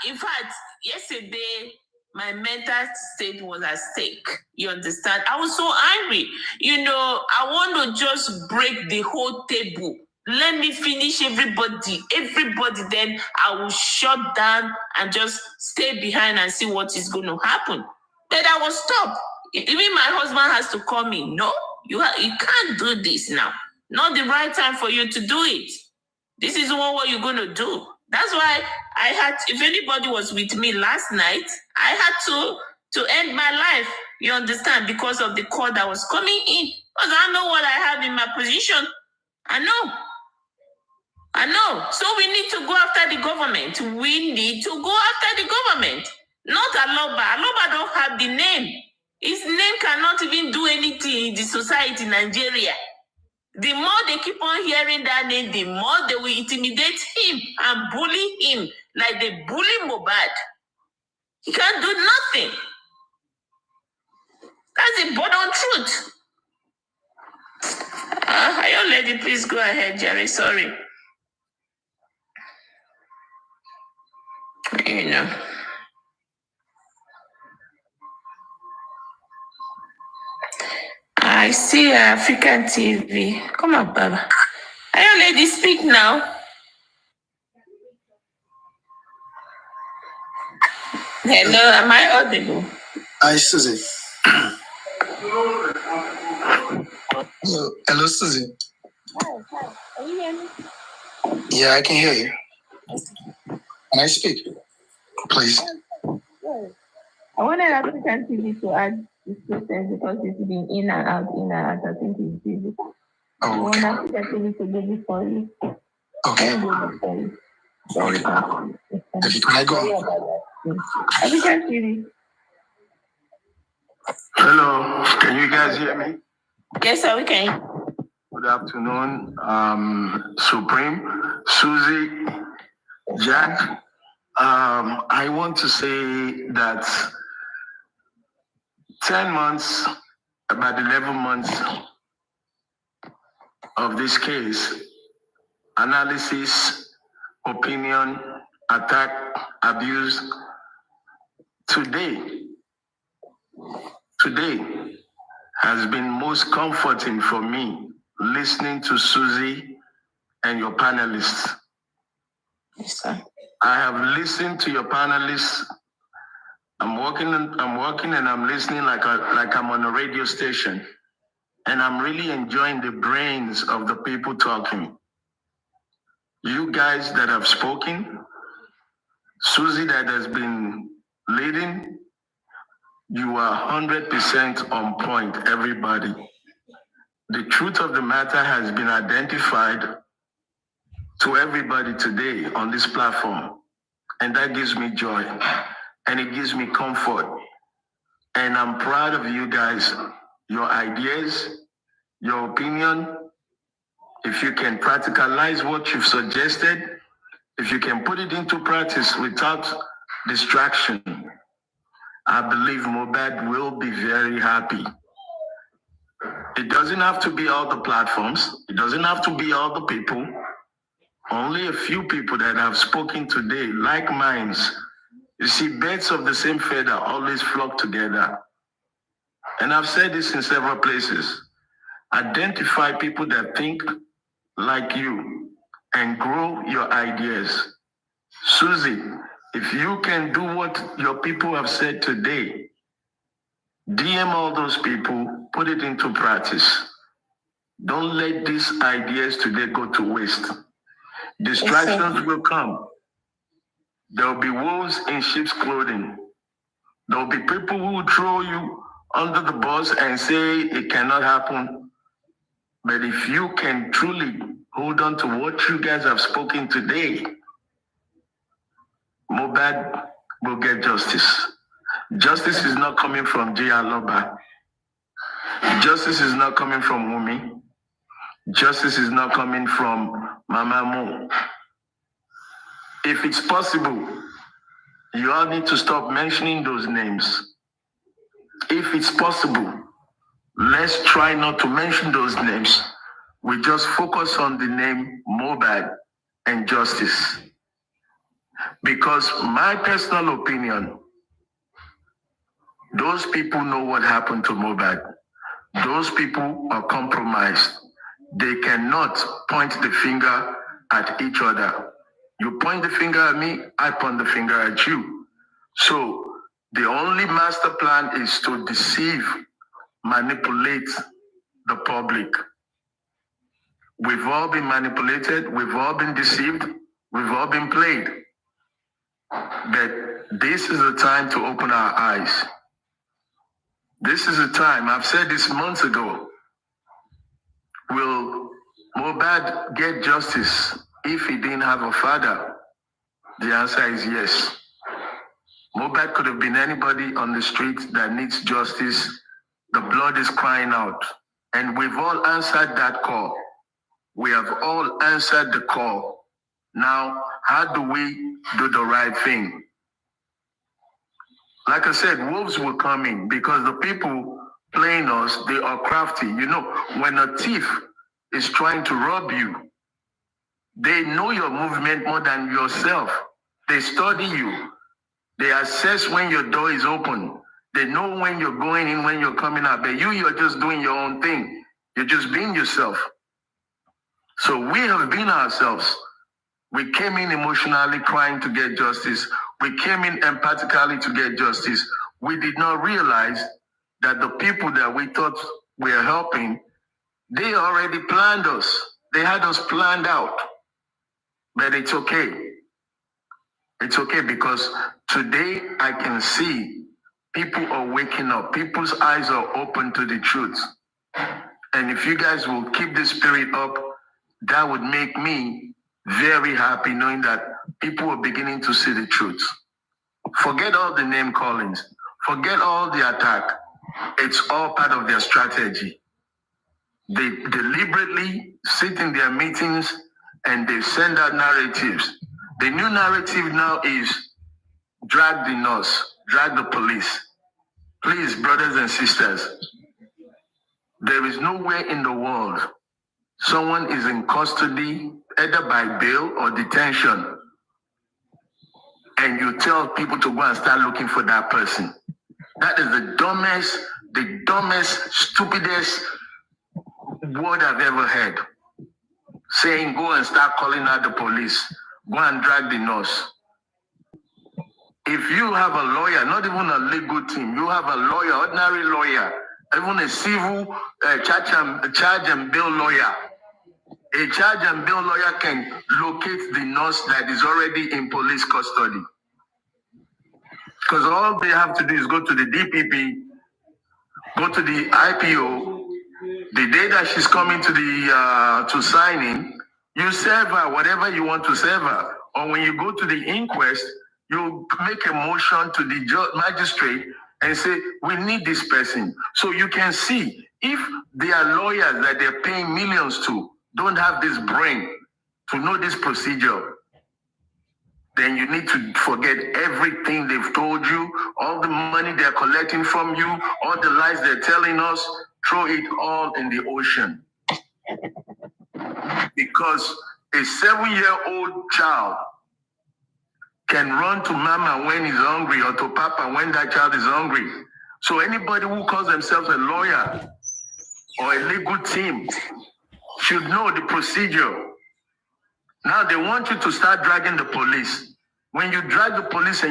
in fact, yesterday, my mental state was at stake. You understand? I was so angry. I want to just break the whole table. Let me finish everybody, then I will shut down and just stay behind and see what is going to happen. Then I will stop. Even my husband has to call me. No, you can't do this now. Not the right time for you to do it. This is what you're going to do. That's why if anybody was with me last night, I had to end my life. You understand? Because of the call that was coming in. Because I know what I have in my position. I know. So we need to go after the government. Not Aloba. Aloba don't have the name. His name cannot even do anything in the society in Nigeria. The more they keep on hearing that name, the more they will intimidate him and bully him like they bully Mohbad. He can't do nothing. That's the bottom truth. Your lady, please go ahead, Jerry. Sorry. I see African TV. Come on, Baba. Your lady, speak now. Hello, am I audible? Hi, Susie. Hello, Susie. Hi. Can you hear me? Yeah, I can hear you. Can I speak? Please. Yes. I wanted African TV to add this question because it's been in and out. I think it's busy. Oh, okay. I want African TV to do this for you. Okay. Okay. Can I go? African TV. Hello, can you guys hear me? Yes, sir, we can. Good afternoon, Supreme, Susie, Jack. I want to say that 10 months, about 11 months of this case, analysis, opinion, attack, abuse, today has been most comforting for me, listening to Susie and your panelists. Yes, sir. I have listened to your panelists. I'm working and I'm listening like I'm on a radio station. And I'm really enjoying the brains of the people talking. You guys that have spoken, Susie that has been leading, you are 100% on point, everybody. The truth of the matter has been identified to everybody today on this platform. And that gives me joy and it gives me comfort. And I'm proud of you guys, your ideas, your opinion. If you can practicalize what you've suggested, if you can put it into practice without distraction, I believe Mohbad will be very happy. It doesn't have to be all the platforms. It doesn't have to be all the people. Only a few people that have spoken today, like minds. You see, birds of the same feather always flock together. And I've said this in several places. Identify people that think like you and grow your ideas. Susie, if you can do what your people have said today, DM all those people, put it into practice. Don't let these ideas today go to waste. Distractions will come. There will be wolves in sheep's clothing. There will be people who will throw you under the bus and say it cannot happen. But if you can truly hold on to what you guys have spoken today, Mohbad will get justice. Justice is not coming from J.R. Loba. Justice is not coming from Wumi. Justice is not coming from Mama Mo. If it's possible, you all need to stop mentioning those names. If it's possible, let's try not to mention those names. We just focus on the name Mohbad and justice. Because my personal opinion, those people know what happened to Mohbad. Those people are compromised. They cannot point the finger at each other. You point the finger at me, I point the finger at you. So the only master plan is to deceive, manipulate the public. We've all been manipulated, we've all been deceived, we've all been played. But this is the time to open our eyes. This is the time, I've said this months ago. Will Mohbad get justice if he didn't have a father? The answer is yes. Mohbad could have been anybody on the street that needs justice. The blood is crying out. And we've all answered that call. We have all answered the call. Now, how do we do the right thing? Like I said, wolves will come in because the people playing us, they are crafty. You know, when a thief is trying to rob you, they know your movement more than yourself. They study you. They assess when your door is open. They know when you're going in, when you're coming out. But you're just doing your own thing. You're just being yourself. So we have been ourselves. We came in emotionally crying to get justice. We came in empathically to get justice. We did not realize that the people that we thought we were helping, they already planned us. They had us planned out. But it's okay. It's okay because today I can see people are waking up. People's eyes are open to the truth. And if you guys will keep the spirit up, that would make me very happy knowing that people are beginning to see the truth. Forget all the name callings. Forget all the attack. It's all part of their strategy. They deliberately sit in their meetings and they send out narratives. The new narrative now is drag the nurse, drag the police. Please, brothers and sisters, there is nowhere in the world someone is in custody either by bail or detention and you tell people to go and start looking for that person. That is the dumbest, stupidest word I've ever heard. Saying go and start calling out the police, go and drag the nurse. If you have a lawyer, not even a legal team, you have a lawyer, ordinary lawyer, even a civil charge and bill lawyer. A charge and bill lawyer can locate the nurse that is already in police custody. Because all they have to do is go to the DPP, go to the IPO. The day that she's coming to the to sign in, you serve her whatever you want to serve her. Or when you go to the inquest, you make a motion to the magistrate and say, we need this person. So you can see if their lawyers that they're paying millions to don't have this brain to know this procedure, then you need to forget everything they've told you, all the money they're collecting from you, all the lies they're telling us. throw it all in the ocean. Because a 7-year-old child can run to mama when he's hungry or to papa when that child is hungry. So anybody who calls themselves a lawyer or a legal team should know the procedure. Now they want you to start dragging the police. When you drag the police and